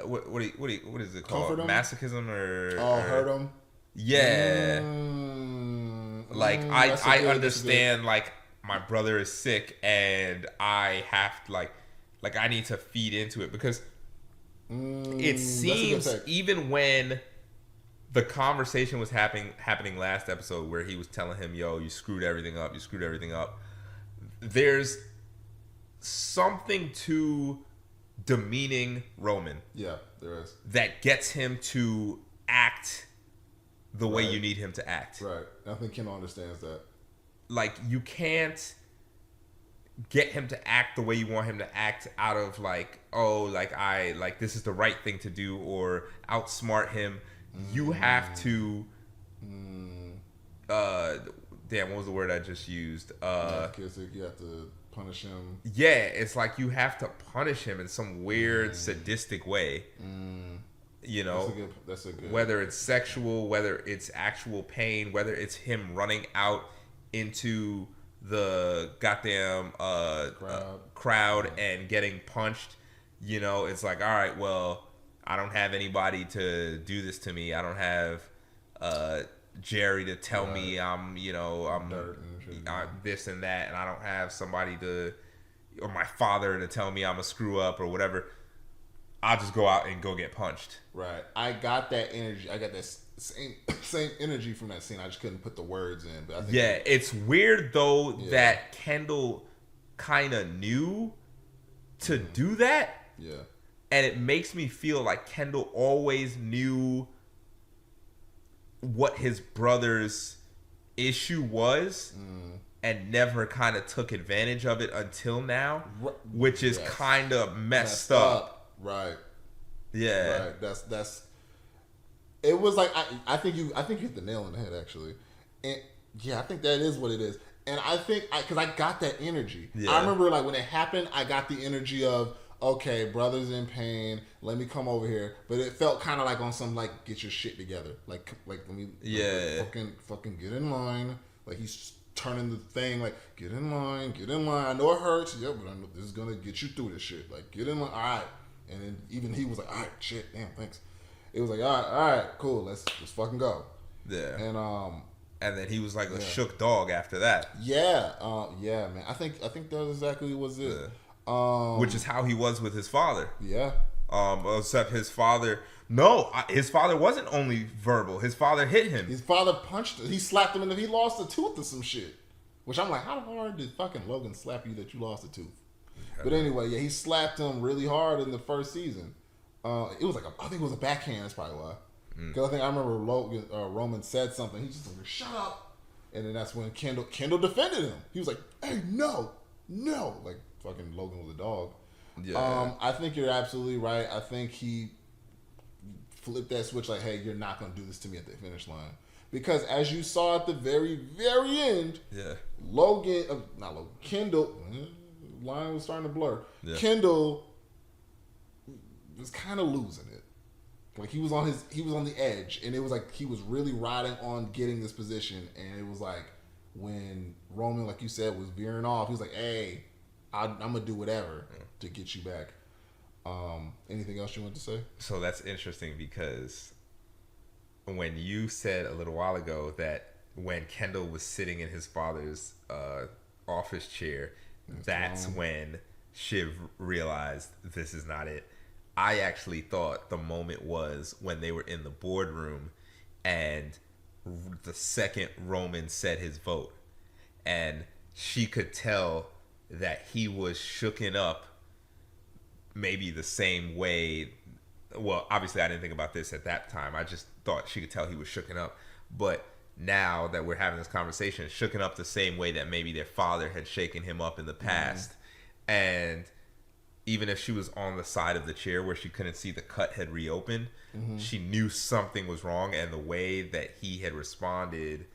what is it called? Masochism or hurt him. Yeah. Like I understand. Like, my brother is sick and I have to like I need to feed into it because it seems even when the conversation was happening last episode where he was telling him, yo, you screwed everything up, there's something to demeaning Roman. Yeah, there is. That gets him to act the way you need him to act. Right. I think Kendall understands that. Like, you can't get him to act the way you want him to act out of like, oh, like this is the right thing to do, or outsmart him. You have to damn, what was the word I just used? You have to punish him. Yeah, it's like you have to punish him in some weird sadistic way. You know, that's a good. Whether it's sexual, whether it's actual pain, whether it's him running out into the goddamn crowd and getting punched. You know, it's like, all right, well, I don't have anybody to do this to me. I don't have Jerry to tell me I'm this and that, and I don't have somebody or my father to tell me I'm a screw up or whatever. I'll just go out and go get punched. Right. I got that energy. I got that same energy from that scene. I just couldn't put the words in. But I think it's weird though that Kendall kind of knew to do that. Yeah. And it makes me feel like Kendall always knew what his brother's issue was and never kind of took advantage of it until now, which is kind of messed up. Right. Yeah. Right. That's. It was like I think you hit the nail on the head actually, and yeah, I think that is what it is, and I think because I got that energy. Yeah. I remember like when it happened, I got the energy of okay, brother's in pain. Let me come over here, but it felt kind of like on some like get your shit together, like let me fucking get in line. Like he's turning the thing like get in line. I know it hurts, yeah, but I know this is gonna get you through this shit. Like get in line, all right. And then even he was like, all right, shit, damn, thanks. It was like, all right, cool, let's fucking go. Yeah. And then he was like a shook dog after that. Yeah, yeah, man. I think that exactly was it. Yeah. Which is how he was with his father. Yeah. Except his father. No, his father wasn't only verbal. His father hit him. His father punched him. He slapped him, and he lost a tooth or some shit. Which I'm like, how hard did fucking Logan slap you that you lost a tooth? But anyway, yeah, he slapped him really hard in the first season. It was like I think it was a backhand. That's probably why. Because I remember Roman said something. He just like, shut up. And then that's when Kendall defended him. He was like, hey, no. Like fucking Logan was a dog. Yeah. I think you're absolutely right. I think he flipped that switch like, hey, you're not going to do this to me at the finish line. Because as you saw at the very, very end, Kendall, line was starting to blur. Yeah. Kendall was kind of losing it. Like he was on the edge, and it was like he was really riding on getting this position, and it was like when Roman, like you said, was veering off, he was like, hey, I'm gonna do whatever to get you back. Anything else you want to say? So that's interesting because when you said a little while ago that when Kendall was sitting in his father's office chair, that's when Shiv realized this is not it. I actually thought the moment was when they were in the boardroom and the second Roman said his vote, and she could tell that he was shooken up maybe the same way. Well, obviously I didn't think about this at that time. I just thought she could tell he was shooken up. But now that we're having this conversation, shooken up the same way that maybe their father had shaken him up in the past. And even if she was on the side of the chair where she couldn't see the cut had reopened, she knew something was wrong, and the way that he had responded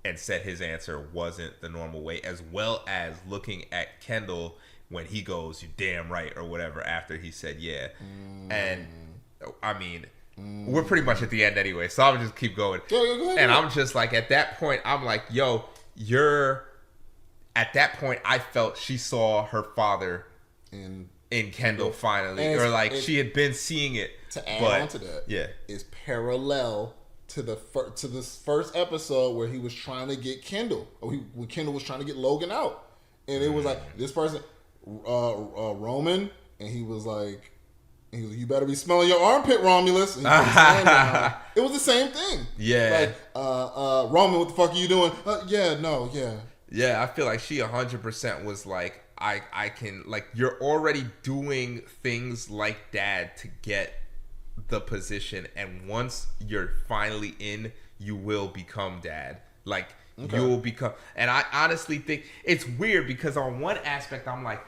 and said his answer wasn't the normal way, as well as looking at Kendall when he goes, you damn right, or whatever, after he said yeah. And I mean, we're pretty much at the end anyway, so I'll just keep going. Go ahead. And I'm just like, at that point, I'm like, yo, at that point, I felt she saw her father in Kendall finally, or like she had been seeing it. To add on to that, is parallel to this first episode where he was trying to get Kendall, when Kendall was trying to get Logan out, and it was like this person, Roman, and he was like, you better be smelling your armpit, Romulus. And he put his hand down. It was the same thing. Yeah. Like, Roman, what the fuck are you doing? Yeah, I feel like she 100% was like, I can, like, you're already doing things like Dad to get the position, and once you're finally in, you will become Dad. Like, you will become, and I honestly think it's weird because on one aspect, I'm like,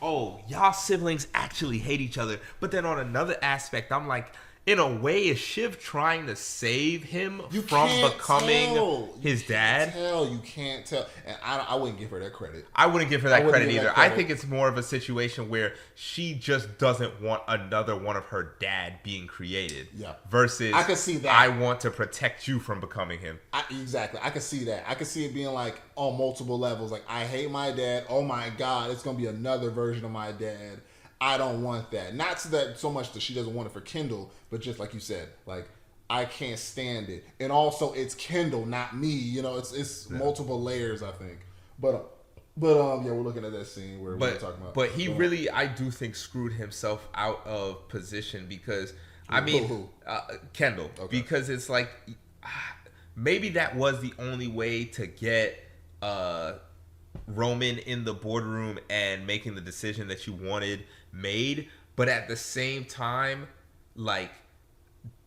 oh, y'all siblings actually hate each other. But then on another aspect, I'm like, in a way, is Shiv trying to save him from becoming his dad? You can't tell. And I wouldn't give her that credit. I wouldn't give her that credit either. I think it's more of a situation where she just doesn't want another one of her dad being created. Yeah. Versus, I can see that. I want to protect you from becoming him. Exactly. I can see that. I can see it being like on multiple levels. Like, I hate my dad. Oh my God, it's going to be another version of my dad. I don't want that. Not so much that she doesn't want it for Kendall, but just like you said, like, I can't stand it. And also, it's Kendall, not me. You know, it's multiple layers, I think. But yeah, we're looking at that scene where we're talking about. But he really, I do think, screwed himself out of position because, Kendall. Okay. Because it's like, maybe that was the only way to get Roman in the boardroom and making the decision that you wanted made, but at the same time, like,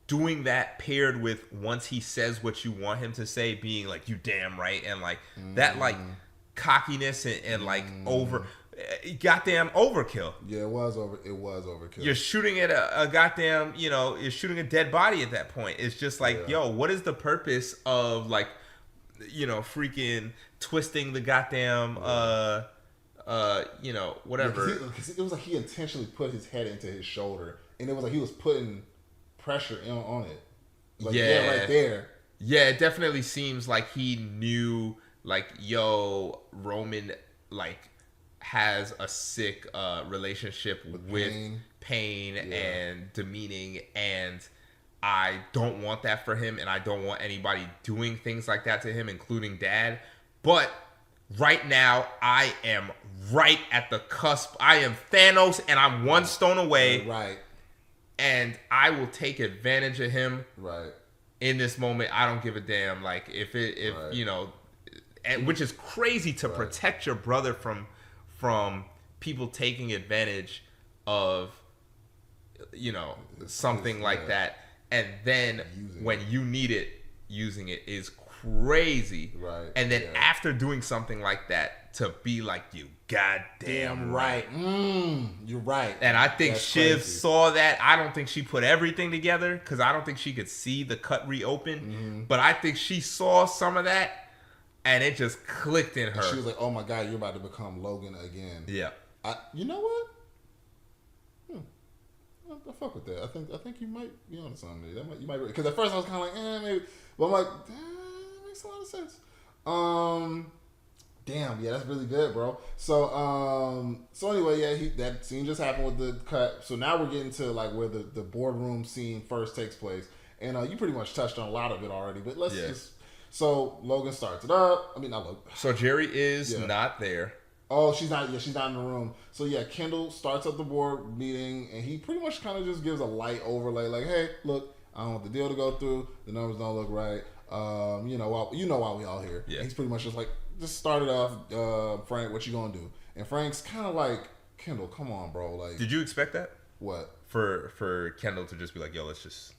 doing that paired with, once he says what you want him to say, being like, you damn right, and like that, like, cockiness and like goddamn overkill. Yeah, it was overkill. You're shooting at a goddamn, you're shooting a dead body at that point. It's just like, yo, what is the purpose of, like, freaking twisting the goddamn whatever. Yeah, it was like he intentionally put his head into his shoulder, and it was like he was putting pressure on it. Like, right there. Yeah, it definitely seems like he knew, like, yo, Roman, like, has a sick relationship with pain and demeaning, and I don't want that for him, and I don't want anybody doing things like that to him, including Dad. But right now, I am right at the cusp. I am Thanos, and I'm one stone away. Right. And I will take advantage of him. Right. In this moment, I don't give a damn. Like, which is crazy to protect your brother from people taking advantage of, something like that. And then when you need it, using it is crazy. Right. And then after doing something like that, to be like, you goddamn right. You're right. And I think Shiv saw that. I don't think she put everything together because I don't think she could see the cut reopen. Mm-hmm. But I think she saw some of that and it just clicked in her. And she was like, oh my God, you're about to become Logan again. Yeah. You know what? I fuck with that. I think you might be on something. You might, because at first I was kind of like, maybe, but I'm like, that makes a lot of sense. Damn, yeah, that's really good, bro. So anyway, that scene just happened with the cut. So now we're getting to like where the boardroom scene first takes place, and you pretty much touched on a lot of it already. But let's just. So Logan starts it up. I mean, not Logan. So Jerry is not there. Oh, she's not. Yeah, she's not in the room. So yeah, Kendall starts up the board meeting, and he pretty much kind of just gives a light overlay, like, "Hey, look, I don't want the deal to go through. The numbers don't look right. You know why we all here." Yeah. And he's pretty much just like, just started off, Frank, what you gonna do? And Frank's kind of like, Kendall, come on, bro. Like, did you expect that? What? For Kendall to just be like, yo, let's just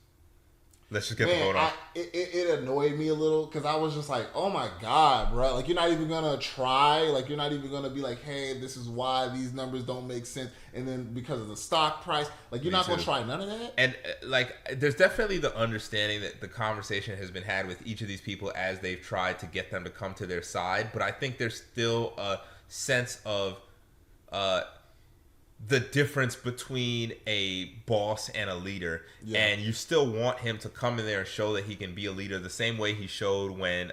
get the vote on. It annoyed me a little because I was just like, oh my God, bro. Like, you're not even going to try. Like, you're not even going to be like, hey, this is why these numbers don't make sense. And then because of the stock price, like, you're not going to try none of that. And, like, there's definitely the understanding that the conversation has been had with each of these people as they've tried to get them to come to their side. But I think there's still a sense of the difference between a boss and a leader, and you still want him to come in there and show that he can be a leader the same way he showed when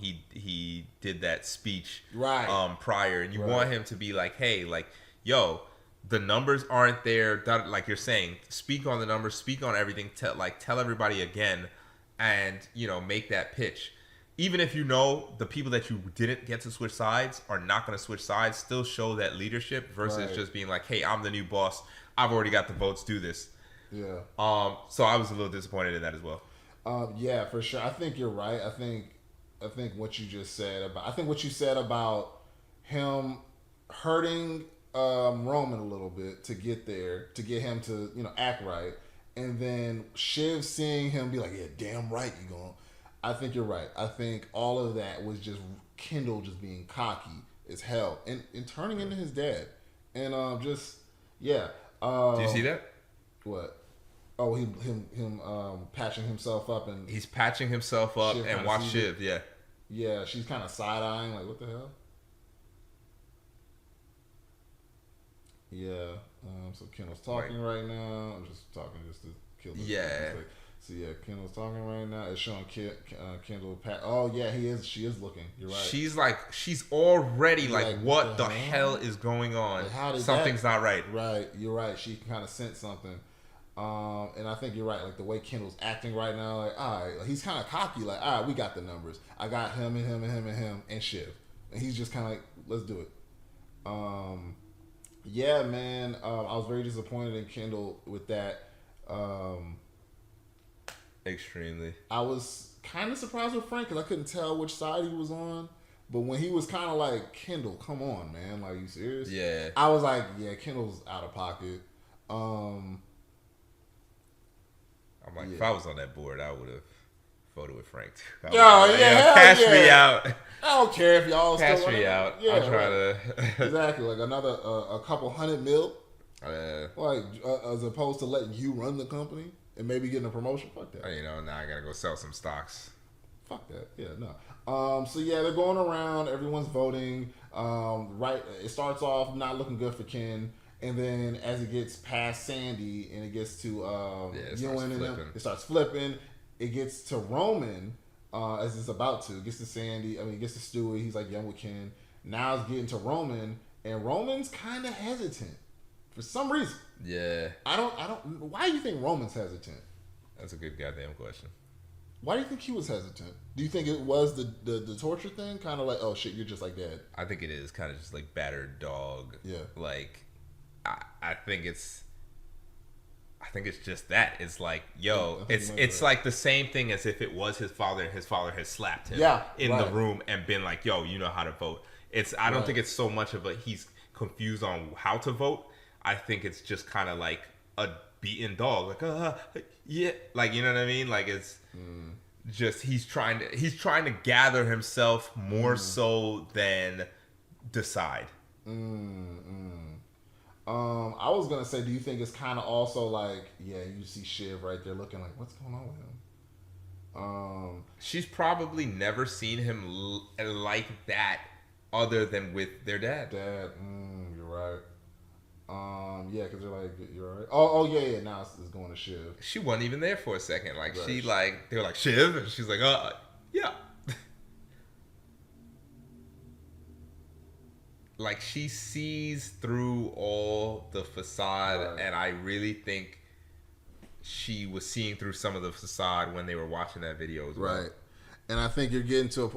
he did that speech prior, and you want him to be like, hey, like, yo, the numbers aren't there, like you're saying, speak on the numbers, speak on everything, tell everybody again, and make that pitch. Even if the people that you didn't get to switch sides are not going to switch sides, still show that leadership versus just being like, hey, I'm the new boss. I've already got the votes. Do this. Yeah. So I was a little disappointed in that as well. Yeah, for sure. I think you're right. I think what you just said about him hurting Roman a little bit to get there, to get him to act right, and then Shiv seeing him be like, yeah, damn right, you going. I think you're right. I think all of that was just Kendall just being cocky as hell and turning into his dad. And do you see that? What? Oh, him patching himself up and he's patching himself up Shiv and watch Shiv. Yeah. Yeah, she's kind of side eyeing like, what the hell? Yeah. So Kendall's talking right now. I'm just talking just to kill this. Yeah. So yeah, Kendall's talking right now. It's showing Kendall pat. Oh yeah, he is. She is looking. You're right. She's already like, what the hell is going on? Like, something's not right. Right. You're right. She can kind of sense something. And I think you're right. Like the way Kendall's acting right now, like, all right, like, he's kind of cocky. Like, all right, we got the numbers. I got him and him and him and him and Shiv, and he's just kind of like, let's do it. Yeah, man. I was very disappointed in Kendall with that. Extremely. I was kind of surprised with Frank because I couldn't tell which side he was on. But when he was kind of like, Kendall, come on, man. Like, you serious? Yeah. I was like, yeah, Kendall's out of pocket. I'm like, if I was on that board, I would have voted with Frank too. Cash me out. I don't care if y'all cash still me out. Yeah, I'm trying to exactly like another a couple $100 million. Like as opposed to letting you run the company and maybe getting a promotion. Fuck that. Now I gotta go sell some stocks. Fuck that. Yeah, no. So yeah, they're going around. Everyone's voting. Right. It starts off not looking good for Ken. And then as it gets past Sandy and it gets to Ewan and them, it starts flipping. It gets to Roman as it's about to. It gets to Sandy. I mean, it gets to Stewie. He's like young with Ken. Now it's getting to Roman, and Roman's kind of hesitant for some reason. Yeah. I don't. Why do you think Roman's hesitant? That's a good goddamn question. Why do you think he was hesitant? Do you think it was the torture thing? Kind of like, oh shit, you're just like Dad. I think it is kind of just like battered dog. Yeah. Like. I think it's just that. It's like, yo, it's like the same thing as if it was his father and his father has slapped him in the room and been like, yo, you know how to vote. I don't think it's so much of a he's confused on how to vote. I think it's just kind of like a beaten dog. Like, yeah. Like, you know what I mean? Like it's just he's trying to gather himself more so than decide. I was gonna say, do you think it's kind of also like, yeah, you see Shiv right there looking like, what's going on with him? She's probably never seen him like that, other than with their dad. You're right. Yeah, because they're like, you're right. Oh, yeah. Now it's going to Shiv. She wasn't even there for a second. Like right. They were like Shiv, and she's like, yeah. Like she sees through all the facade, and I really think she was seeing through some of the facade when they were watching that video as well. Right, and I think you're getting to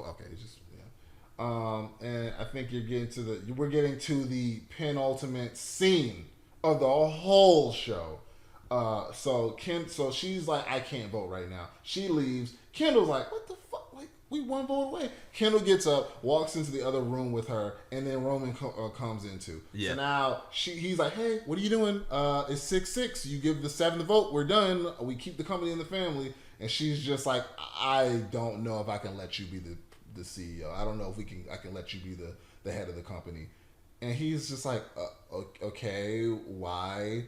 and I think you're getting to we're getting to the penultimate scene of the whole show. So she's like, I can't vote right now. She leaves. Kendall's like, what the fuck? Like, we one vote away. Kendall gets up, walks into the other room with her, and then Roman comes in too. Yeah. So now he's like, hey, what are you doing? It's 6-6. You give the 7th vote. We're done. We keep the company in the family. And she's just like, I don't know if I can let you be the CEO. I don't know if I can let you be the head of the company. And he's just like, okay, why?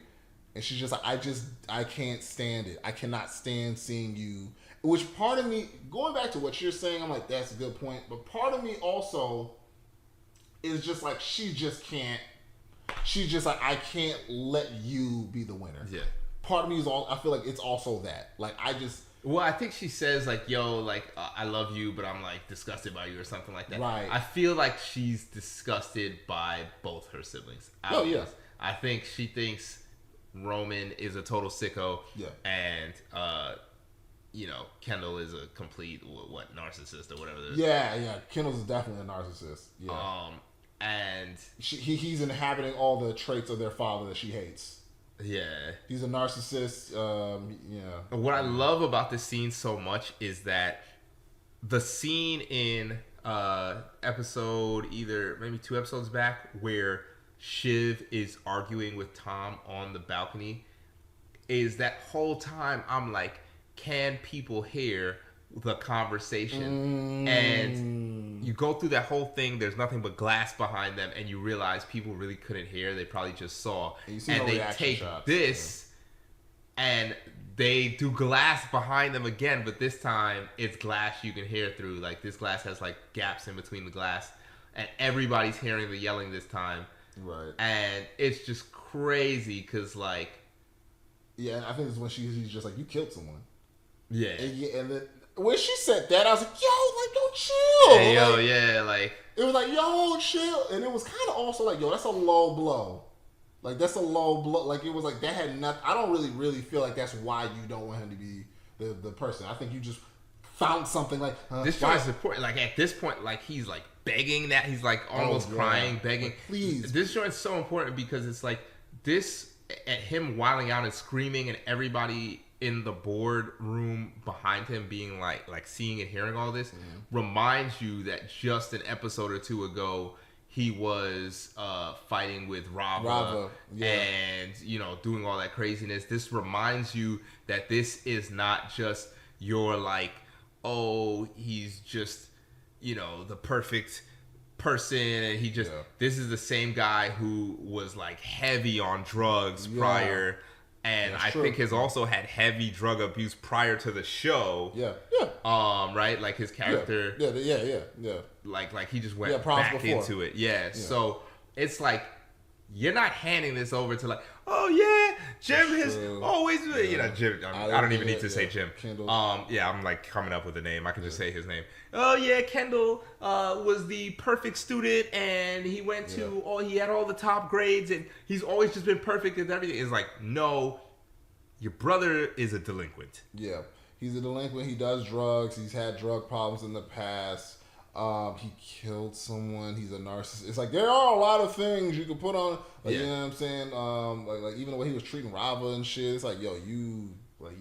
And she's just like, I can't stand it. I cannot stand seeing you. Which part of me, going back to what you're saying, I'm like, that's a good point. But part of me also is just like, she's just like, I can't let you be the winner. Yeah. Part of me I feel like it's also that. Like, well, I think she says like, yo, like, I love you, but I'm like disgusted by you or something like that. Right. I feel like she's disgusted by both her siblings. Yeah. I think she thinks Roman is a total sicko. Yeah. And, Kendall is a complete, narcissist or whatever. Yeah. Kendall's definitely a narcissist. Yeah. And he's inhabiting all the traits of their father that she hates. Yeah. He's a narcissist. Yeah. What I love about this scene so much is that the scene in episode maybe 2 episodes back where Shiv is arguing with Tom on the balcony is that whole time I'm like, can people hear the conversation? And you go through that whole thing, there's nothing but glass behind them, and you realize people really couldn't hear, they probably just saw. And they take this and they do glass behind them again, but this time it's glass you can hear through. Like, this glass has like gaps in between the glass, and everybody's hearing the yelling this time. Right. And it's just crazy because, like, yeah, I think it's when she's just like, you killed someone. Yeah. And then when she said that, I was like, yo, like, yo, chill. Hey, yo, like, yeah, like. It was like, yo, chill. And it was kind of also like, yo, that's a low blow. Like, that's a low blow. Like, it was like, that had nothing. I don't really feel like that's why you don't want him to be the person. I think you just found something like. This joint's important. Like, at this point, like, he's like begging that. He's like almost crying, begging. Like, please. This joint's so important because it's like this, at him wilding out and screaming and everybody in the boardroom behind him being like seeing and hearing all this reminds you that just an episode or two ago, he was fighting with Rava and, you know, doing all that craziness. This reminds you that this is not just your, like, oh, he's just, you know, the perfect person, and he just, this is the same guy who was, like, heavy on drugs prior, and I think has also had heavy drug abuse prior to the show. Right? Like, his character. Yeah. Like he just went back into it. Yeah. So it's like, you're not handing this over to like, oh yeah, Jim has always, you know, Jim. I don't even need to say Jim. Kendall. I'm like coming up with a name. I can just say his name. Oh yeah, Kendall was the perfect student, and he went to he had all the top grades, and he's always just been perfect at everything. It's like, no, your brother is a delinquent. Yeah, he's a delinquent. He does drugs. He's had drug problems in the past. He killed someone. He's a narcissist. It's like, there are a lot of things you can put on. Like, you know what I'm saying? Like even the way he was treating Rava and shit. It's like, yo, like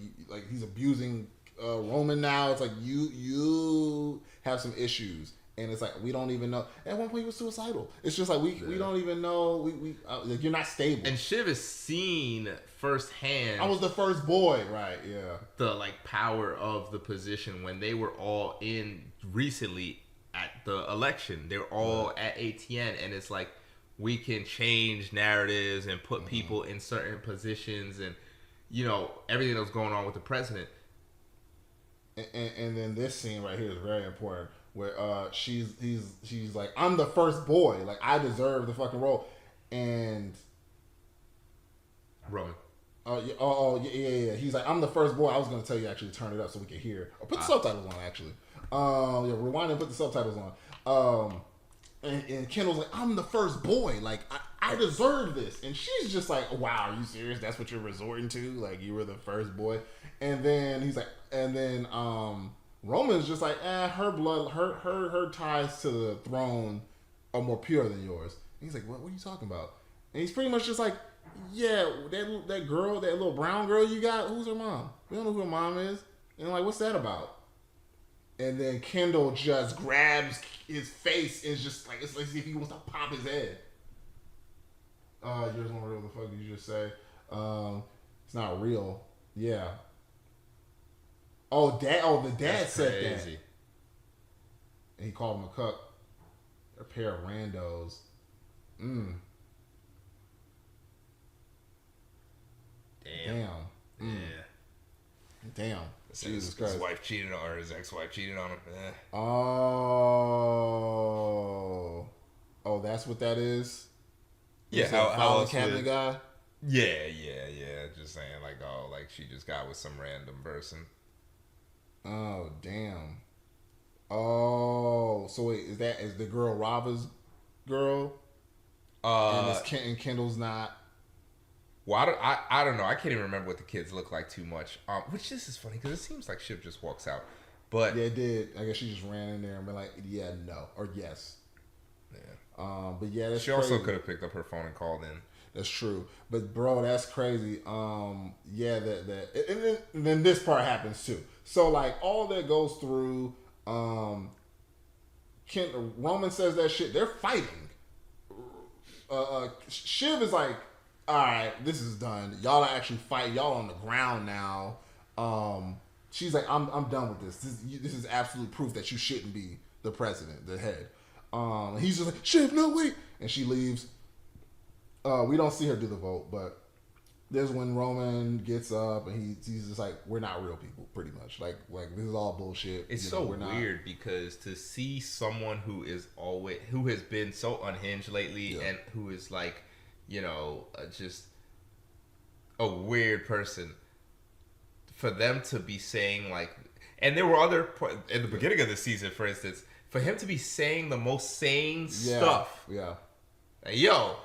he's abusing Roman now. It's like you have some issues, and it's like we don't even know. At one point, he was suicidal. It's just like we don't even know. We like, you're not stable. And Shiv has seen firsthand. I was the first boy, right? Yeah. The like power of the position when they were all in recently at the election. They're all at ATN, and it's like, we can change narratives and put people in certain positions, and, you know, everything that was going on with the president. And then this scene right here is very important, where she's like, I'm the first boy, like I deserve the fucking role, and Roman. Yeah. He's like, I'm the first boy. I was gonna tell you actually to turn it up so we can hear. Or put the subtitles on actually. Rewind and put the subtitles on. And Kendall's like, I'm the first boy. Like, I deserve this. And she's just like, wow, are you serious? That's what you're resorting to? Like, you were the first boy. And then he's like, Roman's just like, her blood, her ties to the throne are more pure than yours. And he's like, what are you talking about? And he's pretty much just like, yeah, that girl, that little brown girl you got, who's her mom? We don't know who her mom is. And like, what's that about? And then Kendall just grabs his face and just like, it's like as if he wants to pop his head. Yours not real. The fuck did you just say? It's not real. Yeah. The dad That's said crazy. That. And he called him a cuck. A pair of randos. Damn. Damn. Jesus Christ. His wife cheated on, or his ex-wife cheated on him. Oh, that's what that is? Yeah, how cabinet guy? Yeah. Just saying, like, she just got with some random person. Oh, damn. Oh, so wait, is the girl Rava's girl? And Kendall's not? Well, I don't know. I can't even remember what the kids look like too much. Which this is funny because it seems like Shiv just walks out. But yeah, it did. I guess she just ran in there and been like, yeah, no, or yes. Yeah. But yeah, that's she crazy. Also could have picked up her phone and called in. That's true. But bro, that's crazy. Yeah, and then this part happens too. So like all that goes through. Roman says that shit. They're fighting. Shiv is like, all right, this is done. Y'all are actually fighting. Y'all on the ground now. She's like, I'm done with this. This is absolute proof that you shouldn't be the president, the head. He's just like, Shiv, no, wait. And she leaves. We don't see her do the vote, but there's when Roman gets up and he's just like, we're not real people, pretty much. Like this is all bullshit. It's so weird because to see someone who has been so unhinged lately and who is like, just a weird person, for them to be saying like, and there were other in the beginning of the season, for instance, for him to be saying the most sane stuff. Yeah. Like, yo,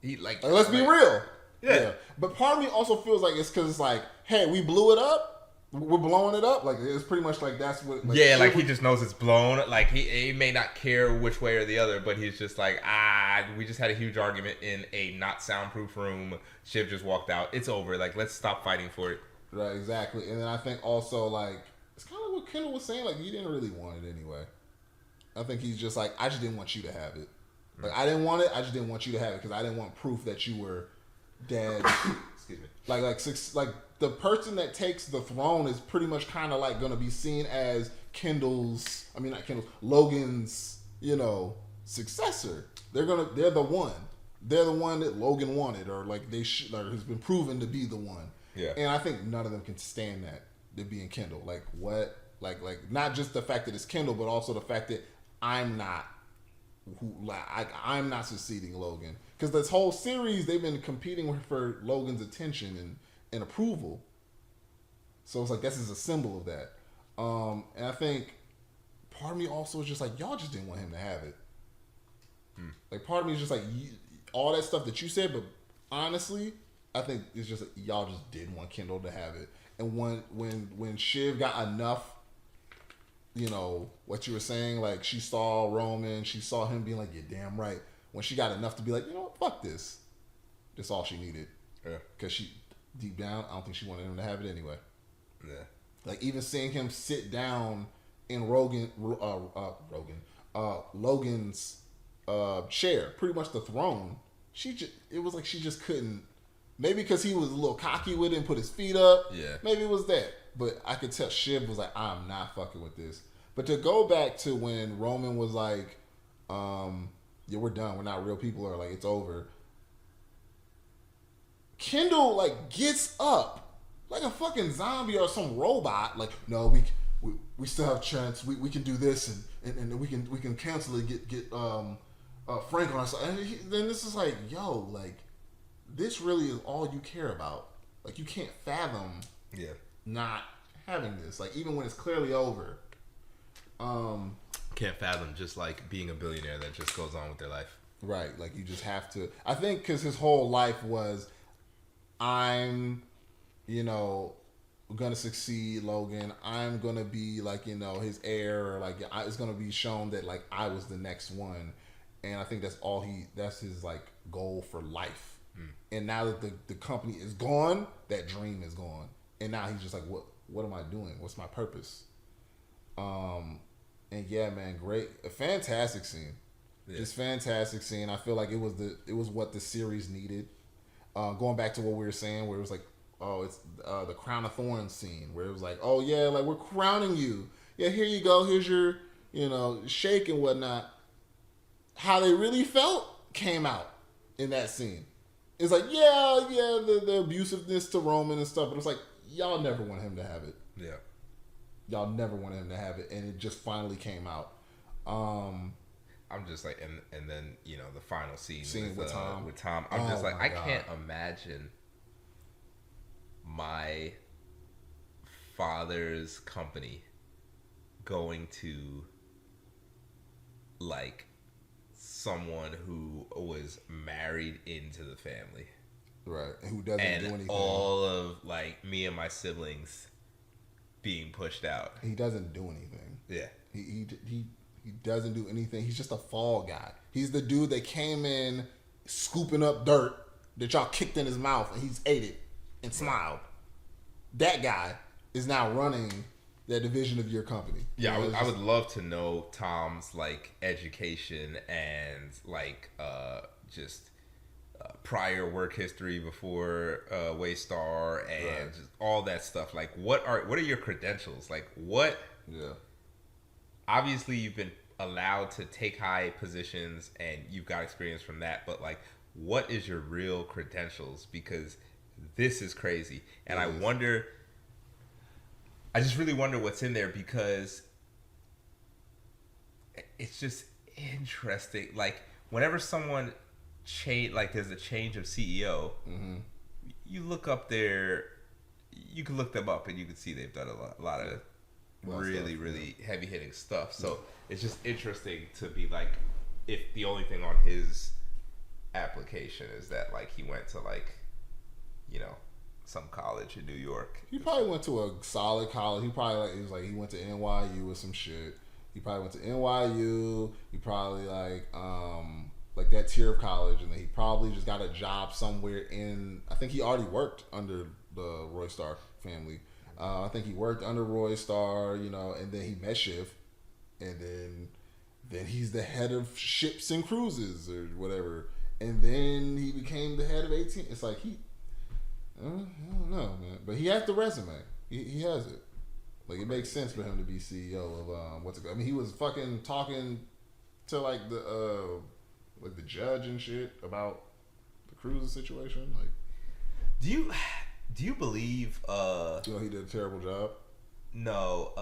let's be real. Yeah. But part of me also feels like it's because it's like, hey, we blew it up. We're blowing it up. Like, it's pretty much like that's what. Like, he just knows it's blown. Like, he may not care which way or the other, but he's just like, we just had a huge argument in a not soundproof room. Shiv just walked out. It's over. Like, let's stop fighting for it. Right, exactly. And then I think also, like, it's kind of what Kendall was saying. Like, he didn't really want it anyway. I think he's just like, I just didn't want you to have it. Like, I didn't want it. I just didn't want you to have it because I didn't want proof that you were dead. Excuse me. Like the person that takes the throne is pretty much kind of like going to be seen as Logan's, successor. They're the one. They're the one that Logan wanted, or like has been proven to be the one. Yeah. And I think none of them can stand that being Kendall. Like what? Like not just the fact that it's Kendall, but also the fact that I'm not succeeding Logan. Because this whole series, they've been competing for Logan's attention and approval. So it's like, this is a symbol of that. And I think part of me also is just like, y'all just didn't want him to have it. Like, part of me is just like, all that stuff that you said, but honestly, I think it's just like, y'all just didn't want Kendall to have it. And when Shiv got enough, what you were saying, like, she saw Roman, she saw him being like, you're damn right. When she got enough to be like, you know what, fuck this. That's all she needed. Yeah. Because she, deep down, I don't think she wanted him to have it anyway. Yeah. Like, even seeing him sit down in Logan's chair, pretty much the throne, it was like she just couldn't. Maybe because he was a little cocky with it and put his feet up. Yeah. Maybe it was that. But I could tell Shiv was like, I'm not fucking with this. But to go back to when Roman was like, yeah, we're done. We're not real people, or like, it's over. Kendall like gets up like a fucking zombie or some robot. Like, no, we still have a chance. We can do this and we can cancel it. Get Frank on our side. And then this is like, yo, like, this really is all you care about. Like, you can't fathom not having this. Like, even when it's clearly over. Can't fathom just like being a billionaire that just goes on with their life. Right. Like, you just have to. I think because his whole life was, I'm, gonna succeed Logan. I'm gonna be like, his heir, or like, it's gonna be shown that like I was the next one. And I think that's his like goal for life. And now that the company is gone, that dream is gone. And now he's just like, what am I doing? What's my purpose? And yeah, man, great, a fantastic scene. Yeah. Just fantastic scene. I feel like it was what the series needed. Going back to what we were saying, where it was like, it's the Crown of Thorns scene, where it was like, oh yeah, like, we're crowning you. Yeah, here you go. Here's your, shake and whatnot. How they really felt came out in that scene. It's like, the abusiveness to Roman and stuff, but it's like, y'all never want him to have it. Yeah. Y'all never wanted him to have it, and it just finally came out. I'm just like, and then, the final scene with Tom. With Tom, I'm just like, I can't imagine my father's company going to, like, someone who was married into the family, right? Who doesn't do anything. All of like me and my siblings being pushed out. He doesn't do anything. Yeah, he doesn't do anything. He's just a fall guy. He's the dude that came in scooping up dirt that y'all kicked in his mouth, and he's ate it and smiled. That guy is now running that division of your company. Yeah, I would love to know Tom's like education and like just prior work history before Waystar and just all that stuff. Like, what are your credentials? Like, what? Yeah. Obviously, you've been allowed to take high positions and you've got experience from that, but like, what is your real credentials? Because this is crazy. And I just really wonder what's in there, because it's just interesting. Like, whenever someone there's a change of CEO, you look up you can look them up and you can see they've done a lot of really heavy hitting stuff. So it's just interesting to be like, if the only thing on his application is that like he went to like, you know, some college in New York. He probably went to a solid college. He probably he went to NYU or some shit. He probably went to NYU. He probably like that tier of college, and then he probably just got a job somewhere in. I think he already worked under the Roy Star family. I think he worked under Roy Star, you know, and then he met Shiv, and then he's the head of ships and cruises or whatever, and then he became the head of 18. It's like I don't know, man, but he has the resume. He has it. Like, it makes sense for him to be CEO of I mean, he was fucking talking to like the judge and shit about the cruises situation. Like, do you believe he did a terrible job? No.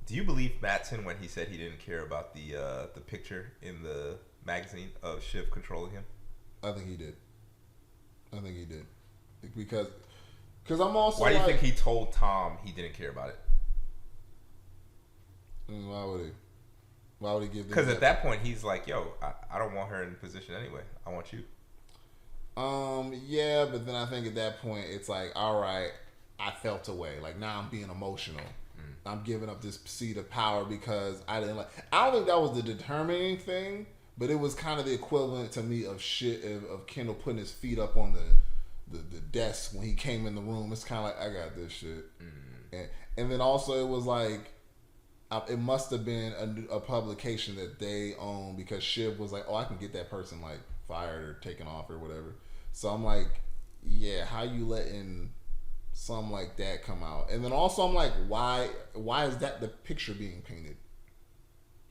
Do you believe Mattson when he said he didn't care about the picture in the magazine of Shiv controlling him? I think he did. Because I'm also. Why do you think he told Tom he didn't care about it? Why would he? Why would he give? Because at that point he's like, "Yo, I don't want her in position anyway. I want you." Yeah, but then I think at that point it's like, all right, I felt away. Like, now I'm being emotional. I'm giving up this seat of power because I didn't like. I don't think that was the determining thing, but it was kind of the equivalent to me of Kendall putting his feet up on the desk when he came in the room. It's kind of like, I got this shit. And then also it was like, it must have been a publication that they own, because Shiv was like, oh, I can get that person like fired or taken off or whatever. So I'm like, yeah, how you letting something like that come out? And then also I'm like, why is that the picture being painted?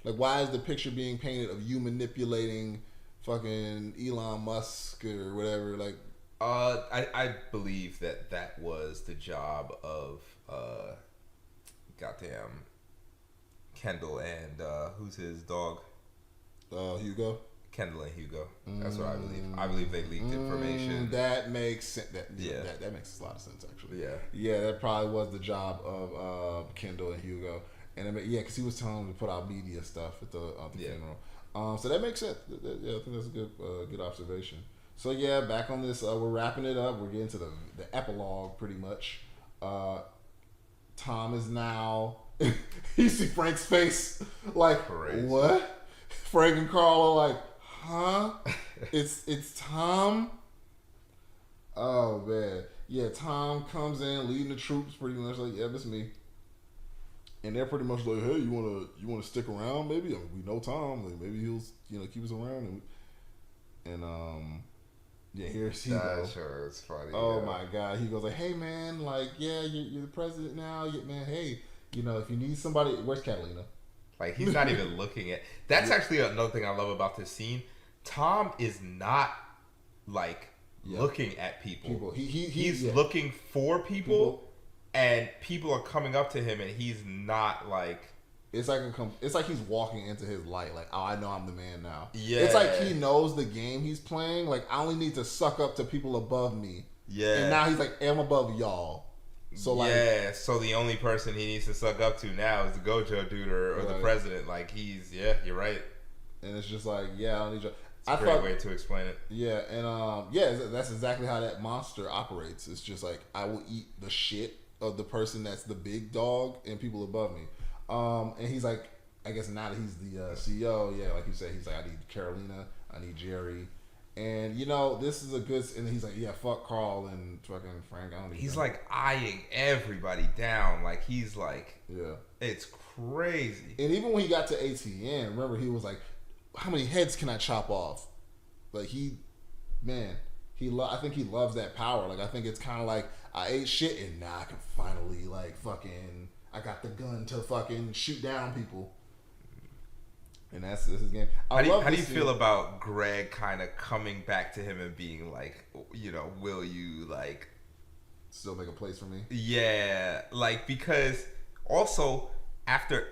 Like, why is the picture being painted of you manipulating fucking Elon Musk or whatever? Like, I believe that was the job of goddamn Kendall and who's his dog? Hugo. Kendall and Hugo. That's what I believe. I believe they leaked information. That makes sense. That makes a lot of sense, actually. Yeah, that probably was the job of Kendall and Hugo. And because he was telling them to put out media stuff at the funeral. So that makes sense. I think that's a good observation. So yeah, back on this, we're wrapping it up. We're getting to the epilogue, pretty much. Tom is now. You see Frank's face, like, crazy. What? Frank and Carl are like, huh? It's Tom. Oh man, yeah. Tom comes in leading the troops, pretty much like, yeah, that's me. And they're pretty much like, hey, you wanna stick around? Maybe, I mean, we know Tom. Like, maybe he'll keep us around. And yeah, here's Hugo. That sure is funny. Oh my god, he goes like, hey man, like, yeah, you're the president now. Yeah, man, hey, if you need somebody, where's Catalina? Like, he's not even looking at. That's actually another thing I love about this scene. Tom is not like looking at people. He's looking for people, and people are coming up to him, and he's not like. It's like he's walking into his light. Like, oh, I know I'm the man now. Yeah. It's like he knows the game he's playing. Like, I only need to suck up to people above me. Yeah. And now he's like, I'm above y'all. So like, so the only person he needs to suck up to now is the Gojo dude or the president. Like, you're right. And it's just like, yeah, I don't need you. It's a great way to explain it. Yeah, and that's exactly how that monster operates. It's just like, I will eat the shit of the person that's the big dog and people above me. And he's like, I guess now that he's the CEO, like you said, he's like, I need Carolina, I need Jerry. And this is a good. And he's like, yeah, fuck Carl and fucking Frank. I don't. He's like eyeing everybody down. Like, he's like, yeah, it's crazy. And even when he got to ATN, remember, he was like, how many heads can I chop off? Like, I think he loves that power. Like, I think it's kind of like, I ate shit and now I can finally like fucking. I got the gun to fucking shoot down people. And that's his game. How do you feel about Greg kind of coming back to him and being like, will you like still make a place for me? Yeah, like, because also after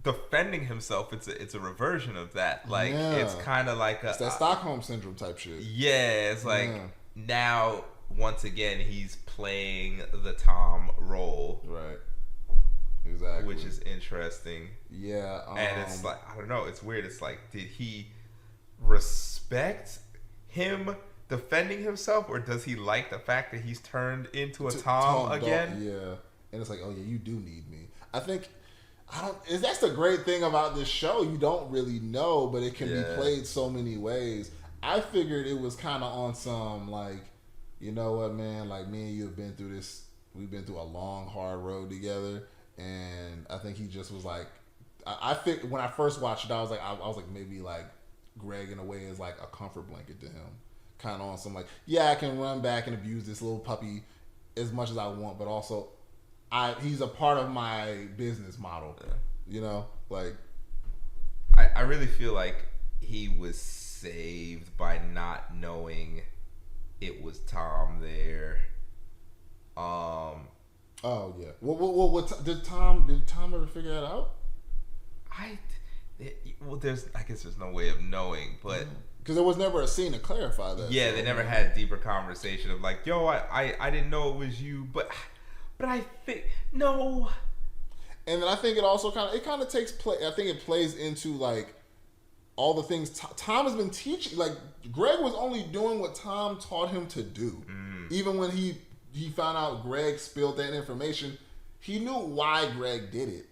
defending himself, it's a reversion of that. Like, it's kind of like it's that Stockholm syndrome type shit. Yeah, it's like now once again he's playing the Tom role, right? Exactly. Which is interesting. Yeah. And it's like, I don't know, it's weird. It's like, did he respect him defending himself, or does he like the fact that he's turned into a Tom again? Yeah. And it's like, oh yeah, you do need me. That's the great thing about this show. You don't really know, but it can be played so many ways. I figured it was kind of on some like, you know what, man, like me and you have been through this. We've been through a long, hard road together. And I think he just was like, I think when I first watched it, I was like maybe like Greg in a way is like a comfort blanket to him, kind of on some like, yeah, I can run back and abuse this little puppy as much as I want, but also he's a part of my business model, like I really feel like he was saved by not knowing it was Tom there. Oh yeah. What did Tom ever figure that out? I guess there's no way of knowing, but because there was never a scene to clarify that. Yeah, they never had a deeper conversation of like, yo, I didn't know it was you, but I think no. And then I think it also kind of takes play. I think it plays into like all the things Tom has been teaching. Like Greg was only doing what Tom taught him to do, even when he found out Greg spilled that information. He knew why Greg did it.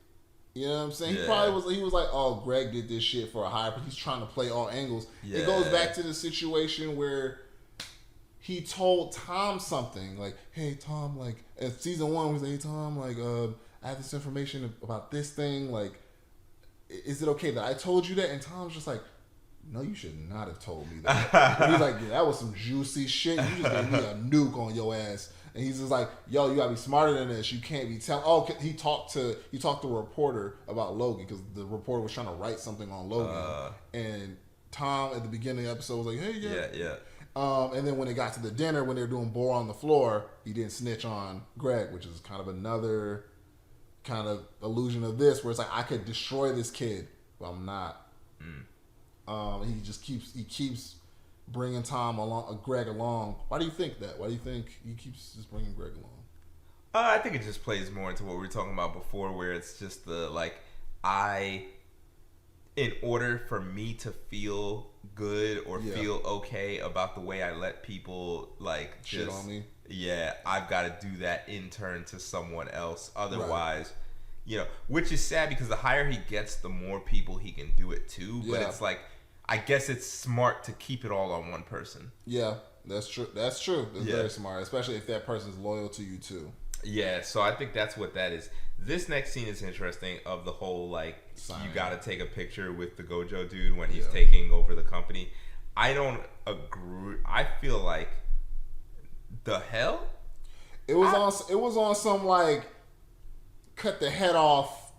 You know what I'm saying? Yeah. He was like, oh, Greg did this shit for a hire, but he's trying to play all angles. Yeah. It goes back to the situation where he told Tom something like, hey, Tom, like, in season 1, he was like, hey, Tom, like, I have this information about this thing. Like, is it okay that I told you that? And Tom's just like, no, you should not have told me that. He's like, yeah, that was some juicy shit. You just gave me a nuke on your ass. And he's just like, yo, you gotta be smarter than this. You can't be telling. Oh, he talked to a reporter about Logan because the reporter was trying to write something on Logan. And Tom at the beginning of the episode was like, hey, yeah. And then when it got to the dinner, when they were doing Bore on the Floor, he didn't snitch on Greg, which is kind of another kind of illusion of this, where it's like, I could destroy this kid, but I'm not. He just keeps bringing Greg along. Why do you think that? Why do you think he keeps just bringing Greg along? I think it just plays more into what we were talking about before, where it's just the like, in order for me to feel good or feel okay about the way I let people like shit on me. Yeah, I've got to do that in turn to someone else. Otherwise, which is sad because the higher he gets, the more people he can do it to. But it's like, I guess it's smart to keep it all on one person. Yeah, that's true. That's very smart, especially if that person's loyal to you too. Yeah, so I think that's what that is. This next scene is interesting of the whole, like, you got to take a picture with the Gojo dude when he's taking over the company. I don't agree. I feel like, the hell? It was on some, like, cut the head off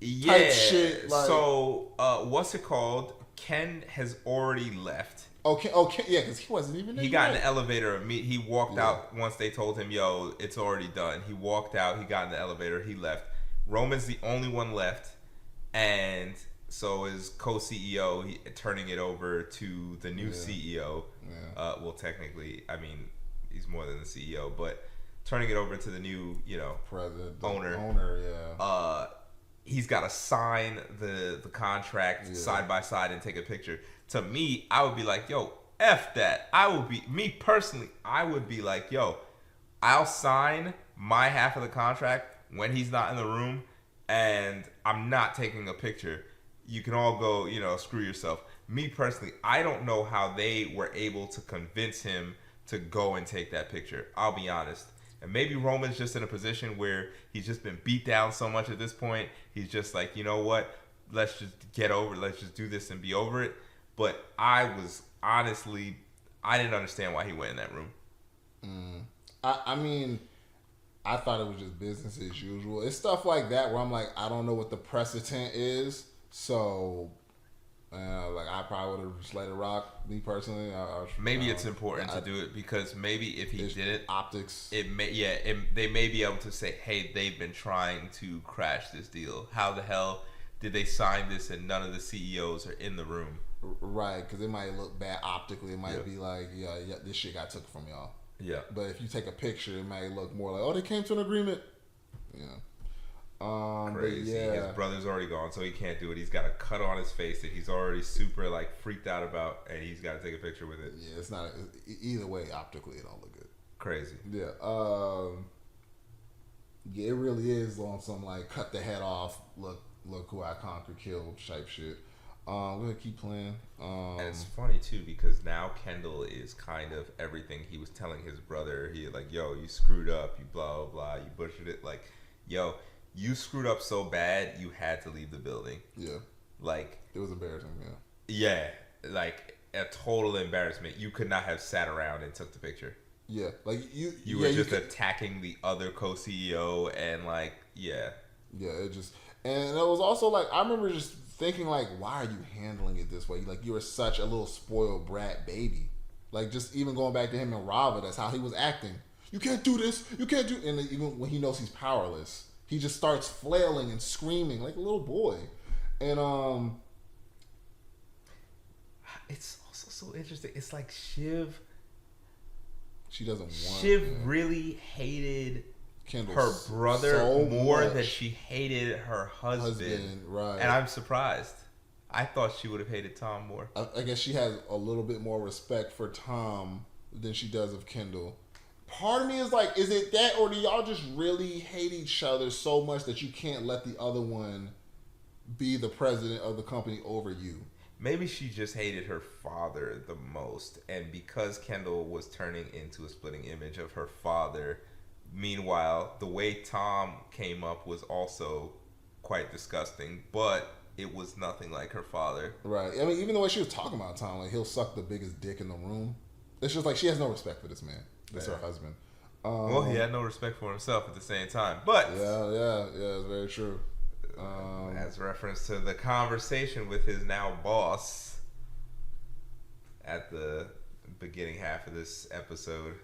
type shit. Like, so, what's it called? Ken has already left. Okay, yeah, because he wasn't even there. He got in the elevator. He walked out once they told him, yo, it's already done. He walked out. He got in the elevator. He left. Roman's the only one left. And so is co-CEO turning it over to the new CEO. Yeah. Well, technically, I mean, he's more than the CEO, but turning it over to the new, president, owner. Yeah. He's got to sign the contract side by side and take a picture. To me, I would be like, yo, F that. Me personally, I would be like, yo, I'll sign my half of the contract when he's not in the room, and I'm not taking a picture. You can all go, screw yourself. Me personally, I don't know how they were able to convince him to go and take that picture. I'll be honest. And maybe Roman's just in a position where he's just been beat down so much at this point. He's just like, you know what? Let's just get over it. Let's just do this and be over it. But I didn't understand why he went in that room. I mean, I thought it was just business as usual. It's stuff like that where I'm like, I don't know what the precedent is. So Like I probably would have just let it rock. Me personally, maybe it's important to do it because maybe if he didn't, optics. They may be able to say, hey, they've been trying to crash this deal. How the hell did they sign this and none of the CEOs are in the room? Right, because it might look bad optically. It might be like, yeah, this shit got took from y'all. Yeah. But if you take a picture, it might look more like, oh, they came to an agreement. Yeah. Crazy. Yeah. His brother's already gone, so he can't do it. He's got a cut on his face that he's already super like freaked out about, and he's got to take a picture with it. Yeah, it's not either way. Optically, it don't look good. Crazy. Yeah. Yeah, it really is on some like cut the head off. Look who I conquered, killed type shit. We're gonna keep playing. And it's funny too because now Kendall is kind of everything he was telling his brother. He like, yo, you screwed up, you blah blah blah, you butchered it. Like, yo, you screwed up so bad you had to leave the building. Yeah. Like, it was embarrassing. Yeah. Yeah, like a total embarrassment. You could not have sat around and took the picture. Yeah, like you were just attacking the other co-CEO and like, yeah, it just, and it was also like I remember just thinking like, why are you handling it this way? Like you were such a little spoiled brat baby. Like just even going back to him and Rava, that's how he was acting. You can't do this. You can't do. And even when he knows he's powerless, he just starts flailing and screaming like a little boy. And it's also so interesting. It's like Shiv. She doesn't want. Shiv really hated Kendall her brother so more much. than she hated her husband. Right. And I'm surprised. I thought she would have hated Tom more. I guess she has a little bit more respect for Tom than she does of Kendall. Part of me is like, is it that, or do y'all just really hate each other so much that you can't let the other one be the president of the company over you? Maybe she just hated her father the most, and because Kendall was turning into a splitting image of her father, meanwhile, the way Tom came up was also quite disgusting, but it was nothing like her father. Right. I mean, even the way she was talking about Tom, like he'll suck the biggest dick in the room. It's just like she has no respect for this man. That's her husband. Well, he had no respect for himself at the same time, but yeah, it's very true. As reference to the conversation with his now boss at the beginning half of this episode.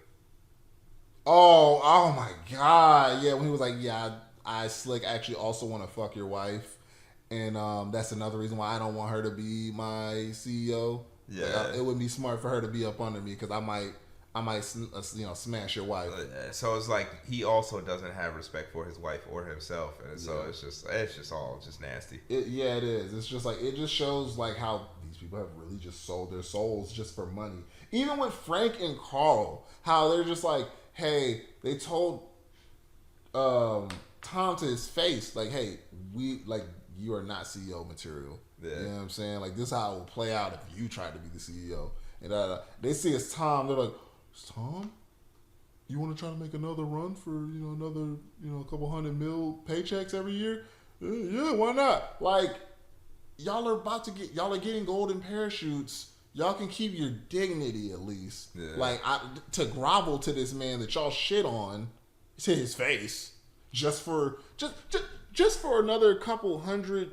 Oh my God. Yeah, when he was like, yeah, I Slick actually also want to fuck your wife. And that's another reason why I don't want her to be my CEO. Yeah. Like, it wouldn't be smart for her to be up under me because I might smash your wife. So it's like he also doesn't have respect for his wife or himself, and so it's just all just nasty. It is. It's just like it just shows like how these people have really just sold their souls just for money. Even with Frank and Carl, how they're just like, hey, they told Tom to his face like, hey, you are not CEO material. Yeah. You know what I'm saying? Like this is how it will play out if you try to be the CEO. And they see it's Tom. They're like, Tom, you want to try to make another run for another a couple $100 million paychecks every year? Yeah, why not? Like y'all are getting golden parachutes. Y'all can keep your dignity at least. Yeah. Like to grovel to this man that y'all shit on to his face just for another couple hundred.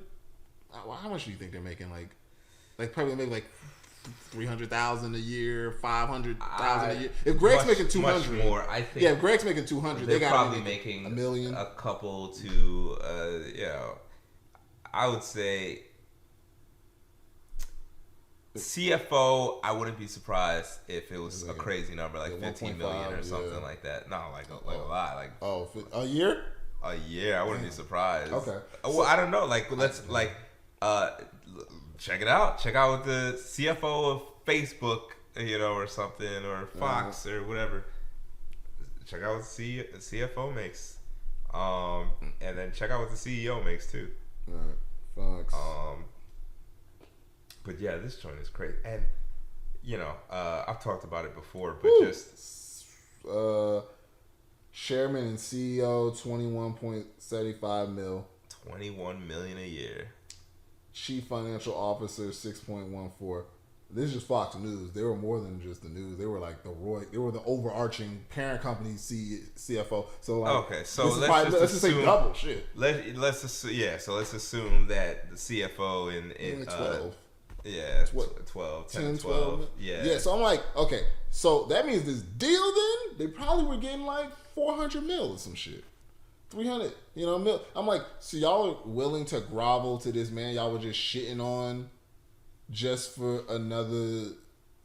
How much do you think they're making? Like probably maybe like 300,000 a year, 500,000 a year. If Greg's making 200, much more, I think. Yeah, if Greg's making 200, they're they got probably making $1 million, a couple to, I would say CFO. I wouldn't be surprised if it was a crazy number, like 15 million or something like that. No, like a lot, like a year. A year, I wouldn't be surprised. Okay. Well, I don't know. Like, let's check it out. Check out what the CFO of Facebook, or something, or Fox, or whatever. Check out what the CFO makes, and then check out what the CEO makes too. Right, Fox. But yeah, this joint is crazy, and I've talked about it before, but just chairman and CEO, $21.75 million. $21 million a year. Chief financial officer, 6.14. This is just Fox News. They were more than just the news. They were like they were the overarching parent company CFO. So okay, so let's just say double shit. Let's assume that the CFO in 12. Yeah, 12, 10, 10 12. 12. Yeah. Yeah, so I'm like, okay, so that means this deal then, they probably were getting like 400 mil or some shit. 300, mil. I'm like, so y'all are willing to grovel to this man y'all were just shitting on just for another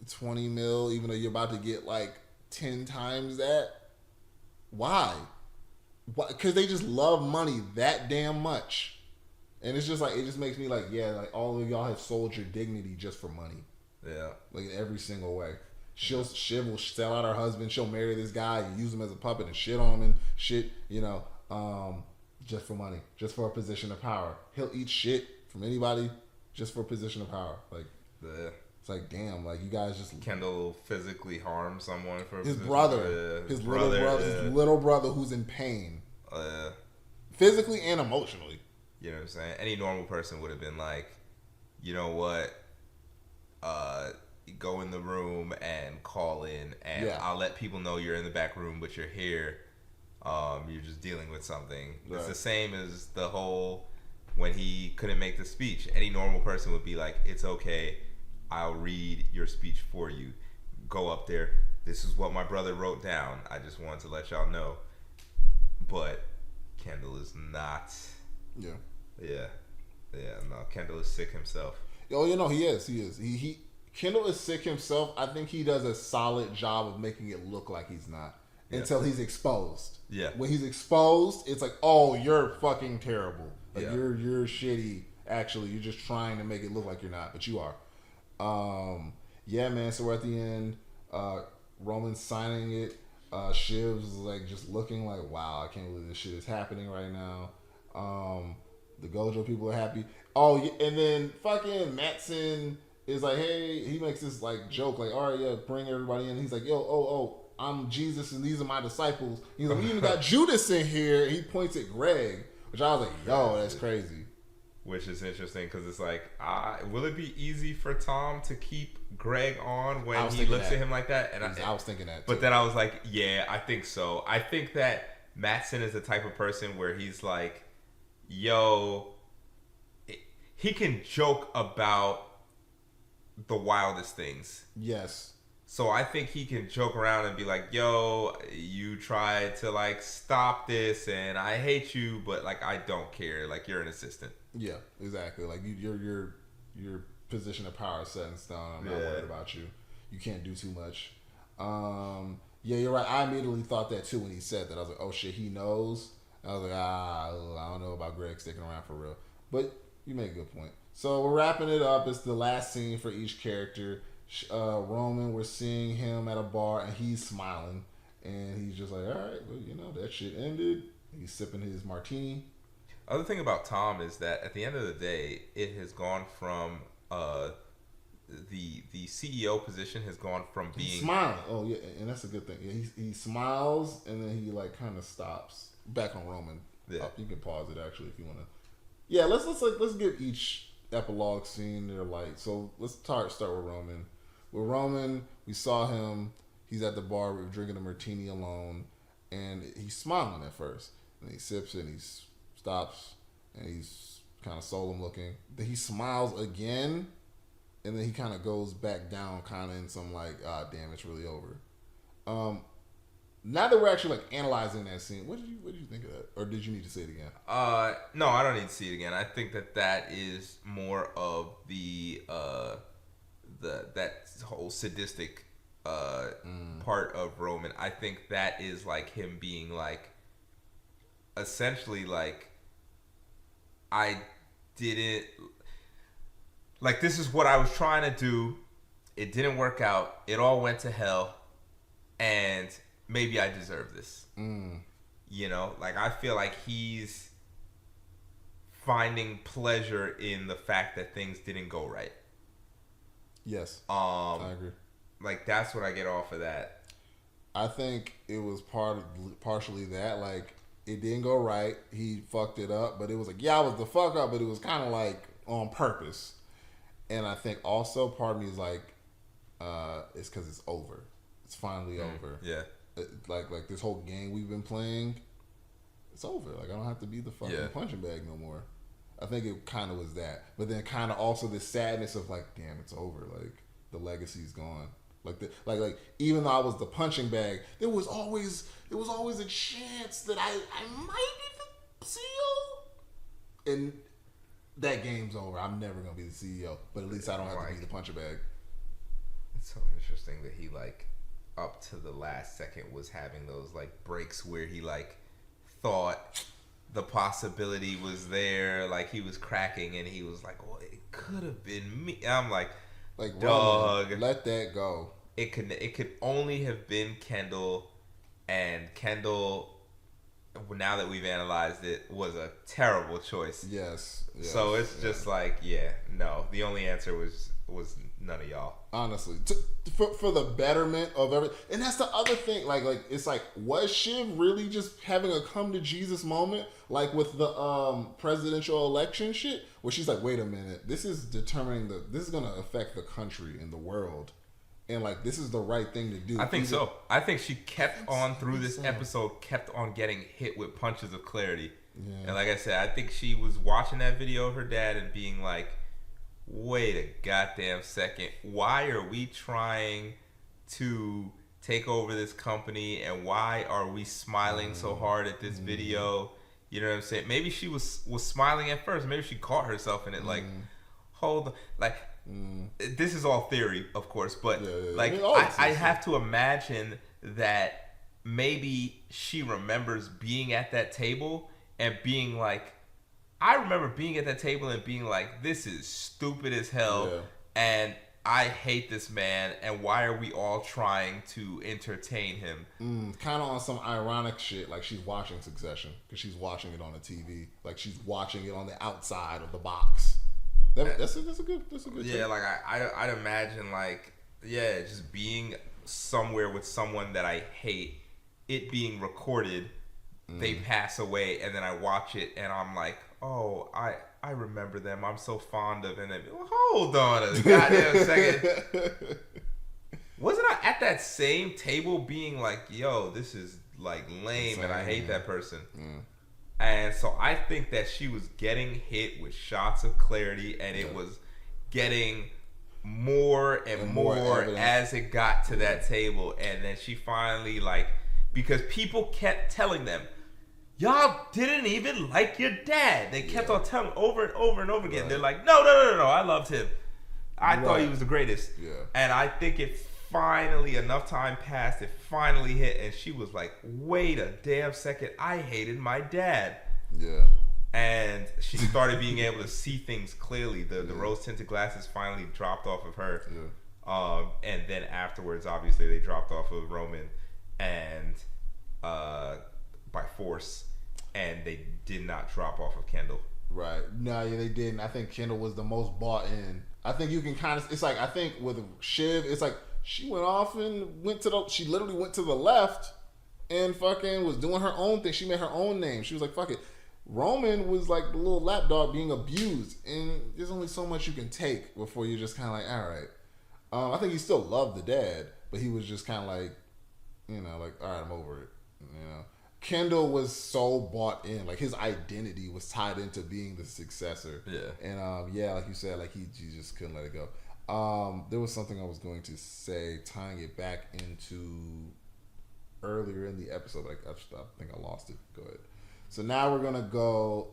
20 mil, even though you're about to get like 10 times that? Why? Because they just love money that damn much. And it's just like, it just makes me like, yeah, like all of y'all have sold your dignity just for money. Yeah. Like in every single way. Shiv will sell out her husband. She'll marry this guy and use him as a puppet and shit on him and shit, just for money, just for a position of power. He'll eat shit from anybody just for a position of power. Like, it's like, damn, like you guys just. Kendall physically harmed someone for his brother, his little brother who's in pain, physically and emotionally. You know what I'm saying? Any normal person would have been like, you know what? Go in the room and call in, and I'll let people know you're in the back room, but you're here. You're just dealing with something. Right. It's the same as the whole when he couldn't make the speech. Any normal person would be like, it's okay. I'll read your speech for you. Go up there. This is what my brother wrote down. I just wanted to let y'all know. But Kendall is not. Yeah. No, Kendall is sick himself. Oh, he is. He Kendall is sick himself. I think he does a solid job of making it look like he's not until he's exposed. Yeah. When he's exposed, it's like, oh, you're fucking terrible. Like you're shitty. Actually, you're just trying to make it look like you're not, but you are. Yeah, man. So we're at the end. Roman's signing it. Shiv's like just looking like, wow, I can't believe this shit is happening right now. The Gojo people are happy. Oh, yeah, and then fucking Matsson is like, hey, he makes this like joke, like, all right, yeah, bring everybody in. He's like, yo, I'm Jesus and these are my disciples. He's like, we even got Judas in here. He points at Greg, which I was like, yo, that's crazy. Which is interesting because it's like, will it be easy for Tom to keep Greg on when he looks at him like that? And I was thinking that, too. But then I was like, yeah, I think so. I think that Matsson is the type of person where he's like, yo, he can joke about the wildest things. Yes. So I think he can joke around and be like, yo, you tried to like stop this and I hate you, but like I don't care. Like you're an assistant. Yeah, exactly. Like your position of power is set in stone. I'm not worried about you. You can't do too much. Yeah, you're right. I immediately thought that too when he said that. I was like, oh shit, he knows. I was like, I don't know about Greg sticking around for real. But you make a good point. So we're wrapping it up. It's the last scene for each character. Roman, we're seeing him at a bar and he's smiling. And he's just like, all right, well, that shit ended. He's sipping his martini. Other thing about Tom is that at the end of the day, it has gone from the CEO position has gone from being smiling. Oh yeah, and that's a good thing. Yeah, he smiles and then he like kind of stops. Back on Roman. Yeah, you can pause it actually if you want to. Yeah, let's give each epilogue scene their light. So let's start with Roman. With Roman, we saw him. He's at the bar. We're drinking a martini alone, and he's smiling at first. And he sips it, and he stops, and he's kind of solemn looking. Then he smiles again, and then he kind of goes back down, kind of in some like, damn, it's really over. Now that we're actually like analyzing that scene, what did you think of that, or did you need to see it again? No, I don't need to see it again. I think that is more of that whole sadistic part of Roman. I think that is like him being like, essentially like, I didn't like, this is what I was trying to do. It didn't work out. It all went to hell, and maybe I deserve this. Like I feel like he's finding pleasure in the fact that things didn't go right. Yes. I agree. Like that's what I get off of that. I think it was partially that, like, it didn't go right. He fucked it up, but it was like, I was the fuck up, but it was kind of like on purpose. And I think also part of me is like, it's because it's over. It's finally over. Yeah. Like this whole game we've been playing, it's over. Like I don't have to be the fucking punching bag no more. I think it kind of was that, but then kind of also the sadness of like, damn, it's over. Like the legacy's gone. Like even though I was the punching bag, there was always a chance that I might be the CEO. And that game's over. I'm never gonna be the CEO, but at least I don't have to be the punching bag. It's so interesting that he like up to the last second was having those like breaks where he like thought the possibility was there, like he was cracking, and he was like, "Well, it could have been me." I'm like, dog, Roman, let that go. It could only have been Kendall, and Kendall, now that we've analyzed it, was a terrible choice. Yes. So it's just like, no. The only answer was none of y'all. Honestly, for the betterment of everything, and that's the other thing. Like it's like, was Shiv really just having a come to Jesus moment, like with the presidential election shit, where she's like, wait a minute, this is determining this is gonna affect the country and the world, and like this is the right thing to do. I think so. I think she kept on through this episode, kept on getting hit with punches of clarity. Yeah. And like I said, I think she was watching that video of her dad and being like, wait a goddamn second, why are we trying to take over this company, and why are we smiling so hard at this video? You know what I'm saying? Maybe she was smiling at first. Maybe she caught herself in it, like, hold on. Like, this is all theory, of course, but like, I have to imagine that maybe she remembers being at that table and being like, I remember being at that table and being like, this is stupid as hell, and I hate this man, and why are we all trying to entertain him? Kind of on some ironic shit, like she's watching Succession, because she's watching it on the TV. Like she's watching it on the outside of the box. That's a good yeah, take. Like I'd imagine, like, just being somewhere with someone that I hate, it being recorded, they pass away, and then I watch it, and I'm like, oh, I remember them. I'm so fond of them. Hold on a goddamn second. Wasn't I at that same table being like, yo, this is like lame, and I hate that person? And so I think that she was getting hit with shots of clarity, and it was getting more and more as it got to that table. And then she finally, like, because people kept telling them, y'all didn't even like your dad. They kept on telling over and over and over again. Right. They're like, no, I loved him. I thought he was the greatest. Yeah. And I think it finally, enough time passed, it finally hit, and she was like, wait a damn second, I hated my dad. Yeah. And she started being able to see things clearly. The rose-tinted glasses finally dropped off of her. Yeah. And then afterwards, obviously, they dropped off of Roman and by force, and they did not drop off of Kendall. Right. No, they didn't. I think Kendall was the most bought in. I think you can kind of, it's like, I think with Shiv, it's like she went off and she literally went to the left and fucking was doing her own thing. She made her own name. She was like, fuck it. Roman was like the little lapdog being abused, and there's only so much you can take before you're just kind of like, all right. I think he still loved the dad, but he was just kind of like, like, all right, I'm over it. Kendall was so bought in, like his identity was tied into being the successor. Yeah. And like you said, like he just couldn't let it go. There was something I was going to say, tying it back into earlier in the episode. Like I think I lost it. Go ahead. So now we're gonna go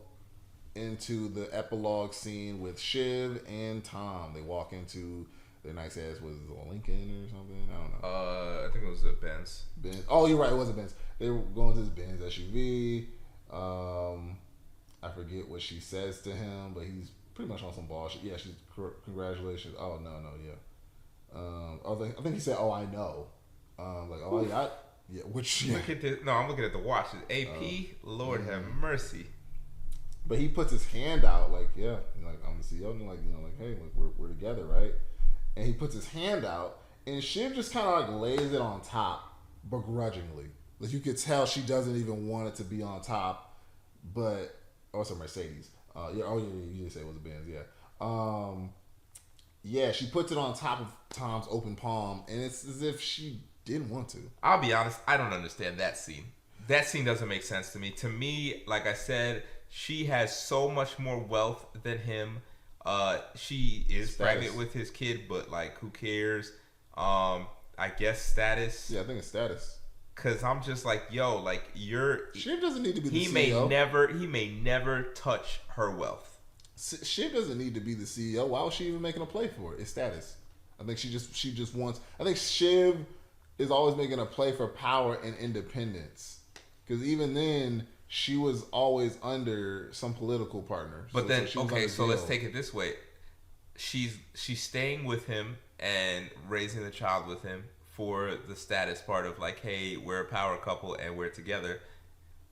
into the epilogue scene with Shiv and Tom. They walk into their nice ass, was it a Lincoln or something? I don't know. I think it was a Benz. Oh, you're right. It was a Benz. They were going to this Benz SUV. I forget what she says to him, but he's pretty much on some bullshit. Yeah, she's congratulations. Oh no, yeah. I think he said, "Oh, I know." Like, oh yeah. Yeah, which look at this. No, I'm looking at the watch. It's AP. Lord have mercy. But he puts his hand out, like, yeah, like I'm the CEO, and like, like, hey, like we're together, right? And he puts his hand out, and Shiv just kind of like lays it on top, begrudgingly. Like you could tell she doesn't even want it to be on top, but it's a Mercedes. You didn't say it was a Benz, yeah. Yeah, she puts it on top of Tom's open palm, and it's as if she didn't want to. I'll be honest, I don't understand that scene. That scene doesn't make sense to me. To me, like I said, she has so much more wealth than him. She is pregnant with his kid, but like, who cares? I guess status. Yeah, I think it's status. Cause I'm just like, yo, like Shiv doesn't need to be the CEO. He may never touch her wealth. Shiv doesn't need to be the CEO. Why was she even making a play for it? It's status. I think she just wants. I think Shiv is always making a play for power and independence. Because even then, she was always under some political partner. But then, okay, so let's take it this way. She's staying with him and raising the child with him for the status part of like, hey, we're a power couple and we're together.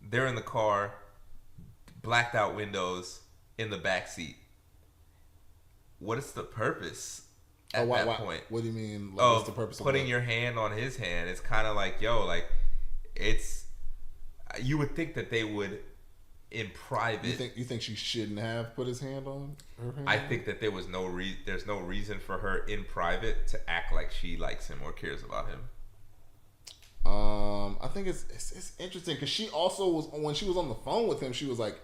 They're in the car, blacked out windows, in the back seat. What is the purpose at that point? What do you mean? Like, what's the purpose of putting your hand on his hand? It's kind of like, yo, like, it's. You would think that they would, in private. You think she shouldn't have put his hand on her hand? I think that there's no reason for her in private to act like she likes him or cares about him. I think it's interesting because she also was, when she was on the phone with him, she was like,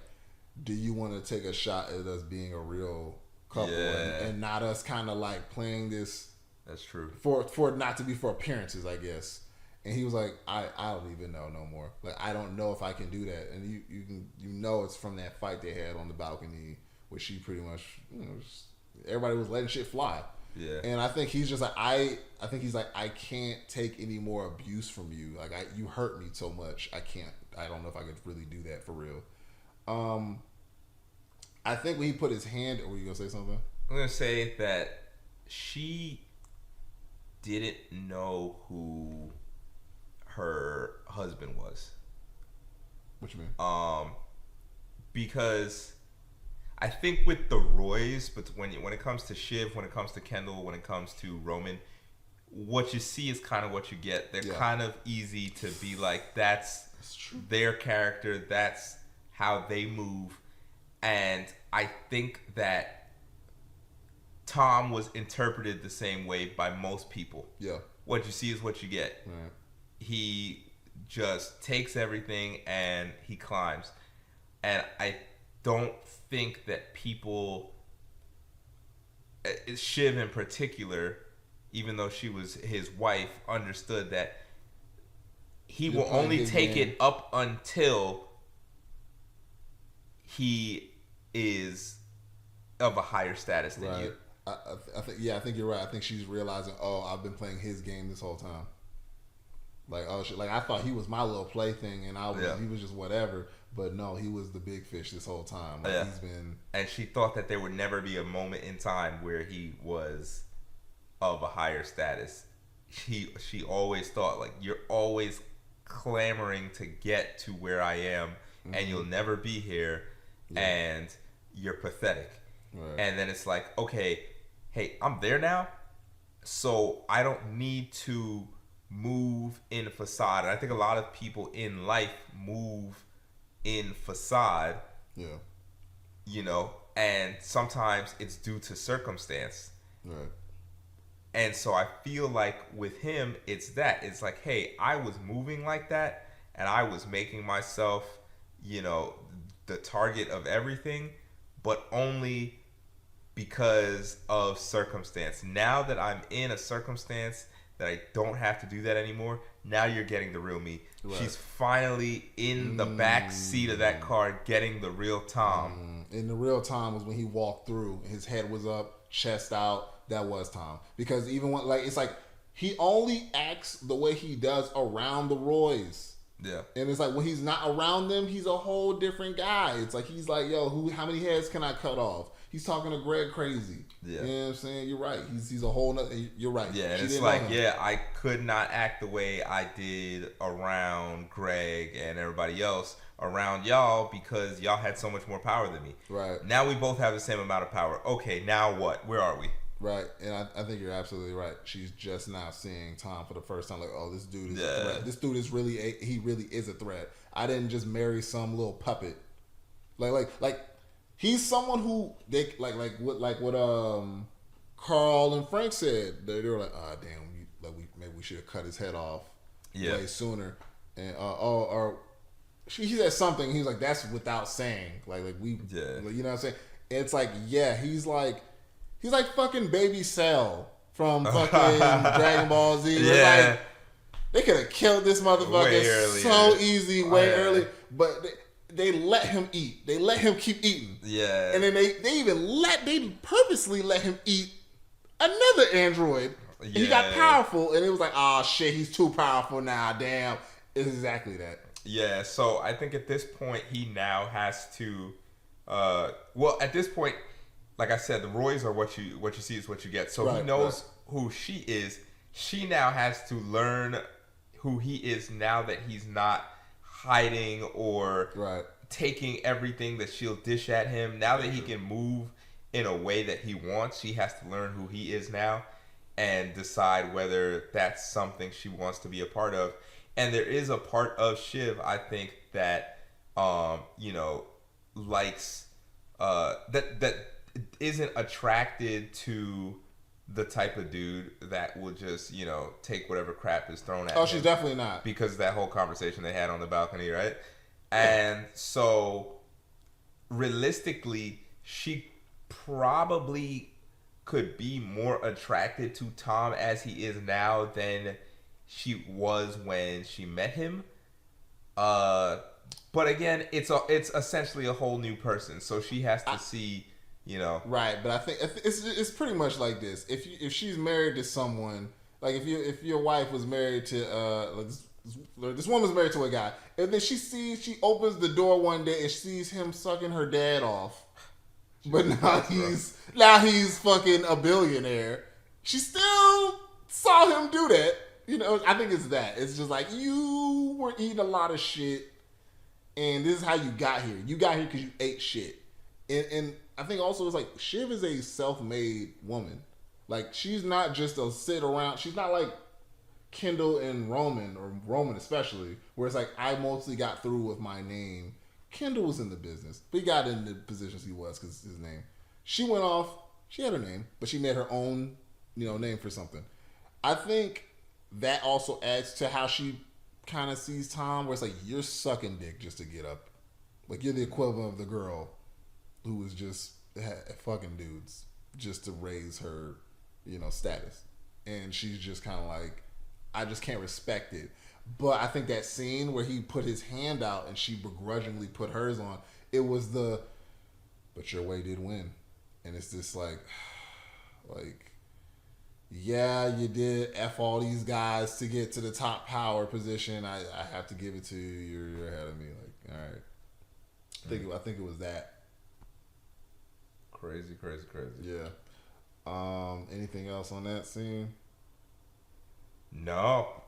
"Do you want to take a shot at us being a real couple and not us kind of like playing this?" That's true. For not to be for appearances, I guess. And he was like, I don't even know no more. Like, I don't know if I can do that. And you know it's from that fight they had on the balcony where she pretty much, everybody was letting shit fly. Yeah. And I think he's just like, I think he's like, I can't take any more abuse from you. Like, you hurt me so much. I don't know if I could really do that for real. I think when he put his hand, were you going to say something? I'm going to say that she didn't know who her husband was. What you mean? Because I think with the Roys, but when it comes to Shiv, when it comes to Kendall, when it comes to Roman, what you see is kind of what you get. They're kind of easy to be like, that's their character, that's how they move. And I think that Tom was interpreted the same way by most people. Yeah. What you see is what you get. Right. He just takes everything and he climbs. And I don't think that people, Shiv in particular, even though she was his wife, understood that he will only take it up until he is of a higher status than you. I think you're right. I think she's realizing, I've been playing his game this whole time. Like, shit. Like, I thought he was my little plaything, and he was just whatever. But no, he was the big fish this whole time. Like, he's been. And she thought that there would never be a moment in time where he was of a higher status. She always thought, like, you're always clamoring to get to where I am, and you'll never be here, and you're pathetic. Right. And then it's like, okay, hey, I'm there now, so I don't need to move in facade. And I think a lot of people in life move in facade. Yeah. And sometimes it's due to circumstance. Right. And so I feel like with him, it's that. It's like, hey, I was moving like that, and I was making myself, the target of everything, but only because of circumstance. Now that I'm in a circumstance that I don't have to do that anymore, now you're getting the real me. Right. She's finally in the back seat of that car getting the real Tom. And the real Tom was when he walked through, his head was up, chest out. That was Tom. Because even when, it's like, he only acts the way he does around the Roys. Yeah. And it's like, when he's not around them, he's a whole different guy. It's like, he's like, yo, how many heads can I cut off? He's talking to Greg crazy. Yeah. You know what I'm saying? You're right. He's a whole nother, you're right. Yeah, and it's like, I could not act the way I did around Greg and everybody else around y'all because y'all had so much more power than me. Right. Now we both have the same amount of power. Okay, now what? Where are we? Right, and I think you're absolutely right. She's just now seeing Tom for the first time. Like, this dude is a threat. This dude is he really is a threat. I didn't just marry some little puppet. Like he's someone who they like what Carl and Frank said. They were like, damn, maybe we should have cut his head off way sooner. And he said something. He was like, "That's without saying." Like we, you know what I'm saying? It's like, yeah, he's like fucking Baby Cell from fucking Dragon Ball Z. Yeah. Like, they could have killed this motherfucker so easy, way early, but they let him eat. They let him keep eating. Yeah. And then they purposely let him eat another android. Yeah. He got powerful, and it was like, oh shit, he's too powerful now. Damn. It's exactly that. Yeah, so I think at this point he now has to well, at this point, like I said, the Roys are what you see is what you get. So he knows who she is. She now has to learn who he is now that he's not hiding or taking everything that she'll dish at him. Now that he can move in a way that he wants, she has to learn who he is now and decide whether that's something she wants to be a part of. And there is a part of Shiv, I think, that likes that isn't attracted to the type of dude that will just, take whatever crap is thrown at him. Oh, she's definitely not. Because of that whole conversation they had on the balcony, right? And so, realistically, she probably could be more attracted to Tom as he is now than she was when she met him. But again, it's essentially a whole new person. So she has to see... Right, but I think it's pretty much like this. If she's married to someone, like if your wife was married to this woman's married to a guy, and then she opens the door one day and sees him sucking her dad off, but now he's fucking a billionaire. She still saw him do that. I think it's that. It's just like, you were eating a lot of shit, and this is how you got here. You got here because you ate shit, and I think also it's like Shiv is a self-made woman. Like, she's not just a sit around. She's not like Kendall and Roman, or Roman especially, where it's like, I mostly got through with my name. Kendall was in the business, but he got in the positions he was because his name. She went off. She had her name, but she made her own, name for something. I think that also adds to how she kind of sees Tom, where it's like, you're sucking dick just to get up. Like, you're the equivalent of the girl who was just fucking dudes just to raise her, status. And she's just kind of like, I just can't respect it. But I think that scene where he put his hand out and she begrudgingly put hers on, it was but your way did win. And it's just like, yeah, you did F all these guys to get to the top power position. I have to give it to you. You're ahead of me. Like, all right. I think it was that. Crazy. Yeah. Anything else on that scene? No.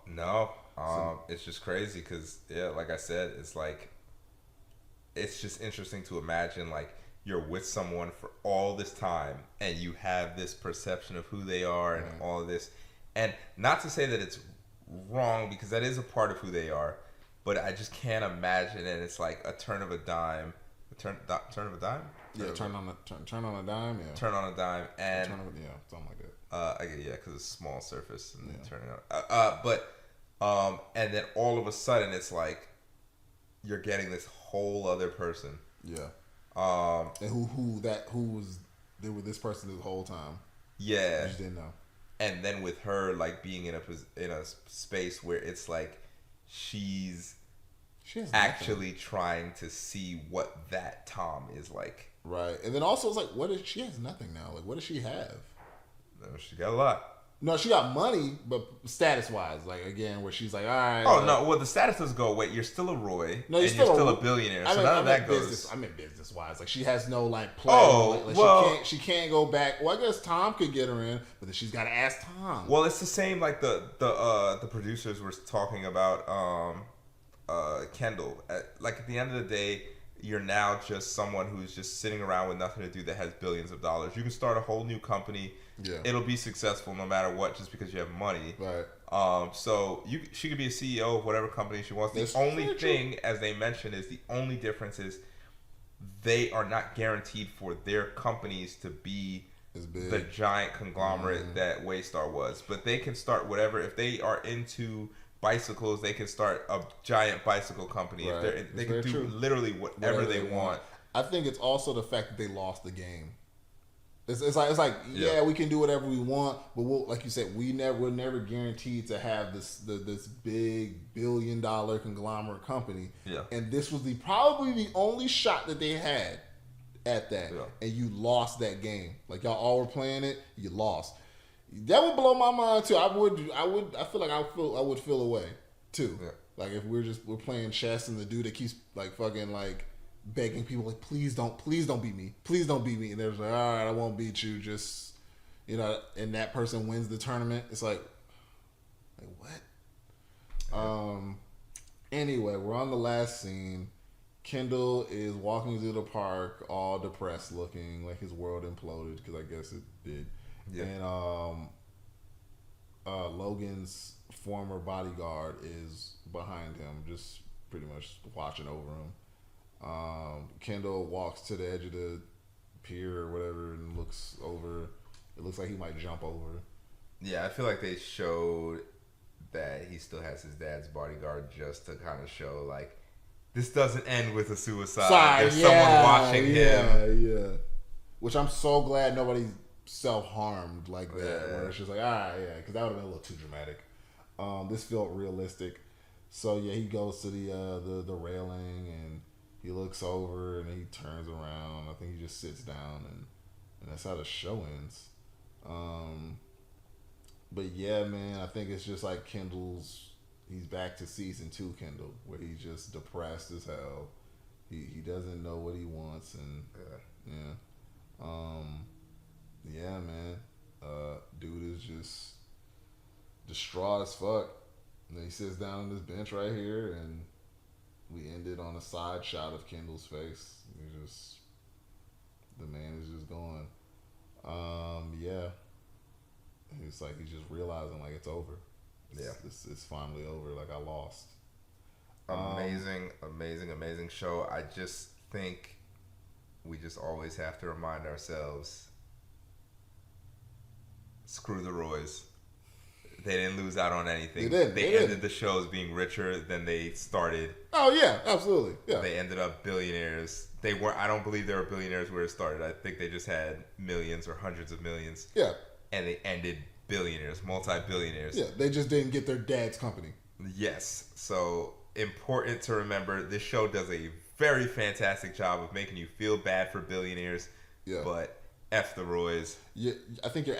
It's just crazy because, like I said, it's like, it's just interesting to imagine, like, you're with someone for all this time and you have this perception of who they are and all of this. And not to say that it's wrong, because that is a part of who they are, but I just can't imagine it. It's like a turn of a dime. Turn of a dime? Yeah, turn on a dime. Yeah, turn on a dime, and something like that. Because it's a small surface and then turning on. And then all of a sudden it's like you're getting this whole other person. Yeah. And they were this person the whole time. Yeah. You just didn't know. And then with her like being in a space where it's like she's actually trying to see what that Tom is like. Right. And then also it's like, she has nothing now. Like, what does she have? No, she got a lot. No, she got money, but status-wise, like, again, where she's like, all right. Oh, no, well, the status does go, wait, you're still a Roy, and you're still a billionaire, so none of that goes. I mean, business-wise. Like, she has no, like, play. She can't go back. Well, I guess Tom could get her in, but then she's got to ask Tom. Well, it's the same, like, the producers were talking about Kendall. Like, at the end of the day, you're now just someone who's just sitting around with nothing to do that has billions of dollars. You can start a whole new company. Yeah. It'll be successful no matter what, just because you have money. Right. So she could be a CEO of whatever company she wants. The only thing, as they mentioned, is the only difference is they are not guaranteed for their companies to be the giant conglomerate that Waystar was. But they can start whatever. If they are into bicycles, they can start a giant bicycle company. Right. They can do literally whatever they want. I think it's also the fact that they lost the game. It's like yeah, we can do whatever we want, but we'll, like you said, we're never guaranteed to have this big $1 billion conglomerate company. Yeah. And this was probably the only shot that they had at that, and you lost that game. Like y'all all were playing it, you lost. That would blow my mind too. I feel like I would feel away too. Yeah. Like if we're playing chess and the dude that keeps like fucking like begging people like please don't beat me, and they're like, all right, I won't beat you, just and that person wins the tournament. It's like what? Anyway, we're on the last scene. Kendall is walking through the park, all depressed looking, like his world imploded, because I guess it did. Yeah. And Logan's former bodyguard is behind him, just pretty much watching over him. Kendall walks to the edge of the pier or whatever and looks over. It looks like he might jump over. Yeah, I feel like they showed that he still has his dad's bodyguard just to kind of show like this doesn't end with a suicide. There's someone watching him. Yeah. Which I'm so glad nobody self-harmed like that. Yeah. Where it's just like, all right, yeah, because that would have been a little too dramatic. This felt realistic. So yeah, he goes to the railing and he looks over and he turns around. I think he just sits down and that's how the show ends. But yeah, man, I think it's just like he's back to season 2 Kendall, where he's just depressed as hell. He doesn't know what he wants, and yeah, man, dude is just distraught as fuck. And then he sits down on this bench right here, and we ended on a side shot of Kendall's face. The man is just gone. Yeah. It's like he's just realizing like it's over. It's finally over. Like I lost. Amazing show. I just think we just always have to remind ourselves, screw the Roys. They didn't lose out on anything. They ended the show as being richer than they started. Oh yeah, absolutely. Yeah. They ended up billionaires. I don't believe they were billionaires where it started. I think they just had millions or hundreds of millions. Yeah. And they ended billionaires, multi-billionaires. Yeah, they just didn't get their dad's company. Yes. So important to remember, this show does a very fantastic job of making you feel bad for billionaires. Yeah. But F the Roys. Yeah, I think you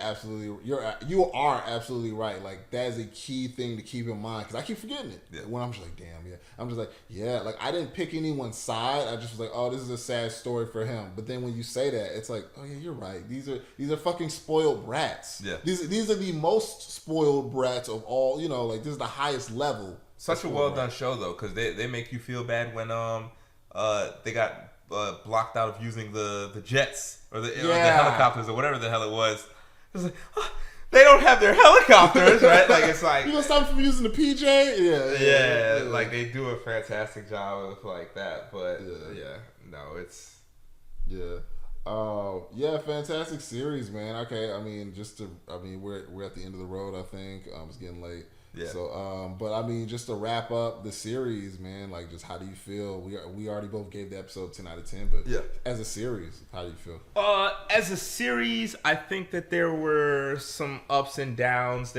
are absolutely right. Like that is a key thing to keep in mind, because I keep forgetting it. Yeah. When I'm just like, damn, yeah. I'm just like, yeah. Like I didn't pick anyone's side. I just was like, oh, this is a sad story for him. But then when you say that, it's like, oh yeah, you're right. These are fucking spoiled brats. Yeah. These are the most spoiled brats of all. Like this is the highest level. Such a well done show though, because they make you feel bad when they got blocked out of using the jets or the helicopters or whatever the hell it was. It was like, they don't have their helicopters, right? Like it's like you gonna stop them from using the PJ? Yeah. Like they do a fantastic job of like that, but fantastic series, man. Okay, I mean, we're at the end of the road. I think it's getting late. Yeah. So, but I mean, just to wrap up the series, man, like, just how do you feel? We already both gave the episode 10 out of 10, but as a series, how do you feel? As a series, I think that there were some ups and downs.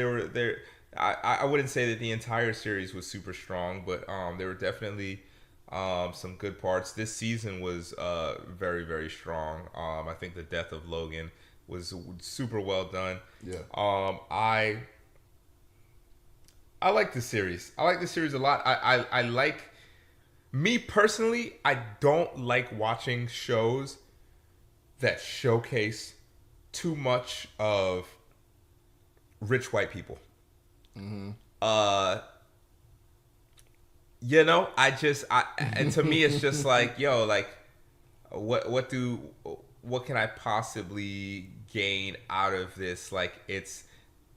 I wouldn't say that the entire series was super strong, but there were definitely some good parts. This season was very, very strong. I think the death of Logan was super well done. Yeah. I like the series. I like the series a lot. I like, me personally, I don't like watching shows that showcase too much of rich white people. Mm-hmm. And to me, it's just like, yo, like, what can I possibly gain out of this? Like,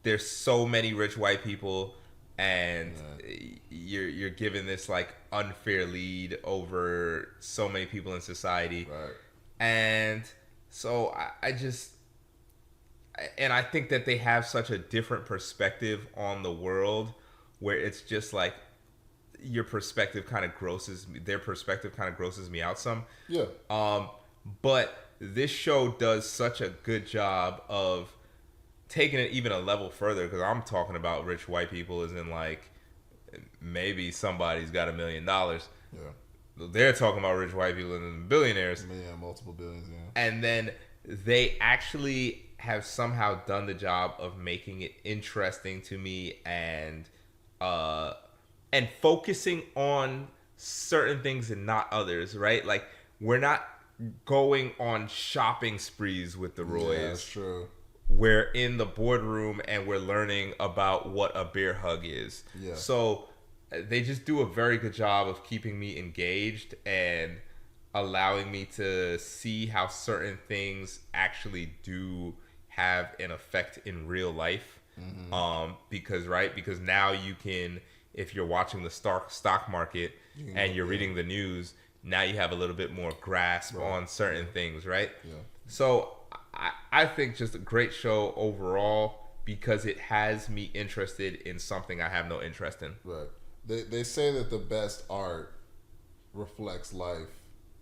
there's so many rich white people, and you're given this like unfair lead over so many people in society, right? And so I think that they have such a different perspective on the world where it's just like your perspective kind of grosses me. Their perspective kind of grosses me out some. Yeah. But this show does such a good job of taking it even a level further, because I'm talking about rich white people as in like maybe somebody's got $1 million. Yeah. They're talking about rich white people and billionaires. Yeah, multiple billions, yeah. And then they actually have somehow done the job of making it interesting to me and focusing on certain things and not others, right? Like, we're not going on shopping sprees with the Roys. Yeah, that's true. We're in the boardroom and we're learning about what a bear hug is. Yeah. So they just do a very good job of keeping me engaged and allowing me to see how certain things actually do have an effect in real life. Mm-hmm. Because now you can, if you're watching the stock market and you're reading the news, now you have a little bit more grasp on certain things, right? Yeah. So I think just a great show overall, because it has me interested in something I have no interest in. Right. They say that the best art reflects life.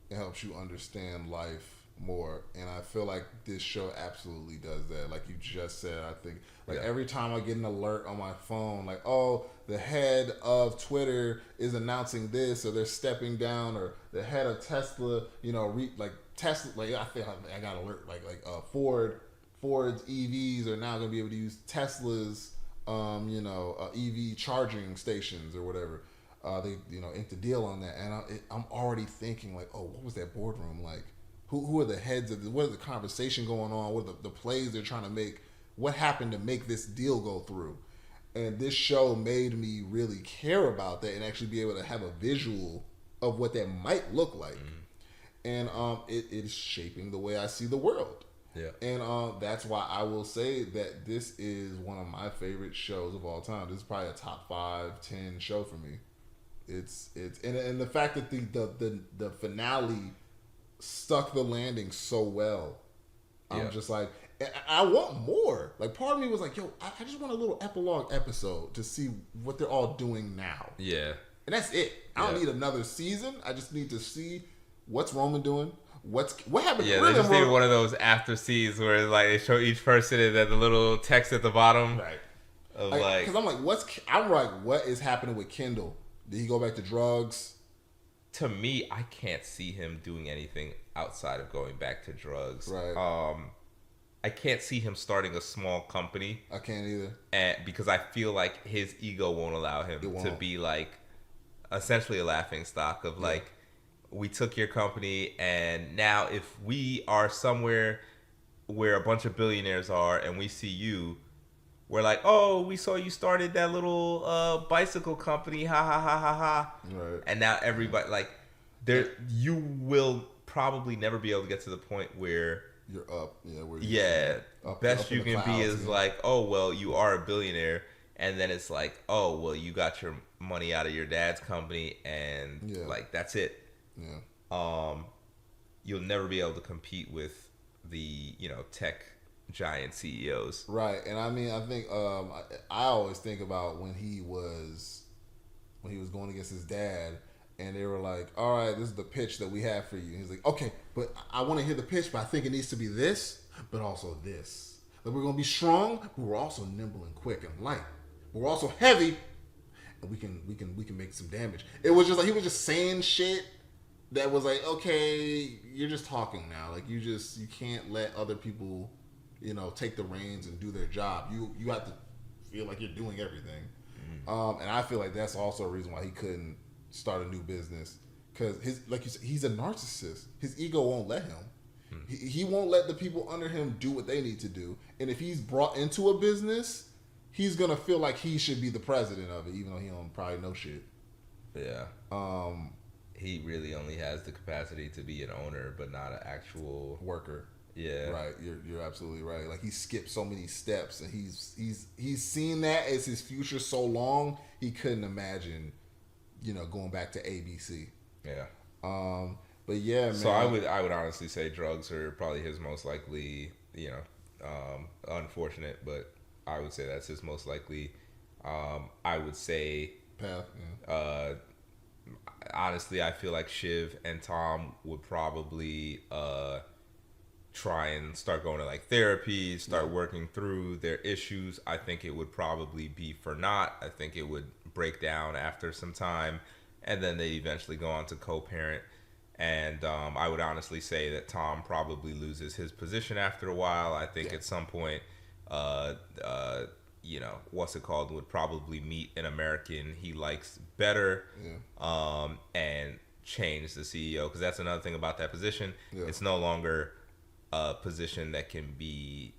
It helps you understand life more, and I feel like this show absolutely does that. Like you just said, I think every time I get an alert on my phone, like, oh, the head of Twitter is announcing this, or they're stepping down, or the head of Tesla, Tesla, like I think I got alert, Ford's EVs are now going to be able to use Tesla's, EV charging stations or whatever. They inked a deal on that, and I'm already thinking like, oh, what was that boardroom like? Who are the heads of what is the conversation going on? What are the plays they're trying to make? What happened to make this deal go through? And this show made me really care about that and actually be able to have a visual of what that might look like. And it is shaping the way I see the world. Yeah. And that's why I will say that this is one of my favorite shows of all time. This is probably a top 5, 10 show for me. It's and the fact that the finale stuck the landing so well. I'm just like, I want more. Like, part of me was like, yo, I just want a little epilogue episode to see what they're all doing now. Yeah. And that's it. I don't need another season. I just need to see what's Roman doing. What happened? Yeah, they just need one of those after scenes where like they show each person and then the little text at the bottom. Right. Because I'm like, what is happening with Kendall? Did he go back to drugs? To me, I can't see him doing anything outside of going back to drugs. Right. I can't see him starting a small company. I can't either. Because I feel like his ego won't allow him to be like essentially a laughing stock of like, we took your company and now if we are somewhere where a bunch of billionaires are and we see you, we're like, oh, we saw you started that little bicycle company, ha ha ha ha ha. Right. And now everybody like you will probably never be able to get to the point where you're up. Yeah. Best you can be is like, oh, well, you are a billionaire. And then it's like, oh, well, you got your money out of your dad's company and like, that's it. Yeah. You'll never be able to compete with the, tech giant CEOs. Right. And I mean, I think, I always think about when he was going against his dad, and they were like, all right, this is the pitch that we have for you. And he's like, okay, but I want to hear the pitch, but I think it needs to be this, but also this. Like, we're going to be strong, but we're also nimble and quick and light. But we're also heavy, and we can make some damage. It was just like, he was just saying shit that was like, okay, you're just talking now. Like, you can't let other people, take the reins and do their job. You have to feel like you're doing everything. Mm-hmm. And I feel like that's also a reason why he couldn't start a new business, because like you said, he's a narcissist. His ego won't let him. He won't let the people under him do what they need to do. And if he's brought into a business, he's gonna feel like he should be the president of it, even though he don't probably know shit. Yeah. He really only has the capacity to be an owner, but not an actual worker. Yeah. Right. You're absolutely right. Like, he skipped so many steps, and he's seen that as his future so long, he couldn't imagine, going back to ABC. Yeah. But yeah, man. So I would honestly say drugs are probably his most likely, unfortunate, but I would say that's his most likely I would say Path. Yeah. Honestly, I feel like Shiv and Tom would probably try and start going to like therapy, start working through their issues. I think it would probably be for naught. I think it would break down after some time, and then they eventually go on to co-parent. And I would honestly say that Tom probably loses his position after a while. I think at some point, what's it called, would probably meet an American he likes better, and change the CEO, because that's another thing about that position. It's no longer a position that can be,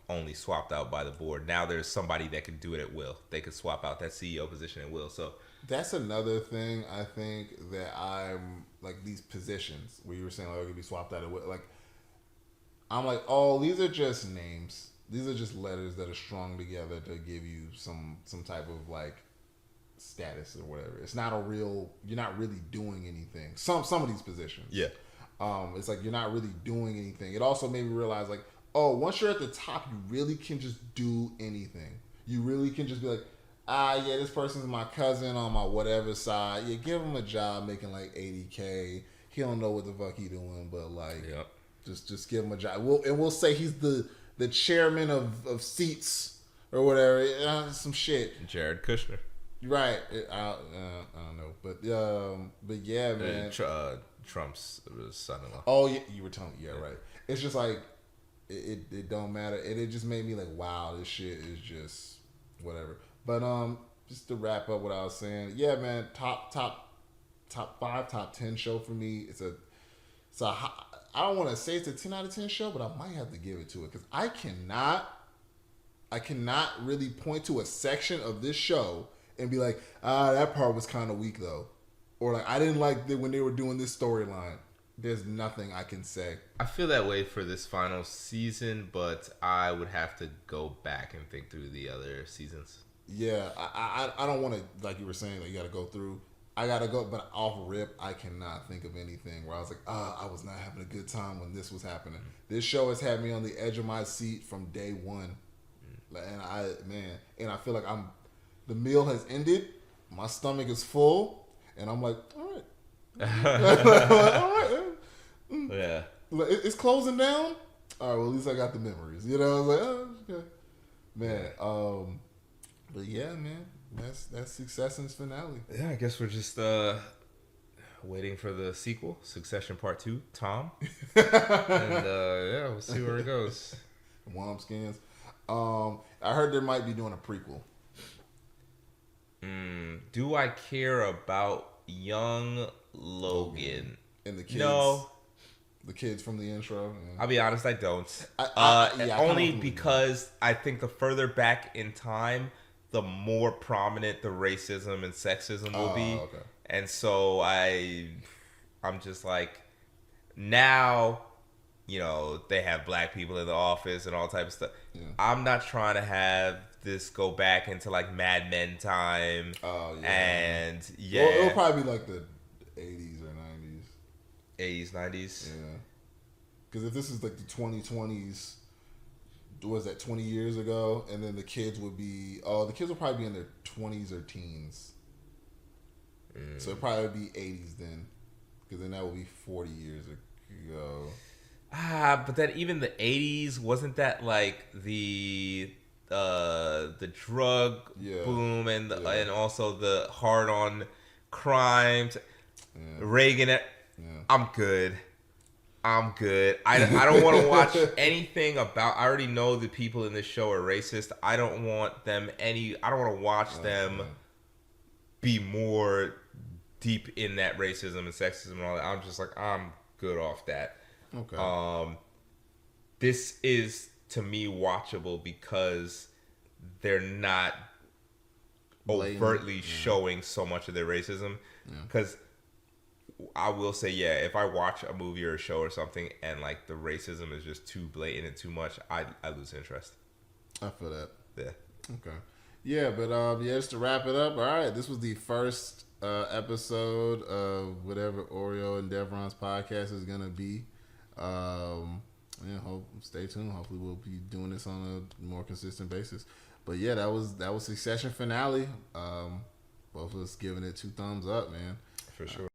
only swapped out by the board. Now there's somebody that can do it at will. They could swap out that CEO position at will. So that's another thing I think that I'm like, these positions where you were saying like, it could be swapped out at will. Like, I'm like, oh, these are just names. These are just letters that are strung together to give you some type of like status or whatever. It's not a real. You're not really doing anything. Some of these positions. Yeah. It's like you're not really doing anything. It also made me realize like, oh, once you're at the top, you really can just do anything. You really can just be like, yeah, this person's my cousin on my whatever side. Yeah, give him a job making like $80K. He don't know what the fuck he doing, but like, just give him a job. We'll say he's the chairman of seats or whatever. Some shit. Jared Kushner. Right. I don't know, but yeah, man. Trump's son-in-law. Oh, yeah, you were telling me. Yeah, right. It's just like it don't matter, and it just made me like, wow, this shit is just whatever. But just to wrap up what I was saying, yeah, man, top 5, top 10 show for me. It's a I don't want to say it's a 10 out of 10 show, but I might have to give it to it because I cannot really point to a section of this show and be like, that part was kind of weak though. Or like, I didn't like when they were doing this storyline. There's nothing I can say. I feel that way for this final season, but I would have to go back and think through the other seasons. Yeah, I don't want to, like you were saying, like you got to go through. I got to go, but off rip, I cannot think of anything where I was like, I was not having a good time when this was happening. Mm-hmm. This show has had me on the edge of my seat from day one. Mm-hmm. And I feel like the meal has ended. My stomach is full. And I'm like, all right. All right. Yeah. It's closing down? All right, well, at least I got the memories. I was like, oh, okay. Man, but yeah, man, that's Succession's finale. Yeah, I guess we're just waiting for the sequel, Succession Part 2, Tom. And we'll see where it goes. Womp scans. I heard they might be doing a prequel. Do I care about young Logan? And the kids? No. The kids from the intro? Yeah. I'll be honest, I don't. Only because I think the further back in time, the more prominent the racism and sexism will be. Okay. And so I'm just like, now, they have black people in the office and all type of stuff. Yeah. I'm not trying to have this go back into like Mad Men time. Oh, yeah. And well, it'll probably be like the 80s or 90s. 80s, 90s? Yeah. Because if this is like the 2020s, was that 20 years ago? And then the kids would probably be in their 20s or teens. So it'd probably be 80s then. Because then that would be 40 years ago. But then even the 80s, wasn't that like the drug boom and and also the hard on crimes? Yeah. Reagan. I'm good. I don't want to watch anything about. I already know the people in this show are racist. I don't want them I don't want to watch them be more deep in that racism and sexism and all that. I'm just like, I'm good off that. Okay. This is, to me, watchable because they're not overtly showing so much of their racism. Because I will say, if I watch a movie or a show or something and like the racism is just too blatant and too much, I lose interest. I feel that. Yeah. Okay. Yeah, but just to wrap it up, all right, this was the first episode of whatever Oreo and Devron's podcast is going to be. Stay tuned. Hopefully we'll be doing this on a more consistent basis. But yeah, that was Succession finale. Both of us giving it 2 thumbs up, man. For sure.